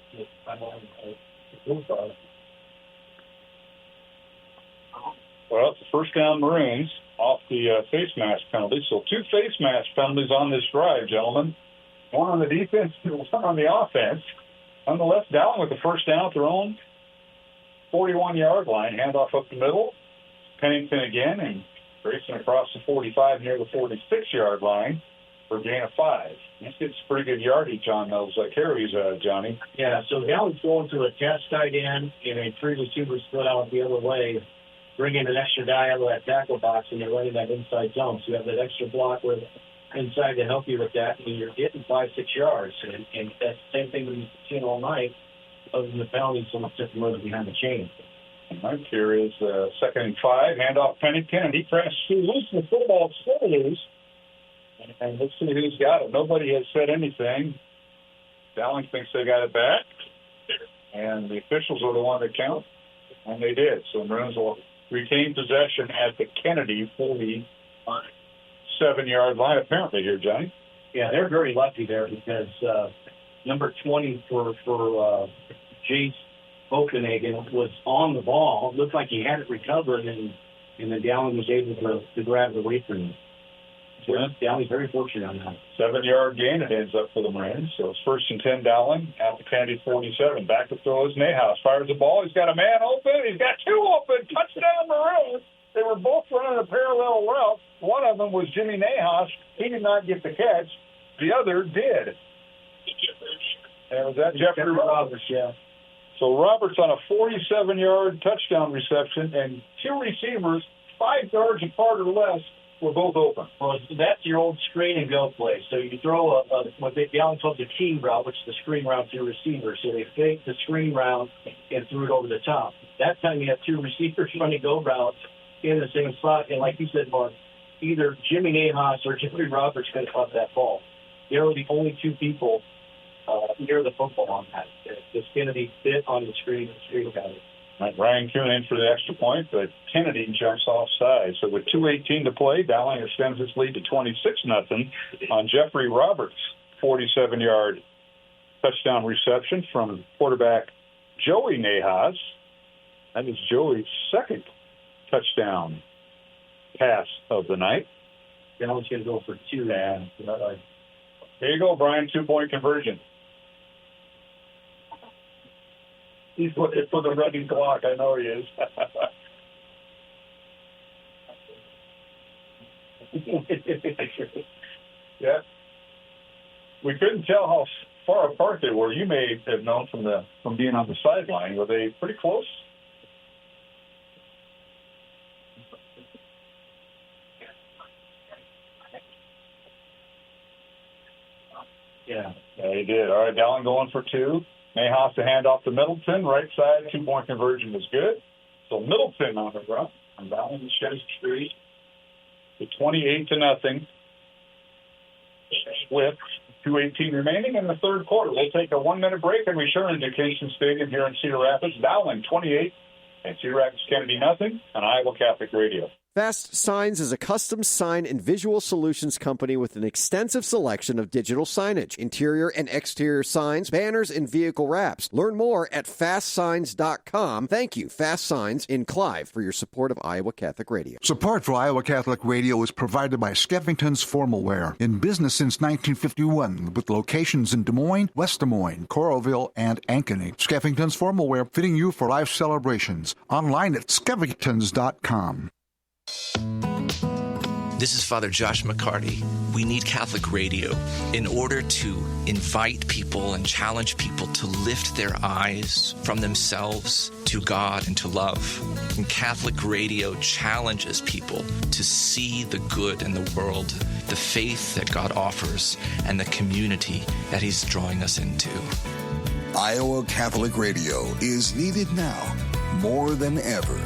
Well, it's the first down Maroons off the face mask penalty. So 2 face mask penalties on this drive, gentlemen. 1 on the defense and 1 on the offense. Nonetheless, Dowling with the first down at their own 41-yard line. Handoff up the middle. Pennington again and racing across the 45 near the 46-yard line for a gain of 5. This gets pretty good yardage on those carries, Johnny. Yeah, so Dowling's going to a test tight end and a 3 receivers split out the other way, bring in an extra guy out of that tackle box, and you're running that inside zone. So you have that extra block with inside to help you with that, and you're getting 5-6 yards. And that's the same thing we've seen all night, other than the penalties, so much just running behind the chain. Right, here is 2nd and 5. Handoff Pennington, and he presses loose the football. It's still loose. And let's see who's got it. Nobody has said anything. Dowling thinks they got it back. And the officials are the one that count. And they did. So Maroons will retain possession at the Kennedy 47-yard line, apparently here, Johnny. Yeah, they're very lucky there because number 20 for Jace Bokenhagen was on the ball. It looked like he had it recovered, and then Dowling was able to grab it away from him. Yeah. Dowling's very fortunate on that. 7-yard gain, it ends up for the Maroons. So it's 1st and 10 Dowling at the Kennedy 47. Back to throw is Mayhaus. Fires the ball. He's got a man open. He's got 2 open. Touchdown Maroons. They were both running a parallel route. One of them was Jimmy Mayhaus. He did not get the catch. The other did. And was that Jeffrey Roberts? Yeah. So Roberts on a 47-yard touchdown reception, and 2 receivers, 5 yards apart or less, were both open. Well, that's your old screen and go play. So you throw what Dowling calls a team route, which is the screen route to your receiver. So they faked the screen route and threw it over the top. That time you have 2 receivers running go routes in the same spot. And like you said, Mark, either Jimmy Mayhaus or Jeffrey Roberts could have caught that ball. They were the only 2 people near the football on that. This Kennedy bit on the screen and the screen got it. Right, Ryan Kuhn in for the extra point, but Kennedy jumps offside. So with 2:18 to play, Dowling extends its lead to 26-0 on Jeffrey Roberts' 47-yard touchdown reception from quarterback Joey Mayhaus. That is Joey's 2nd touchdown pass of the night. Dowling's going to go for 2. And there you go, Brian, 2-point conversion. He's looking for the running clock. I know he is. Yeah. We couldn't tell how far apart they were. You may have known from being on the sideline. Were they pretty close? Yeah. Yeah, he did. All right, Dowling going for 2. Mayhaus to hand off to Middleton. Right side, 2-point conversion is good. So Middleton on the run. And Dowling sheds 3 to 28-0 with 2:18 remaining in the third quarter. We'll take a 1-minute break and return to Kingston Stadium here in Cedar Rapids. Dowling 28 and Cedar Rapids Kennedy nothing on Iowa Catholic Radio. Fast Signs is a custom sign and visual solutions company with an extensive selection of digital signage, interior and exterior signs, banners, and vehicle wraps. Learn more at fastsigns.com. Thank you, Fast Signs in Clive, for your support of Iowa Catholic Radio. Support for Iowa Catholic Radio is provided by Skeffington's Formal Wear, in business since 1951, with locations in Des Moines, West Des Moines, Coralville, and Ankeny. Skeffington's Formal Wear, fitting you for life celebrations. Online at skeffingtons.com. This is Father Josh McCarty. We need Catholic radio in order to invite people and challenge people to lift their eyes from themselves to to God and to love. And Catholic radio challenges people to see the good in the world, the faith that God offers, and the community that He's drawing us into. Iowa Catholic Radio is needed now more than ever.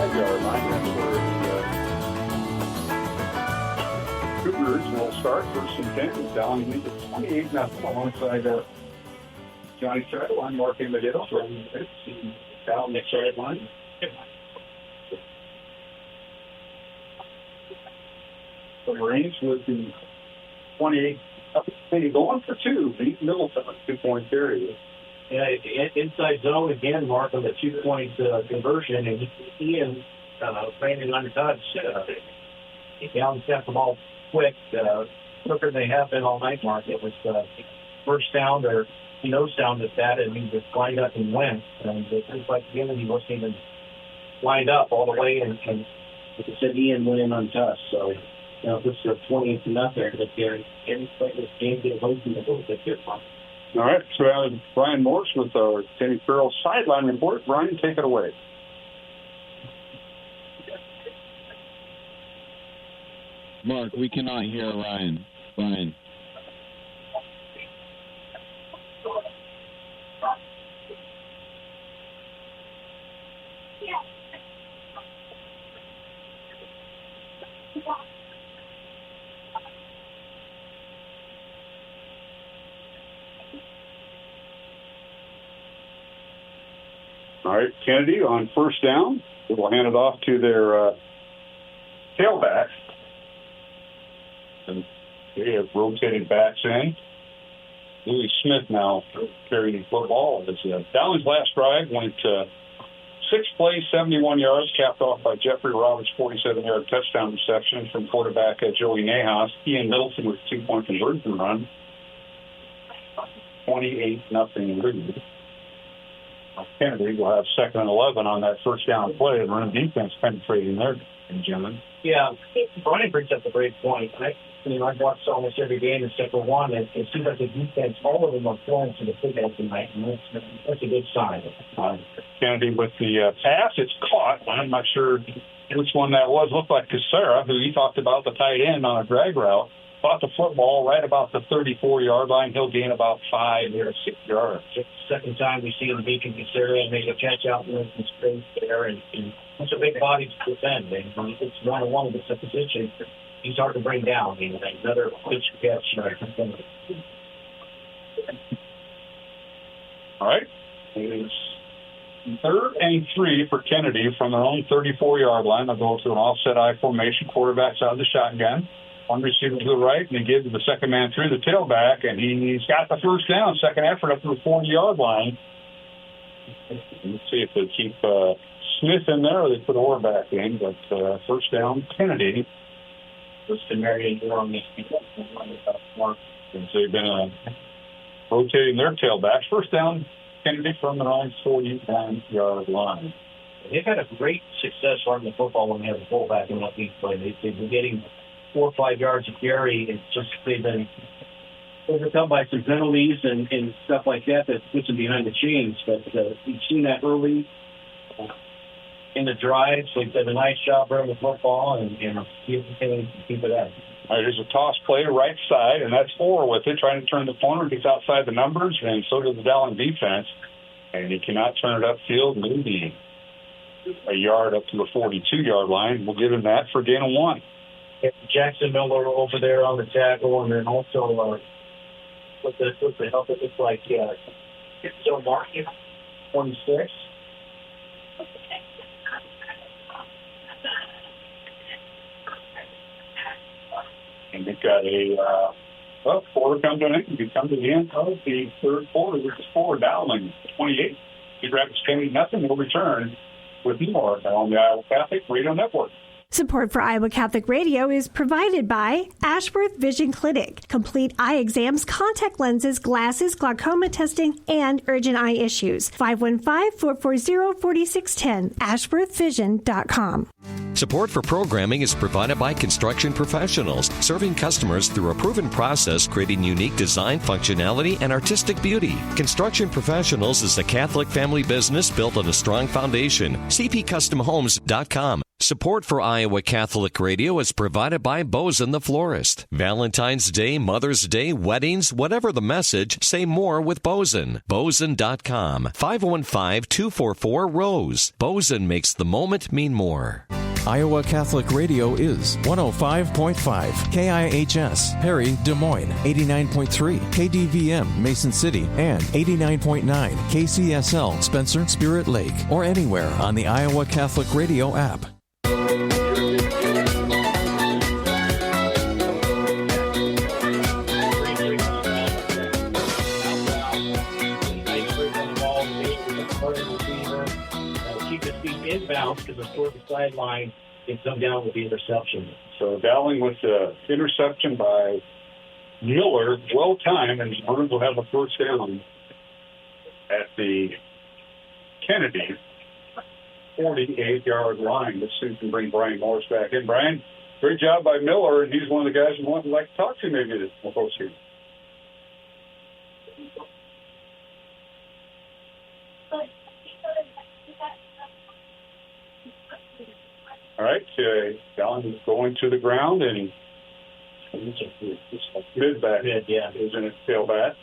Yard line. That's where the Cougars will start. First and 10 is Dowling leads at 28-0 alongside Johnny sideline, Mark in the middle, throwing down the sideline. The Marines with the 28 up, going for two. Beat Middleton, 2-point carry. Yeah, inside zone again, Mark, on the 2-point conversion, and Ian landing untouched. He got the ball quick, quicker than they have been all night, Mark. It was first down, or he nose down at that, and he just lined up and went. And it seems like again he wasn't even lined up all the way, and like I said, Ian went in untouched. So, this is 28-0. But they're getting this game, get away from the little bit here, Mark. All right, so we have Brian Morse with our Kenny Farrell sideline report. Brian, take it away. Mark, we cannot hear Ryan. Brian. All right, Kennedy on first down. They will hand it off to their tailback. And they have rotated backs in. Louis Smith now carrying the football. Dowling's last drive went 6 plays, 71 yards, capped off by Jeffrey Roberts' 47-yard touchdown reception from quarterback Joey Nahas. Ian Middleton with 2-point conversion run. 28-0 lead. Kennedy will have 2nd and 11 on that first down play and run defense penetrating there, gentlemen. Yeah, Brian brings up a great point. I've watched almost every game except for one. It seems like the defense, all of them are flowing to the football tonight, and that's a good sign. Kennedy with the pass. It's caught. I'm not sure which one that was. Looked like Cedar, who he talked about, the tight end on a drag route. Caught the football right about the 34-yard line. He'll gain about 5 or 6 yards. It's the second time we see him beacon Cedar and make a catch out in some space there, and it's a big body to defend. And it's one-on-one with the position. He's hard to bring down. Another good catch. All right. It's 3rd and 3 for Kennedy from their own 34-yard line. They'll go to an offset I formation. Quarterback's out of the shotgun. One receiver to the right, and they give the second man through the tailback, and he's got the first down. Second effort up to the 40-yard line. Let's see if they keep Smith in there or they put Orr back in. But first down, Kennedy. And so they've been rotating their tailbacks. First down, Kennedy from their own 41-yard line. They've had a great success running the football when they have a fullback in what these play. They've been getting 4 or 5 yards of carry. It's just they've been overcome by some penalties and stuff like that puts them behind the chains. But you've seen that early in the drives. They've done a nice job running the football and keep it up. All right, there's a toss play right side, and that's Orr with it, trying to turn the corner. Gets outside the numbers, and so does the Dowling defense. And he cannot turn it upfield, maybe a yard up to the 42-yard line. We'll give him that for gain of 1. Jackson Miller over there on the tackle, and then also with the help, it looks like Joe Marr, 26. And we've got a quarter comes to an end. We come to the end of the third quarter, which is for Dowling, 28. Cedar Rapids 10-0. We'll return with more on the Iowa Catholic Radio Network. Support for Iowa Catholic Radio is provided by Ashworth Vision Clinic. Complete eye exams, contact lenses, glasses, glaucoma testing, and urgent eye issues. 515-440-4610. AshworthVision.com. Support for programming is provided by Construction Professionals, serving customers through a proven process, creating unique design, functionality, and artistic beauty. Construction Professionals is a Catholic family business built on a strong foundation. CPCustomHomes.com. Support for Iowa Catholic Radio is provided by Bozen the Florist. Valentine's Day, Mother's Day, weddings, whatever the message, say more with Bozen. Bozen.com. 515-244-ROSE. Bozen makes the moment mean more. Iowa Catholic Radio is 105.5 KIHS, Perry, Des Moines, 89.3 KDVM, Mason City, and 89.9 KCSL, Spencer, Spirit Lake, or anywhere on the Iowa Catholic Radio app. Inbounds because it's toward the sideline and come down with the interception. So Dowling with the interception by Miller, well timed, and Maroons will have a first down at the Kennedy 48-yard line. Let's see if we can bring Brian Morris back in. Brian, great job by Miller, and he's one of the guys we would like to talk to maybe this post here. All right, Dowling is going to the ground, and mid-back is in its tailback.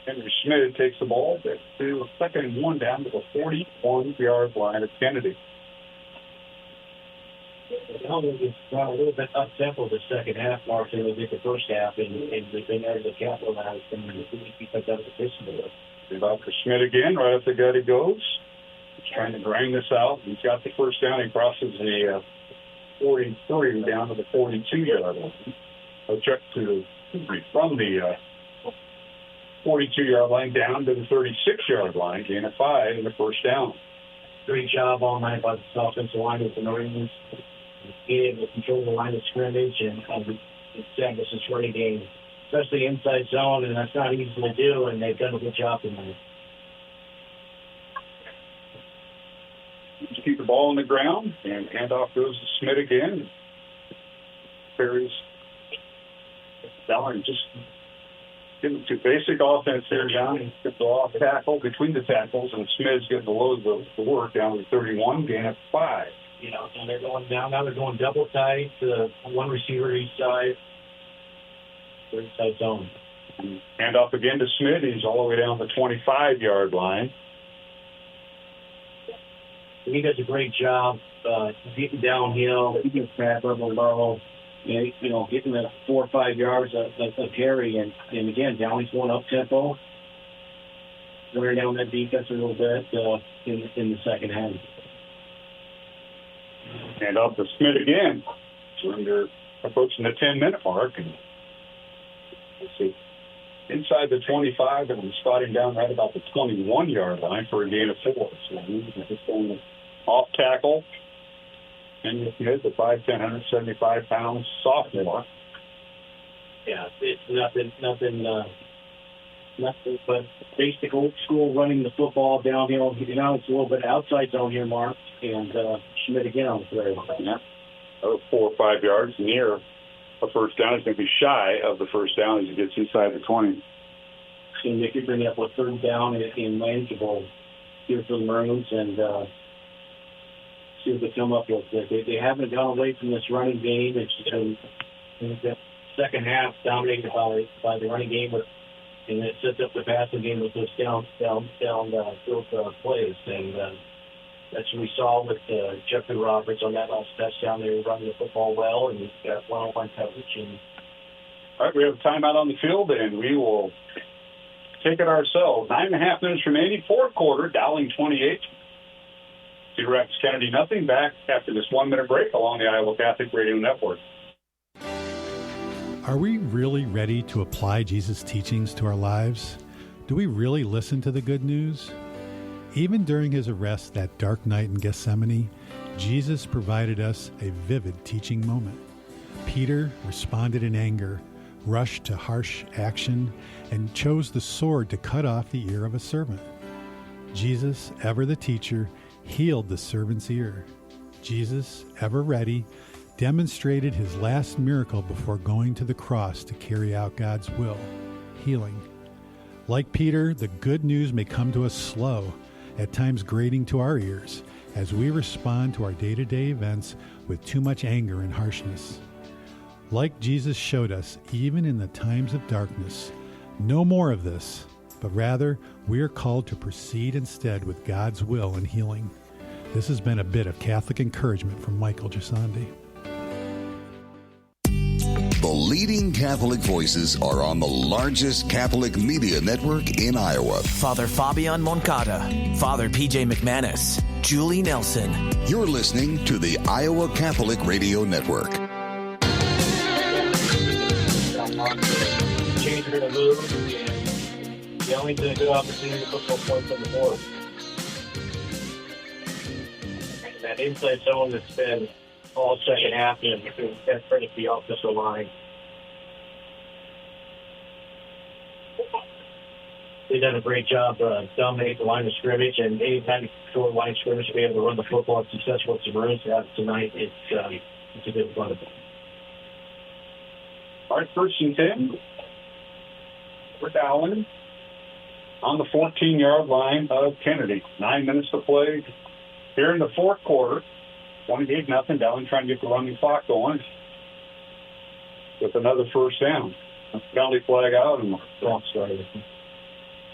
Henry Schmidt takes the ball to a 2nd and 1 down to the 41-yard line of Kennedy. Dowling is a little bit up-tempo the second half, Mark, than they did the first half, and they've been able to capitalize and keep up the position. About for Schmidt again, right up the gut he goes. He's trying to grind this out. He's got the first down. He crosses the 43 down to the 42-yard line. From the 42-yard line down to the 36-yard line, gain of 5 in the first down. Great job all night by the offensive line with the Marines. Being able to control the line of scrimmage and establish this running game, especially inside zone, and that's not easy to do, and they've done a good job tonight. Just keep the ball on the ground, and handoff goes to Schmidt again. Perry's Dowling just getting to basic offense there, down. He's got the off tackle between the tackles, and Schmidt's getting the load of the work down to 31, gain of 5. You know, and they're going down. Now they're going double tight to one receiver each side. Third side zone. Handoff again to Schmidt. He's all the way down the 25-yard line. He does a great job getting downhill, keeping fat level low, and, getting that 4 or 5 yards of carry. And again, Downey's going up tempo, wearing down that defense a little bit in the second half. And off to Schmidt again. We're approaching the 10-minute mark. And let's see. Inside the 25, and spotting down right about the 21-yard line for a gain of 4. So he's going off tackle. And if you hit the 5'10", 175-pound sophomore. Yeah, it's nothing but basic old school running the football downhill. Now it's a little bit outside zone here, Mark, and Schmidt again on the play. Yeah. 4 or 5 yards near a first down. He's going to be shy of the first down as he gets inside the 20. And they could bring up a third down in manageable here for the Maroons and see what they come up with. They haven't gone away from this running game. It's been the second half dominated by the running game, and it sets up the passing game with those down field plays. And that's what we saw with Jeffrey Roberts on that last touchdown. They were running the football well and got one-on-one coverage. All right, we have a timeout on the field, and we will take it ourselves. 9.5 minutes remaining, fourth quarter, Dowling 28. Cedar Rapids Kennedy nothing. Back after this 1-minute break along the Iowa Catholic Radio Network. Are we really ready to apply Jesus' teachings to our lives? Do we really listen to the good news? Even during his arrest that dark night in Gethsemane, Jesus provided us a vivid teaching moment. Peter responded in anger, rushed to harsh action, and chose the sword to cut off the ear of a servant. Jesus, ever the teacher, healed the servant's ear. Jesus, ever ready, demonstrated his last miracle before going to the cross to carry out God's will, healing. Like Peter, the good news may come to us slow, at times grating to our ears, as we respond to our day-to-day events with too much anger and harshness. Like Jesus showed us, even in the times of darkness, no more of this, but rather we are called to proceed instead with God's will and healing. This has been a bit of Catholic encouragement from Michael Gisandi. The leading Catholic voices are on the largest Catholic media network in Iowa. Father Fabian Moncada, Father P.J. McManus, Julie Nelson. You're listening to the Iowa Catholic Radio Network. Change her to move, and Dowling's a good opportunity to put some points on the board. That inside zone that's been all second half, and that's ready to be off the line. They've done a great job dominating the line of scrimmage, and anytime you control the line of scrimmage to be able to run the football successful as the Maroons have tonight, it's a good fun. All right, 1st and 10. We're Dowling on the 14-yard line of Kennedy. 9 minutes to play here in the fourth quarter. 28-0. Dowling trying to get the running clock going with another first down. Penalty flag out, and the clock started.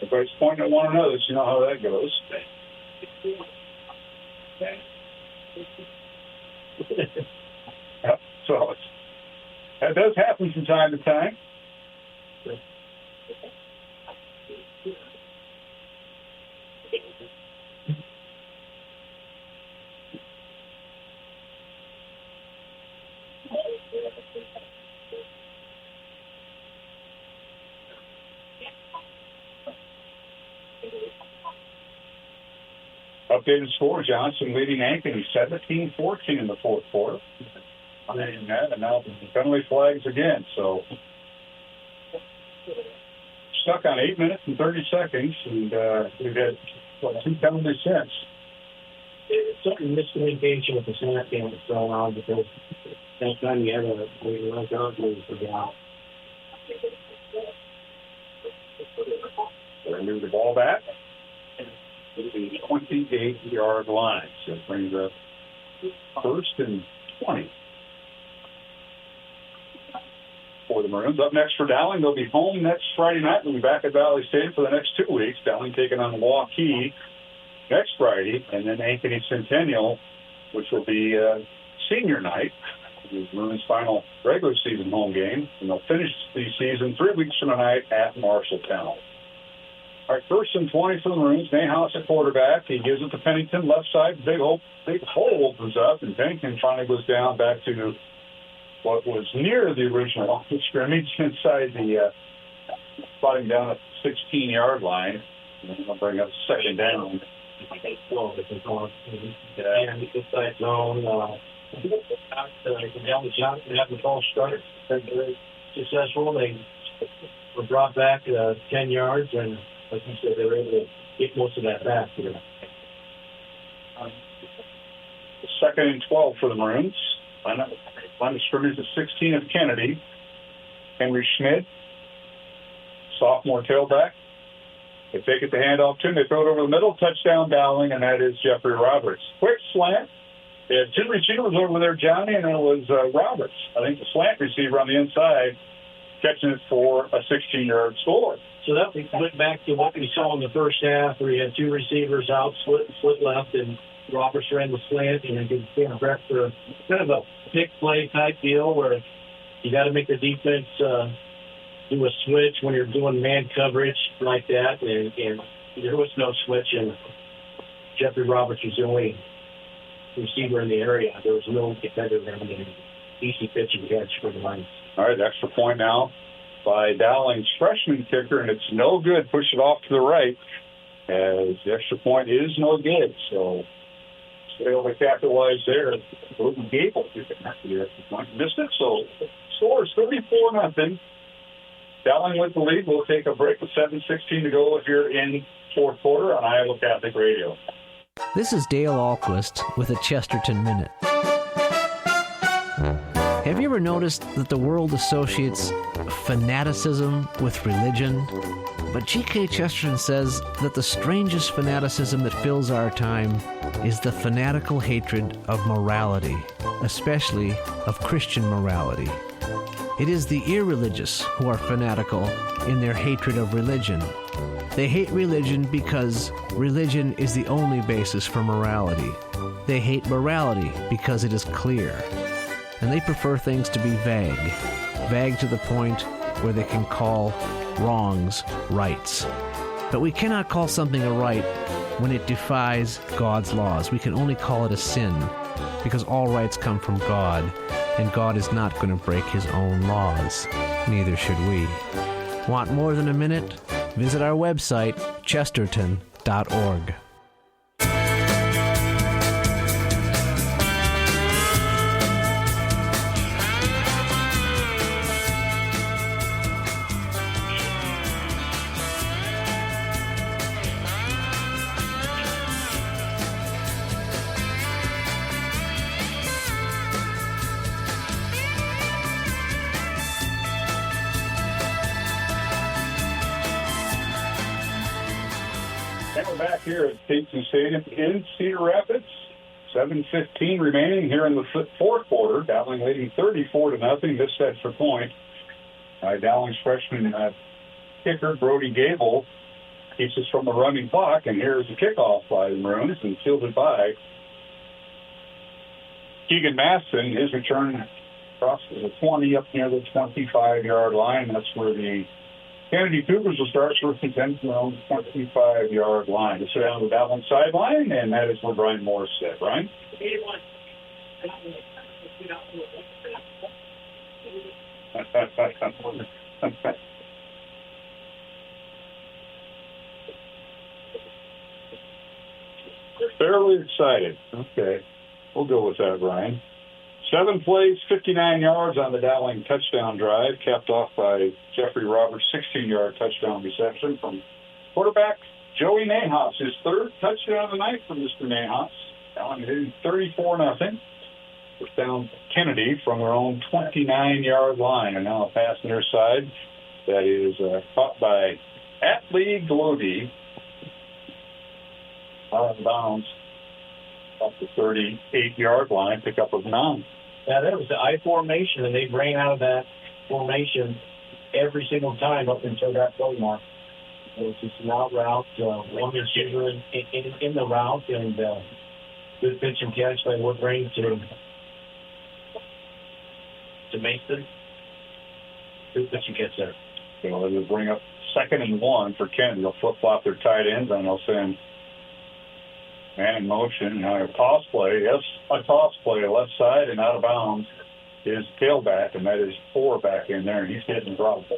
Everybody's pointing at one another, so you know how that goes. So that does happen from time to time. Updated score, Johnson leading Ankeny 17-14 in the fourth quarter. And now penalty flags again. So stuck on 8 minutes and 30 seconds, and we've had 2 penalties since. It's certain miscommunication with the snap game that's going on, because that time you have a run guard moves for down. They move the ball back to the 28-yard line. So it brings up 1st and 20 for the Maroons. Up next for Dowling, they'll be home next Friday night. They'll be back at Valley Stadium for the next 2 weeks. Dowling taking on Waukee next Friday, and then Ankeny Centennial, which will be senior night, the Maroons' final regular season home game, and they'll finish the season 3 weeks from tonight at Marshalltown. All right, 1st and 20 for the Maroons. Mayhouse at quarterback. He gives it to Pennington, left side. Big hole opens up, and Pennington finally goes down back to what was near the original scrimmage inside the spotting down at the 16-yard line. And then they'll bring up 2nd down. And inside zone. Dowling Johnson had the ball started. They're very successful. They were brought back 10 yards, and like you said, they were able to get most of that back. 2nd and 12 for the Maroons. Line of scrimmage is 16 of Kennedy. Henry Schmidt, sophomore tailback. They take it to handoff to him. They throw it over the middle. Touchdown Dowling, and that is Jeffrey Roberts. Quick slant. They had 2 receivers over there, Johnny, and it was Roberts. I think the slant receiver on the inside catching it for a 16-yard score. So that went back to what we saw in the first half, where you had 2 receivers out, split left, and Roberts ran the slant, and then came back for kind of a pick play type deal where you got to make the defense do a switch when you're doing man coverage like that, and there was no switch, and Jeffrey Roberts was the only receiver in the area. There was no defender around him. Easy pitch and catch for the Lions. All right, extra point now by Dowling's freshman kicker, and it's no good. Push it off to the right. as the extra point is no good. So stay over capitalize there. Golden Gable after the extra point. Missed it, so score is 34-0. Dowling with the lead. We'll take a break with 7:16 to go here in fourth quarter on Iowa Catholic Radio. This is Dale Ahlquist with a Chesterton Minute. Have you ever noticed that the world associates fanaticism with religion? But G.K. Chesterton says that the strangest fanaticism that fills our time is the fanatical hatred of morality, especially of Christian morality. It is the irreligious who are fanatical in their hatred of religion. They hate religion because religion is the only basis for morality. They hate morality because it is clear. And they prefer things to be vague to the point where they can call wrongs rights. But we cannot call something a right when it defies God's laws. We can only call it a sin, because all rights come from God, and God is not going to break his own laws. Neither should we. Want more than a minute? Visit our website, chesterton.org. Here at Pizza Stadium in Cedar Rapids. 7:15 remaining here in the fourth quarter. Dowling leading 34-0. Missed extra point. Dowling's freshman kicker, Brody Gable, keeps us from the running clock. And here's the kickoff by the Maroons and fielded by Keegan Masson. His return crosses the 20 up near the 25-yard line. That's where the Kennedy Cougars will start first and 10 from the 25-yard line. To sit down the Dowling sideline, and that is where Brian Morris said. Brian? Fairly excited. Okay. We'll go with that, Brian. 7 plays, 59 yards on the Dowling touchdown drive, capped off by Jeffrey Roberts' 16-yard touchdown reception from quarterback Joey Nahas, his third touchdown of the night from Mr. Nahas. Dowling hitting 34-0. First down Kennedy from their own 29-yard line. And now a pass near side that is caught by Atlee Glody out of bounds off the 38-yard line, pick up of 9. Yeah, that was the I formation, and they ran out of that formation every single time up until that goal mark. It was just an out route, one receiver in the route, and good pitch and catch by Woodring to Mason. Good pitch and catch there. So they'll bring up 2nd and 1 for Kennedy. They'll flip-flop their tight ends, and they'll send man in motion. Now a toss play. Yes, a toss play left side and out of bounds is tailback, and that is 4 back in there, and he's getting dropped.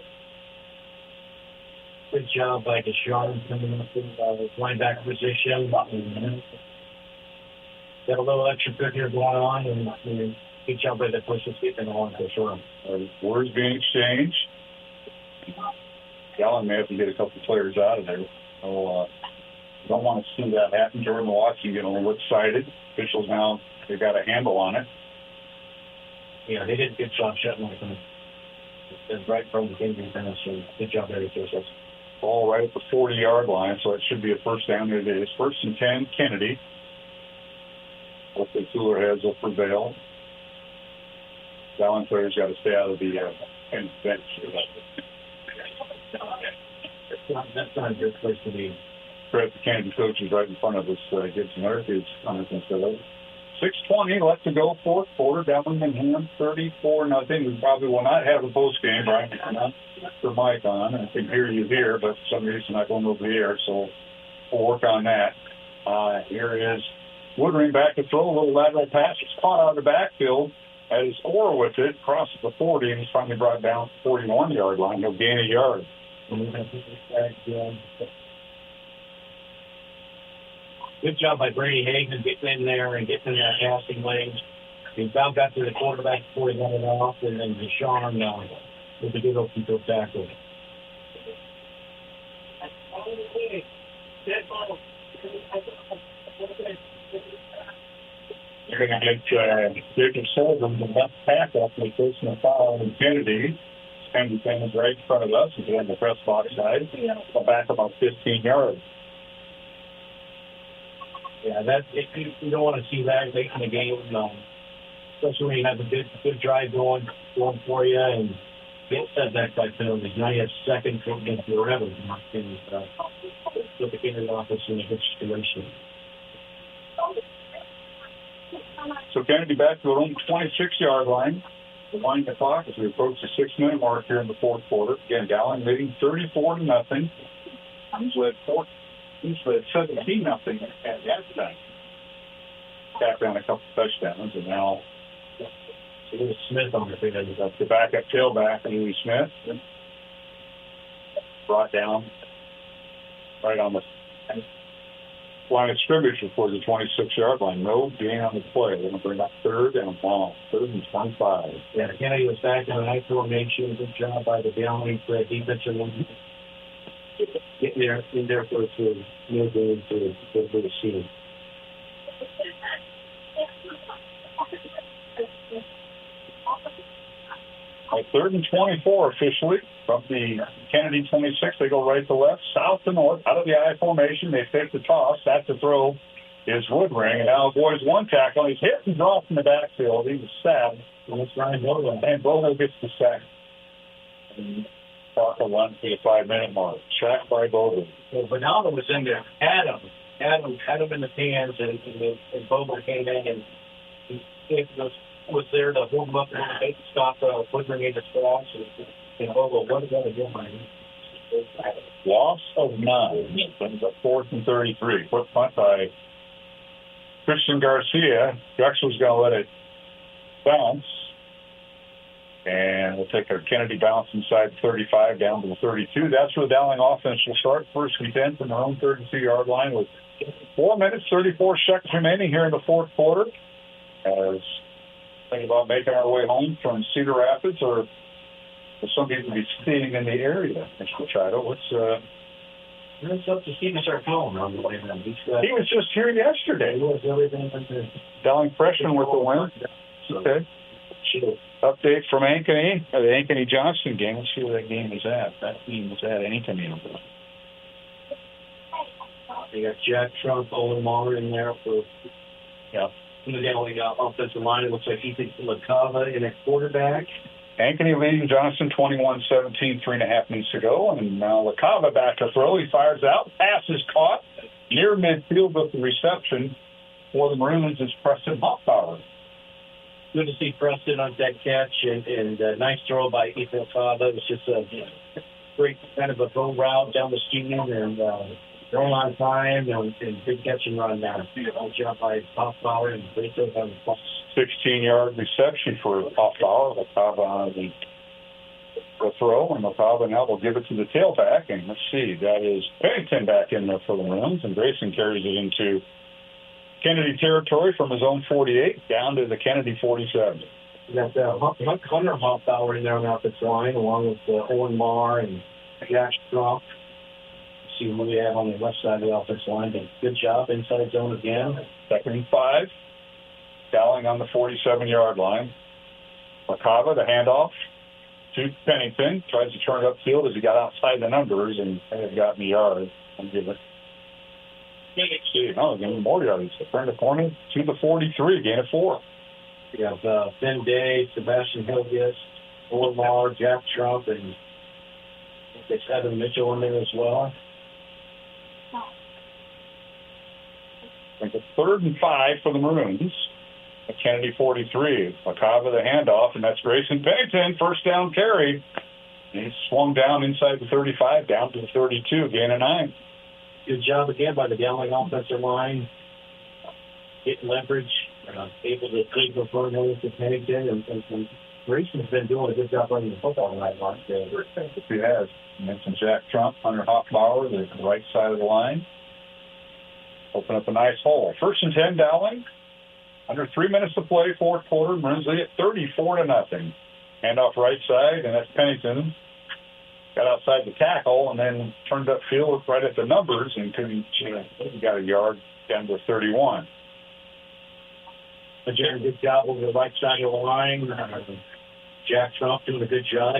Good job by Deshaun coming up in linebacker position. Got a little extra good here going on, and good job by the pushes getting along for sure. Words being exchanged. Dowling may have to get a couple players out of there. So, don't want to see that happen. Jordan Watson getting a little excited. Officials now, they've got a handle on it. Yeah, they did a good job shutting off them. It's right from the game finish, so good job there, Theresa. Ball right at the 40-yard line, so it should be a first down. It is 1st and 10, Kennedy. Hopefully cooler heads will prevail. Dowling players got to stay out of the bench. That's not a good place to be. Credit the Kennedy coaches right in front of us. Gibson Hurricanes on this instead of 6:20 left to go, fourth quarter. Dowling and him 34-0. We probably will not have a post game, right? Not the mic on. I can hear you here, but for some reason I don't over the air, so we'll work on that. Here is Woodring back to throw a little lateral pass. It's caught out of the backfield. As Orr with it, crosses the 40, and he's finally brought down the 41-yard line. He'll gain a yard. Good job by Brady Hagan getting in there and getting in that passing lane. He about got to the quarterback before he got it off, and then Deshaun with a good open field tackle. You're going to get Jacob Sullivan, the left tackle, after facing a foul in Kennedy. Kennedy is right in front of us. He's on the press box side. Go back about 15 yards. Yeah, you don't want to see that late in the game, especially when you have a good drive going for you and get setback by penalties. Now you have second against the Rebels. And look at the office in a good situation. So Kennedy back to their own 26-yard line. Wind the clock as we approach the 6-minute mark here in the fourth quarter. Again, Dowling leading 34-0. He's led 17-0 at that time. Tapped down a couple touchdowns, and now Smith on the backup tailback, Louis Smith, brought down right on the line of scrimmage before the 26-yard line. No gain on the play. They're going to bring up third and long. 3rd and 25. Yeah, Kennedy was back in the night formation. Good job by the Dowling defensive line. Getting there in there for no game to the scene. 3rd and 24 officially from the Kennedy 26. They go right to left, south to north, out of the I formation. They take the toss. That's the throw is Woodring. And now avoids one tackle. He's hit and dropped in the backfield. He was stabbed. And it's Ryan Bogle. And Bogle gets the sack. Parker runs to the 5-minute mark. Sacked by Bogle. Well, Bonanno was in there. Adam had him in the hands, and Bogle came in and he was there to hold him up and stop Woodring in his cross. And Bogle, what is that again, Mike? Loss of 9. Brings up 4th and 33. Quick punt by Christian Garcia. Drexler's going to let it bounce. And we'll take our Kennedy bounce inside 35 down to the 32. That's where the Dowling offense will start. First and 10 from their own 32-yard line with 4 minutes, 34 seconds remaining here in the fourth quarter. As think about making our way home from Cedar Rapids, or some people be staying in the area. Mr. Machado, it's up to Stephen Sarcone on the way home. He was just here yesterday. He was everything. Dowling freshman with the win. Okay. Update from Ankeny, the Ankeny-Johnston game. Let's see where that game was at. That game was at Ankeny. They got Jack Trump, Owen Marr in there for the Dowling offensive line. It looks like Ethan LaCava in at quarterback. Ankeny leading Johnston 21-17, 3.5 minutes to go. And now LaCava back to throw. He fires out. Pass is caught near midfield with the reception for the Maroons is Preston Hoffbauer. Good to see Preston on that catch, and nice throw by Ethan LaCava. It was just a great kind of a go route down the street and going on time and big catch and run now. Good job by Hoffbauer and great throw on the 16-yard reception for Hoffbauer. LaCava on the throw, and LaCava now will give it to the tailback. And let's see, that is Pennington back in there for the Maroons, and Grayson carries it into Kennedy territory from his own 48 down to the Kennedy 47. We got Hunter Hoffbauer in there on the offensive line, along with Owen Marr and Jack Trump. See what we have on the left side of the offensive line. Good job inside zone again. 2nd and 5. Dowling on the 47-yard line. LaCava, the handoff to Pennington. Tries to turn it upfield as he got outside the numbers and had gotten the yard. I'll give it. Give him more yards. Turn the corner to the 43, gain of 4. We have Ben Day, Sebastian Hilgis, Owen Marr, Jack Trump, and there's Evan Mitchell in there as well. It's 3rd and 5 for the Maroons. At Kennedy 43. LaCava the handoff, and that's Grayson Pennington. First down carry. He swung down inside the 35, down to the 32, gain of 9. Good job again by the Dowling offensive line. Getting leverage, able to take the front nose to Pennington, and Grayson's been doing a good job running the football tonight, Mark. He has. You mentioned Jack Trump, Hunter Hoffbauer, the right side of the line. Open up a nice hole. 1st and 10, Dowling. Under 3 minutes to play, fourth quarter. Maroons lead at 34-0. Handoff right side, and that's Pennington. Got outside the tackle and then turned upfield right at the numbers and got a yard down to 31. Jared, good job over the right side of the line. Jack Trump doing a good job.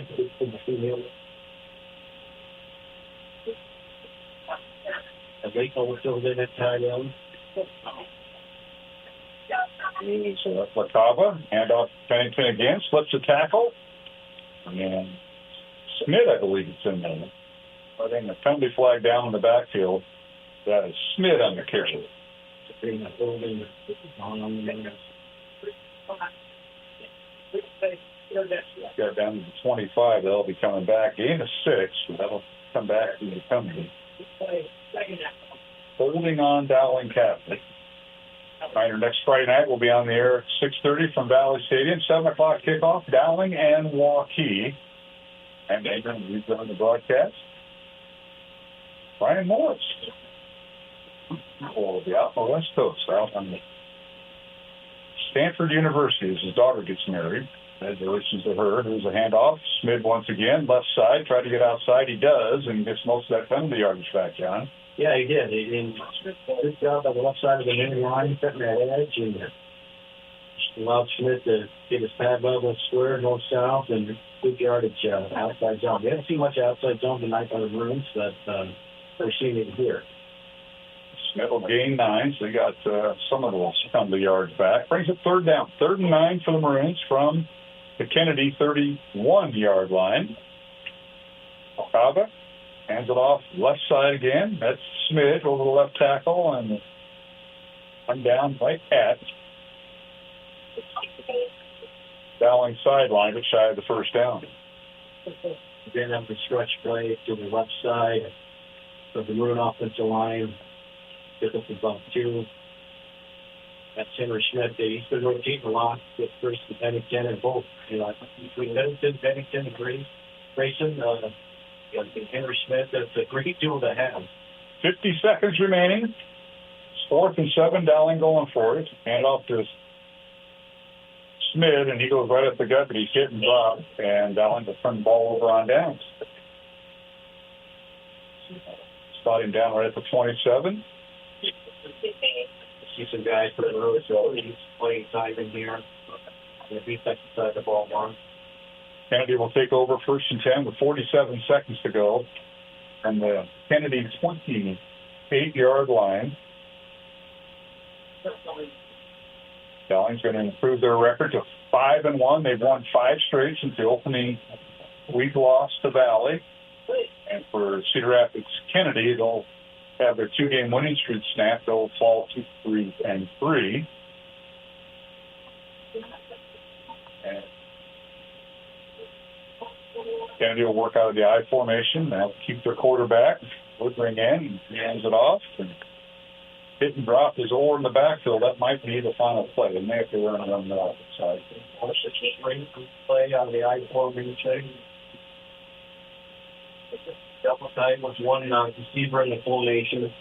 And Waco was still in at tight end. So that's Moncada. Handoff Pennington again. Slips the tackle. And Smith, I believe, it's in there. I think the penalty flag down in the backfield. That is Smith on the carry. Got down to 25. They'll be coming back. Gain of 6. That'll come back in the penalty. Holding on Dowling Catholic. Right, next Friday night we'll be on the air at 6:30 from Valley Stadium. 7 o'clock kickoff. Dowling and Waukee. And they're going to be on the broadcast. Brian Morris will be out on the West Coast, out on the Stanford University as his daughter gets married. Congratulations to her. There's a handoff. Smith once again, left side, tried to get outside. He does, and gets most of that penalty yardage back, John. Yeah, he did. He did a good job on the left side of the main line, setting that edge, and allowed Smith to get his pad level square, north south, and good yardage outside zone. We haven't seen much outside zone tonight by the Maroons, but we're seeing it here. Smith will gain 9, so they got some of those penalty yards back. Brings it 3rd down. 3rd and 9 for the Maroons from the Kennedy 31-yard line. Moncada hands it off left side again. That's Smith over the left tackle, and I'm down right at Dowling sideline, but shy of the first down. Then up the stretch play to the left side of the Maroon offensive line. Get up about 2. That's Henry Schmidt. He's been rotating a lot with first and Bennington and both. Between Bennington and Grayson, Henry Schmidt, that's a great duel to have. 50 seconds remaining. It's 4th and 7. Dowling going for it. Hand off to Smith, and he goes right at the gut, but he's hit and dropped, and Dowling will turn the ball over on downs. Spot him down right at the 27. See some guys for the road, so he's playing time in here. If he's inside the ball more. Kennedy will take over 1st and 10 with 47 seconds to go. And the Kennedy 28-yard line. Dowling's going to improve their record to 5-1. They've won 5 straight since the opening week loss to Valley. And for Cedar Rapids Kennedy, they'll have their 2-game winning streak snapped. They'll fall to 3-3. And Kennedy will work out of the I formation. They'll keep their quarterback. Would bring in, he hands it off, and hit and drop his oar in the backfield. That might be the final play. They may have to run it on the outside. Play out of the I formation. Double tight was one receiver in the formation.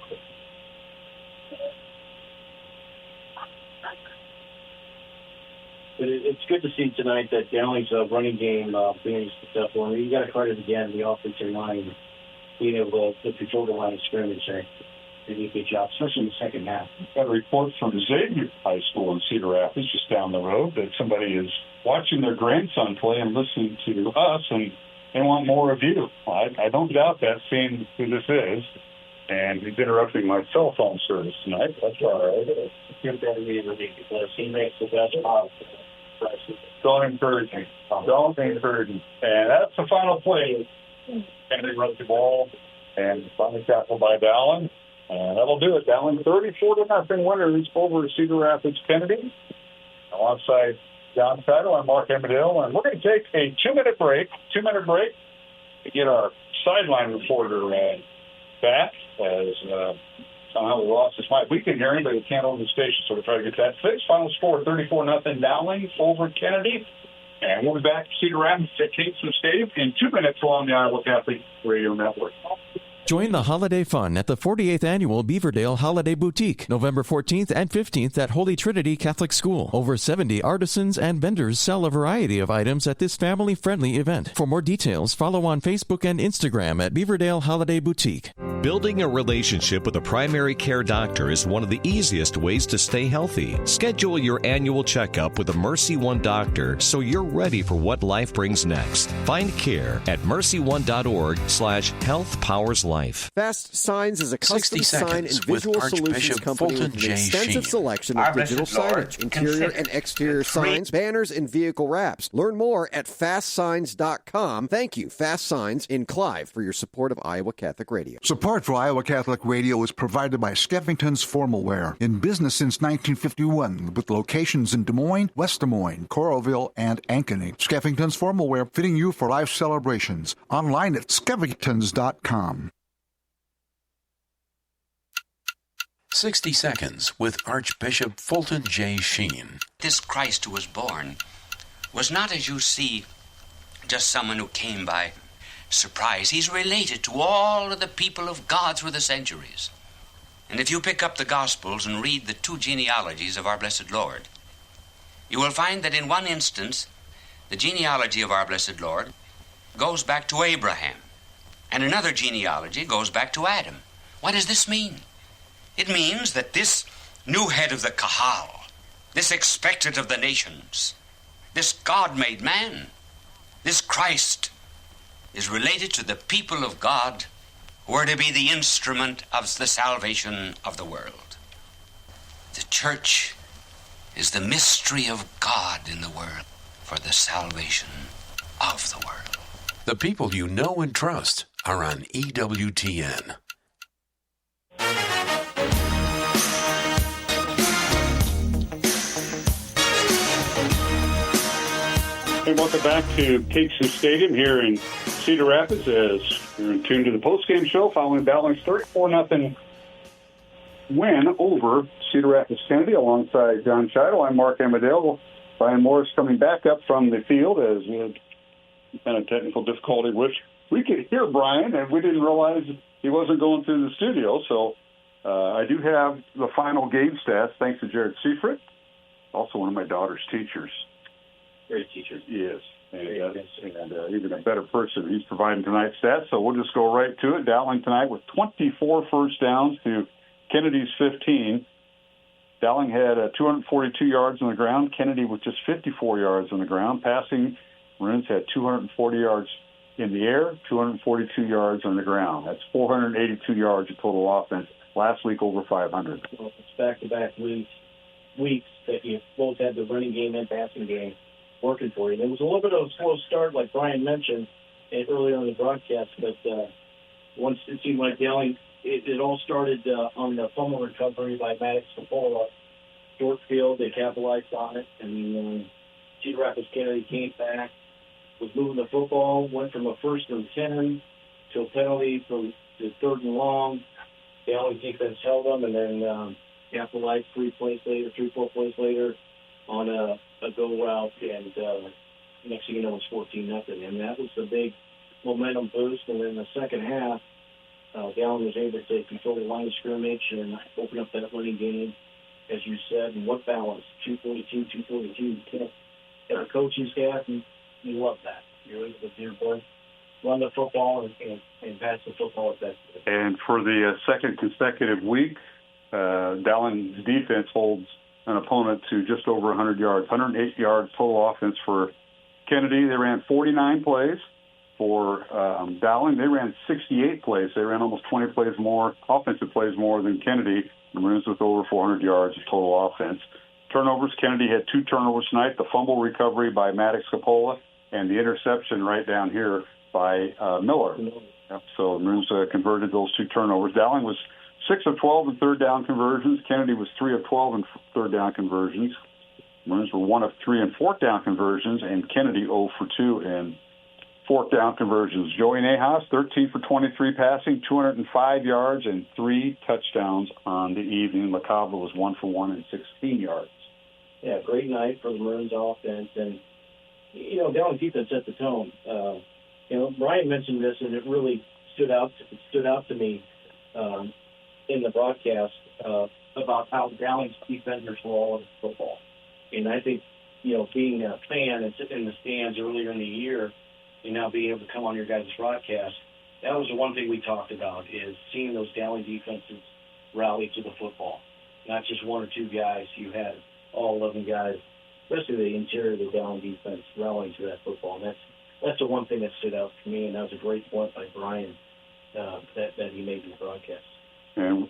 But it's good to see tonight that Dowling's running game being successful. I mean, you got to credit again the offensive line being able to control the line of scrimmage. They did a good job, especially in the second half. Got a report from Xavier High School in Cedar Rapids, just down the road, that somebody is watching their grandson play and listening to us, and they want more of you. I don't doubt that, seeing who this is. And he's interrupting my cell phone service tonight. That's all right. Because he makes the best possible. Don't encourage me. Don't encourage me. And that's the final play. Kennedy runs the ball, and finally tackled by Dowling. And that'll do it. Dowling 34-0 winners over Cedar Rapids Kennedy. Alongside John Title, I'm Mark Emmerdale, and we're going to take a 2-minute break. 2-minute break to get our sideline reporter back, as somehow we lost his mic. We can hear him, but he can't over the station, so we'll try to get that fixed. Final score, 34-0 Dowling over Kennedy. And we'll be back to Cedar Rapids at Kingston Stadium in 2 minutes on the Iowa Catholic Radio Network. Join the holiday fun at the 48th Annual Beaverdale Holiday Boutique, November 14th and 15th at Holy Trinity Catholic School. Over 70 artisans and vendors sell a variety of items at this family-friendly event. For more details, follow on Facebook and Instagram at Beaverdale Holiday Boutique. Building a relationship with a primary care doctor is one of the easiest ways to stay healthy. Schedule your annual checkup with a Mercy One doctor so you're ready for what life brings next. Find care at mercy1.org/healthpowerslife. Fast Signs is a custom sign and visual solutions company with an extensive selection of digital signage, interior and exterior signs, banners, and vehicle wraps. Learn more at fastsigns.com. Thank you, Fast Signs in Clive, for your support of Iowa Catholic Radio. Support for Iowa Catholic Radio is provided by Skeffington's Formalwear, in business since 1951, with locations in Des Moines, West Des Moines, Coralville, and Ankeny. Skeffington's Formalwear, fitting you for life celebrations. Online at skeffingtons.com. 60 Seconds with Archbishop Fulton J. Sheen. This Christ who was born was not, as you see, just someone who came by surprise. He's related to all of the people of God through the centuries. And if you pick up the Gospels and read the two genealogies of our blessed Lord, you will find that in one instance, the genealogy of our blessed Lord goes back to Abraham, and another genealogy goes back to Adam. What does this mean? It means that this new head of the Kahal, this expectant of the nations, this God-made man, this Christ, is related to the people of God who are to be the instrument of the salvation of the world. The church is the mystery of God in the world for the salvation of the world. The people you know and trust are on EWTN. Hey, welcome back to Cakeson Stadium here in Cedar Rapids as you're in tune to the postgame show following Dowling's 34-0 win over Cedar Rapids Kennedy alongside John Scheidel. I'm Mark Amadale. Brian Morris coming back up from the field as we had kind of technical difficulty, which we could hear Brian, and we didn't realize he wasn't going through the studio. So I do have the final game stats, thanks to Jared Seifert, also one of my daughter's teachers. Great teacher. Yes. And even a better person. He's providing tonight's stats, so we'll just go right to it. Dowling tonight with 24 first downs to Kennedy's 15. Dowling had 242 yards on the ground. Kennedy with just 54 yards on the ground. Passing, Maroons had 240 yards in the air, 242 yards on the ground. That's 482 yards of total offense. Last week, over 500. Well, it's back-to-back weeks that you both had the running game and passing game working for you. There was a little bit of a slow start, like Brian mentioned earlier on the broadcast, but once it seemed like Dowling, it all started on the fumble recovery by Maddox Capola. Short field, they capitalized on it, and Cedar Rapids Kennedy came back, was moving the football, went from a 1st and 10 to a penalty to 3rd and long. Dowling defense held them, and then capitalized 4 plays later on a go route, and next thing you know, it's 14-0, and that was the big momentum boost. And then the second half, Dowling was able to control the line of scrimmage and open up that running game, as you said. And what balance? 242. And our coaching staff, you love that. You're able to run the football and pass the football effectively. And for the second consecutive week, Dowling's defense holds an opponent to just over 100 yards, 108 yards total offense for Kennedy. They ran 49 plays. For Dowling, they ran 68 plays. They ran almost 20 plays more, offensive plays more than Kennedy. The Maroons with over 400 yards of total offense. Turnovers, Kennedy had 2 turnovers tonight, the fumble recovery by Maddox Capola and the interception right down here by Miller. Yep, so the Maroons converted those 2 turnovers. Dowling was 6 of 12 in third down conversions. Kennedy was 3 of 12 in third down conversions. Maroons were 1 of 3 in fourth down conversions, and Kennedy 0 for 2 in fourth down conversions. Joey Nahas, 13 for 23 passing, 205 yards, and 3 touchdowns on the evening. LaCava was 1 for 1 and 16 yards. Yeah, great night for the Maroons offense. And, Dowling defense set the tone. Brian mentioned this, and it really stood out to me in the broadcast about how Dowling's defenders were all over football. And I think, being a fan and sitting in the stands earlier in the year and now being able to come on your guys' broadcast, that was the one thing we talked about, is seeing those Dowling defenses rally to the football. Not just one or two guys. You had all 11 guys, especially the interior of the Dowling defense, rallying to that football. And that's the one thing that stood out to me, and that was a great point by Brian that he made in the broadcast. And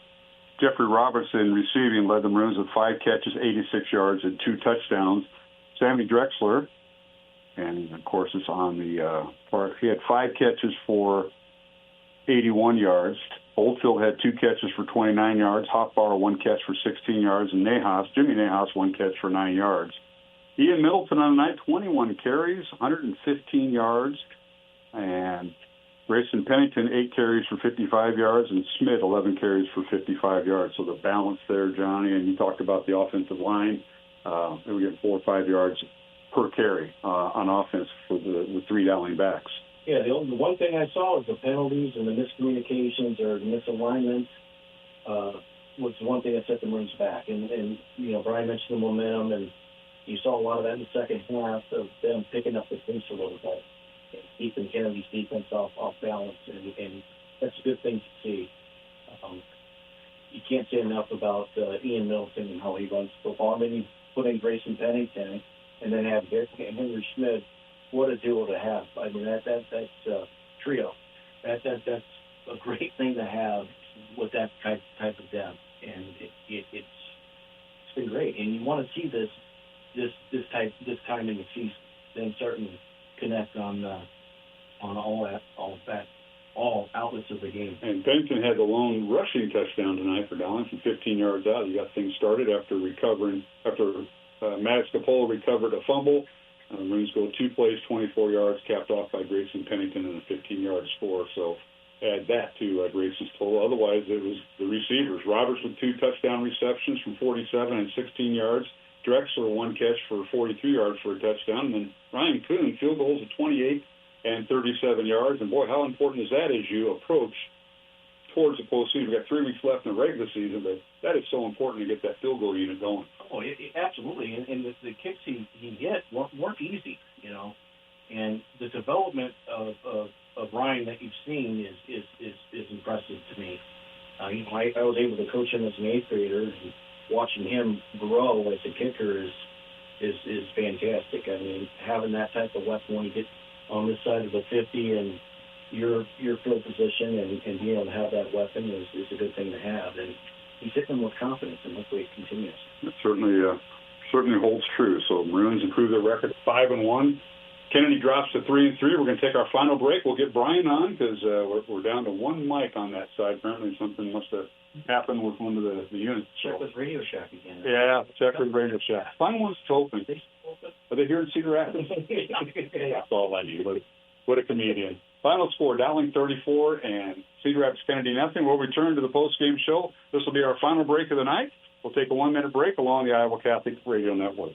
Jeffrey Robertson receiving led the Maroons with 5 catches, 86 yards, and 2 touchdowns. Sammy Drexler, and of course it's on the part, he had 5 catches for 81 yards. Oldfield had 2 catches for 29 yards. Hoffbauer 1 catch for 16 yards, and Jimmy Nahas 1 catch for 9 yards. Ian Middleton on the night, 21 carries, 115 yards, and Grayson Pennington 8 carries for 55 yards, and Smith 11 carries for 55 yards. So the balance there, Johnny, and you talked about the offensive line. They were getting 4 or 5 yards per carry on offense for the 3 Dowling backs. Yeah, the one thing I saw was the penalties and the miscommunications or the misalignments was one thing that set the Maroons back. And Brian mentioned the momentum, and you saw a lot of that in the second half of them picking up the pace a little bit and keeping Kennedy's defense off balance, and that's a good thing to see. You can't say enough about Ian Middleton and how he runs football. I mean, you put in Grayson Pennington and then have Henry Schmidt. What a duo to have. I mean, that's a trio. That's a great thing to have with that type of depth, and it's been great. And you want to see this time in the season, then starting to connect on all outlets of the game. And Pennington had the lone rushing touchdown tonight for Dowling from 15 yards out. He got things started after Maddox Capola recovered a fumble. Maroons go 2 plays, 24 yards, capped off by Grayson Pennington and a 15-yard score. So add that to Grayson's total. Otherwise, it was the receivers. Roberts with 2 touchdown receptions from 47 and 16 yards. Drexler 1 catch for 43 yards for a touchdown. And then Ryan Kuhn, field goals of 28 and 37 yards. And, boy, how important is that as you approach towards the postseason? We've got 3 weeks left in the regular season, but that is so important to get that field goal unit going. Oh, absolutely. And the kicks he hit weren't easy, And the development of Ryan that you've seen is impressive to me. I was able to coach him as an 8th grader, and watching him grow as a kicker is fantastic. I mean, having that type of weapon when you get on this side of the 50 and your field position and being able to have that weapon is a good thing to have. And he's hitting them with confidence, and hopefully it continues. It certainly holds true. So Maroons improve their record 5-1. Kennedy drops to 3-3. We're going to take our final break. We'll get Brian on because we're down to 1 mic on that side. Apparently something must have happened with one of the units. Check with Radio Shack again. Yeah, check with Radio Shack. Final one's open. Are they here in Cedar Rapids? That's all I need. What a comedian. Final score, Dowling 34 and Cedar Rapids Kennedy nothing. We'll return to the post-game show. This will be our final break of the night. We'll take a 1-minute break along the Iowa Catholic Radio Network.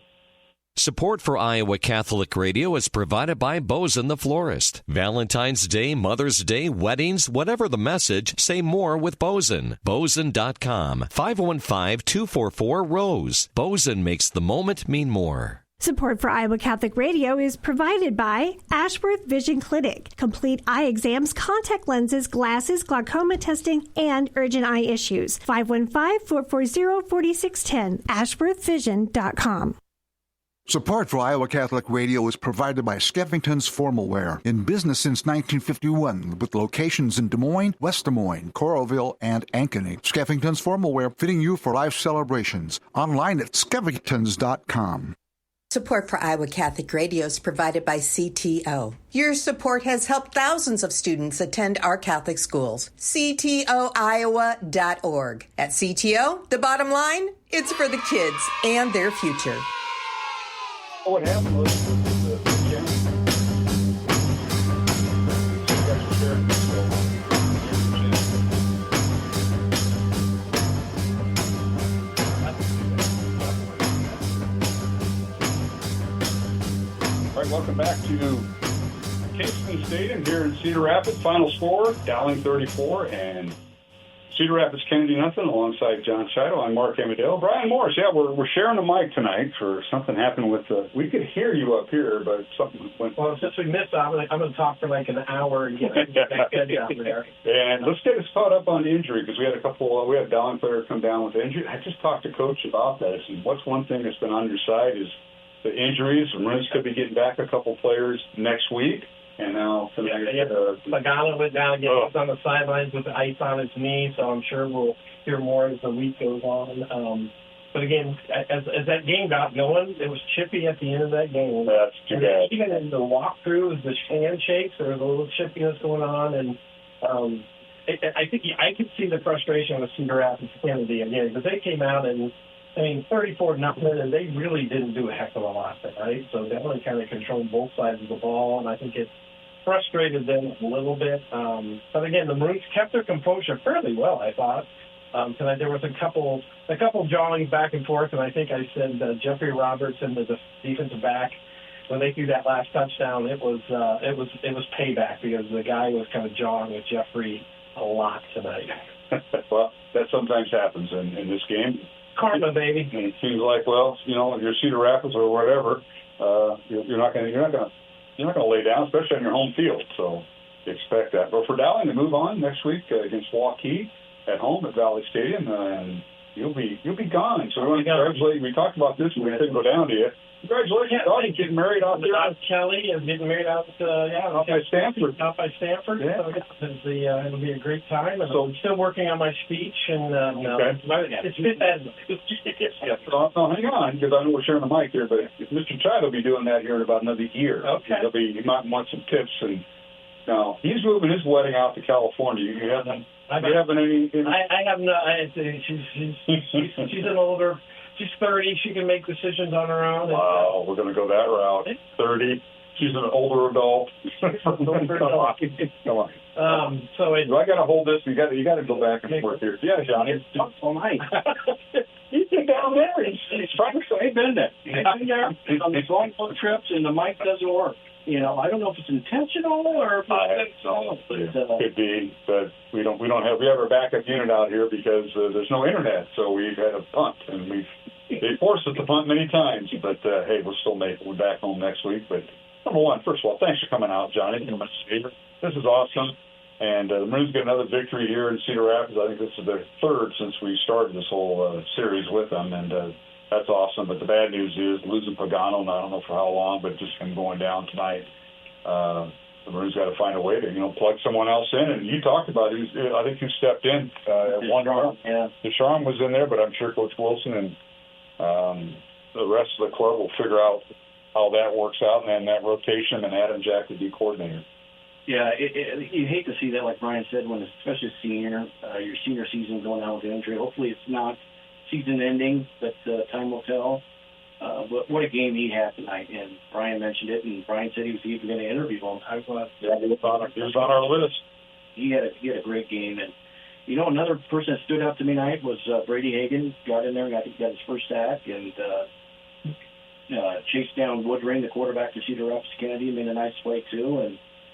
Support for Iowa Catholic Radio is provided by Bozen the Florist. Valentine's Day, Mother's Day, weddings, whatever the message, say more with Bozen. Bozen.com, 515-244-ROSE. Bozen makes the moment mean more. Support for Iowa Catholic Radio is provided by Ashworth Vision Clinic. Complete eye exams, contact lenses, glasses, glaucoma testing, and urgent eye issues. 515-440-4610. AshworthVision.com. Support for Iowa Catholic Radio is provided by Skeffington's Formalware, in business since 1951, with locations in Des Moines, West Des Moines, Coralville, and Ankeny. Skeffington's Formalware, fitting you for life celebrations. Online at skeffingtons.com. Support for Iowa Catholic Radio is provided by CTO. Your support has helped thousands of students attend our Catholic schools. CTOIowa.org. At CTO, the bottom line, it's for the kids and their future. What happened was All right, welcome back to Kingston Stadium here in Cedar Rapids. Final score, Dowling 34 and Cedar Rapids Kennedy nothing. Alongside John Shido, I'm Mark Amadale. Brian Morris, yeah, we're sharing the mic tonight for something happened with we could hear you up here, but something went. Well, since we missed, I'm going to talk for like an hour and get back down there. And let's get us caught up on injury because we had a Dowling player come down with injury. I just talked to Coach about that. I said, what's one thing that's been on your side is the injuries. The Maroons could be getting back a couple players next week. And now tonight, Moncada went down again. He's on the sidelines with the ice on his knee, so I'm sure we'll hear more as the week goes on. But again, as that game got going, it was chippy at the end of that game. That's too bad. Even in the walkthroughs, the handshakes, there was a little chippiness going on, and I think I could see the frustration with Cedar Rapids Kennedy again because they came out and 34-0, and they really didn't do a heck of a lot there, right? So they only kind of controlled both sides of the ball, and I think it frustrated them a little bit. But again, the Maroons kept their composure fairly well, I thought. Tonight there was a couple jawings back and forth, and I think I said Jeffrey Robertson, the defensive back, when they threw that last touchdown, it was payback because the guy was kind of jawing with Jeffrey a lot tonight. Well, that sometimes happens in this game. Karma, baby. And it seems like, well, if you're Cedar Rapids or whatever, you're not going to lay down, especially on your home field. So expect that. But for Dowling to move on next week against Waukee at home at Valley Stadium, and you'll be gone. So we want to congratulate you. We talked about this when we couldn't go down to you. Congratulations, Dowling getting married out there. Kelly is getting married out by Stanford. Out by Stanford. Yeah. So it'll be a great time. And so I'm still working on my speech. And okay. It's been bad. So hang on, because I know we're sharing the mic here, but Mr. Chad will be doing that here in about another year. Okay. He might want some tips. And now he's moving his wedding out to California. You haven't any? I have no. She's an older. She's 30. She can make decisions on her own. Wow, we're going to go that route. 30. She's an older adult. Come on. Do I got to hold this? You got to go back and forth here. Yeah, Johnny. It's tough all night. He's been down there. He's been there. He's been there on the phone trips, and the mic doesn't work. I don't know if it's intentional or if it's could be, but we have our backup unit out here because there's no internet, so we've had a punt, and they forced us to punt many times. But hey, we'll still make it. We're back home next week. But number one, first of all, thanks for coming out, Johnny. This is awesome, and the Maroons get another victory here in Cedar Rapids. I think this is their third since we started this whole series with them, and. That's awesome, but the bad news is losing Pagano, and I don't know for how long, but just him going down tonight. The Maroons got to find a way to, plug someone else in. And you talked about it. I think you stepped in at one round. Yeah. Deshaun was in there, but I'm sure Coach Wilson and the rest of the club will figure out how that works out, and then that rotation and Adam Jack the D coordinator. Yeah, you hate to see that, like Brian said, when especially your senior season going out with an injury. Hopefully it's not season ending, but time will tell. But what a game he had tonight, and Brian mentioned it, and Brian said he was even going to interview him. He was on our list. He had a great game, and another person that stood out to me tonight was Brady Hagan. Got in there and got his first sack, and chased down Woodring, the quarterback for Cedar Rapids Kennedy, made a nice play too,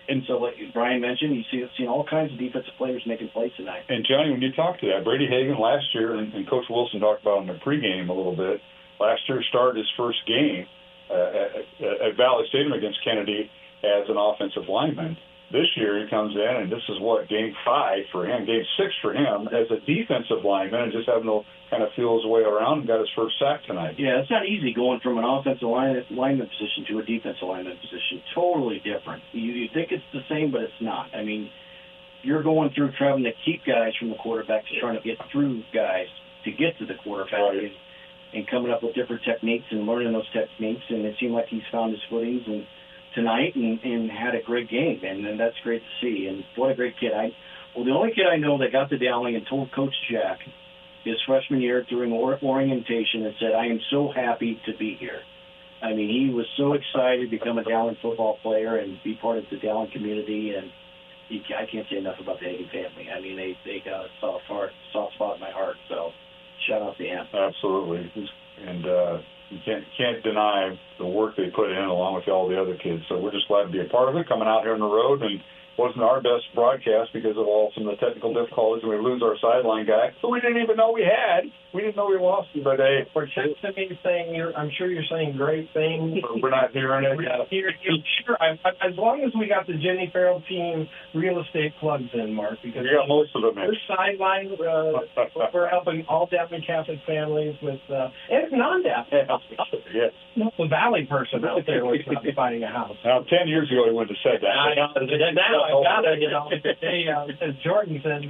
And so, like Brian mentioned, you've seen all kinds of defensive players making plays tonight. And, Johnny, when you talk to that, Brady Hagan last year, and Coach Wilson talked about in the pregame a little bit, last year started his first game at Valley Stadium against Kennedy as an offensive lineman. This year he comes in, and this is game 5 for him, game 6 for him as a defensive lineman, and just having to kind of feel his way around and got his first sack tonight. Yeah, it's not easy going from an offensive lineman position to a defensive lineman position. Totally different. You think it's the same, but it's not. I mean, you're going through trying to keep guys from the quarterback to trying to get through guys to get to the quarterback, right, and coming up with different techniques and learning those techniques. And it seemed like he's found his footings tonight and had a great game, and that's great to see. And what a great kid. The only kid I know that got to Dowling and told Coach Jack his freshman year during orientation and said, "I am so happy to be here." I mean, he was so excited to become a Dowling football player and be part of the Dowling community, and I can't say enough about the Hagan family. I mean, they got a soft spot in my heart. So shout out to him. Absolutely. And you can't deny the work they put in along with all the other kids. So we're just glad to be a part of it, coming out here on the road. And wasn't our best broadcast because of some of the technical difficulties, and we lose our sideline guy, so we didn't even know we had. We didn't know we lost him, but hey. We're texting me saying, I'm sure you're saying great things. We're not hearing it. Sure, as long as we got the Jenny Farrell team real estate plugs in, Mark, because you got most of them in. We're sideline. We're helping all Dowling Catholic families with, and non-Dowling. Yes. The Valley person out there was finding a house. Now, 10 years ago, he wouldn't have said that. Now I've got it, as Jordan said,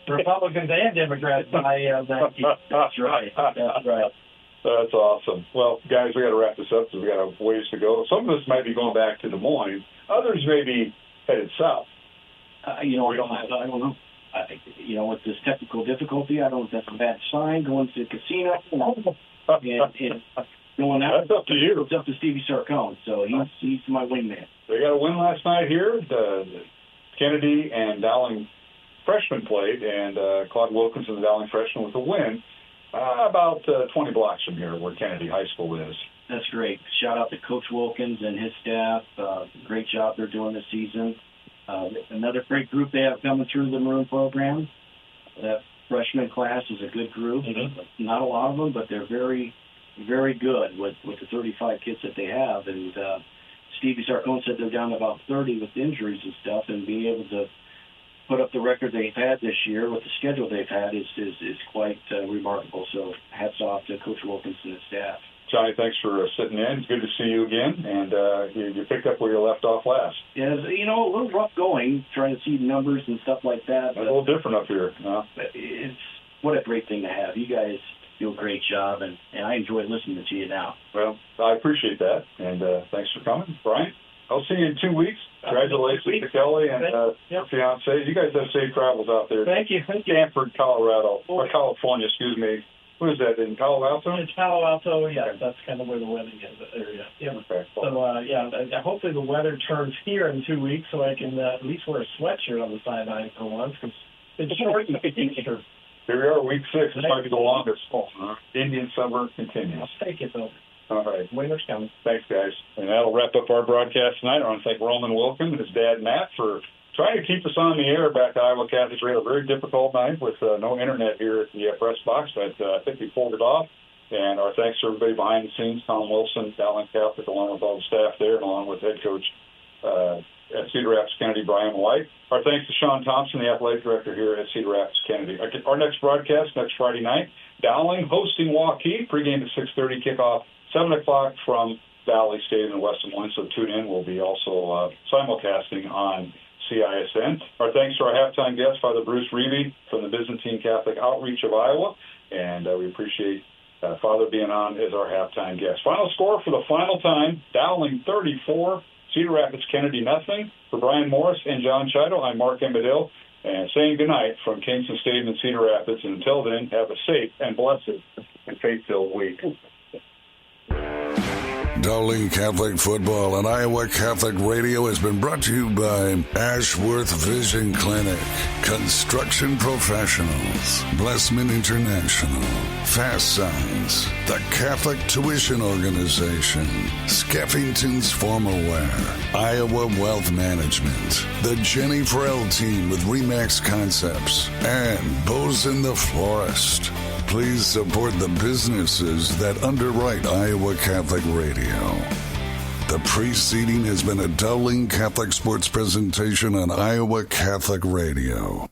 Republicans and Democrats by that. That's right. That's right. That's awesome. Well, guys, we got to wrap this up because we got a ways to go. Some of us might be going back to Des Moines. Others may be headed south. I don't know. With this technical difficulty, I don't know if that's a bad sign. Going to the casino and going out. That's up to you. It's up to Stevie Sarcone. So he's my wingman. They got a win last night here. Kennedy and Dowling freshmen played, and Claude Wilkinson, the Dowling freshman, with a win about 20 blocks from here where Kennedy High School is. That's great. Shout out to Coach Wilkins and his staff. Great job they're doing this season. Another great group they have coming through the Maroon program. That freshman class is a good group. Mm-hmm. Not a lot of them, but they're very, very good with the 35 kids that they have. And Stevie Sarcone said they're down to about 30 with injuries and stuff, and being able to put up the record they've had this year with the schedule they've had is quite remarkable. So hats off to Coach Wilkinson and his staff. Johnny, thanks for sitting in. It's good to see you again, and you picked up where you left off last. Yeah, a little rough going, trying to see numbers and stuff like that. A little different up here. It's what a great thing to have. You guys do a great job, and I enjoy listening to you now. Well, I appreciate that, and thanks for coming. Brian, I'll see you in 2 weeks. Congratulations to Kelly and her fiancé. You guys have safe travels out there. Thank you. Stanford, Colorado, or California, excuse me. What is that, in Palo Alto? It's Palo Alto, yeah. That's kind of where the wedding is, the area. Yeah. Okay. So, hopefully the weather turns here in 2 weeks so I can at least wear a sweatshirt on the sideline for once, because it's short and Easter. Here we are, week 6. This might be the longest. Indian summer continues. I'll take it, though. All right. Winter's coming. Thanks, guys. And that'll wrap up our broadcast tonight. I want to thank Roman Wilkin and his dad, Matt, for trying to keep us on the air back at Iowa Catholic Radio. A very difficult night with no internet here at the press box, but I think we pulled it off. And our thanks to everybody behind the scenes, Tom Wilson, Dowling Catholic, along with all the staff there, and along with head coach at Cedar Rapids Kennedy, Brian White. Our thanks to Sean Thompson, the athletic director here at Cedar Rapids Kennedy. Our next broadcast, next Friday night, Dowling hosting Waukee, pregame at 6:30, kickoff 7 o'clock from Valley Stadium in West Des Moines, so tune in. We'll be also simulcasting on CISN. Our thanks to our halftime guest, Father Bruce Riebe from the Byzantine Catholic Outreach of Iowa, and we appreciate Father being on as our halftime guest. Final score for the final time, Dowling 34, Cedar Rapids Kennedy nothing. For Brian Morris and John Chido, I'm Mark Embedill, and saying goodnight from Kingston Stadium in Cedar Rapids. And until then, have a safe and blessed and faith-filled week. Dowling Catholic Football and Iowa Catholic Radio has been brought to you by Ashworth Vision Clinic, Construction Professionals, Blessman International, Fast Signs, the Catholic Tuition Organization, Skeffington's Formal Wear, Iowa Wealth Management, the Jenny Farrell Team with Remax Concepts, and Bosun the Florist. Please support the businesses that underwrite Iowa Catholic Radio. The preceding has been a Dowling Catholic Sports presentation on Iowa Catholic Radio.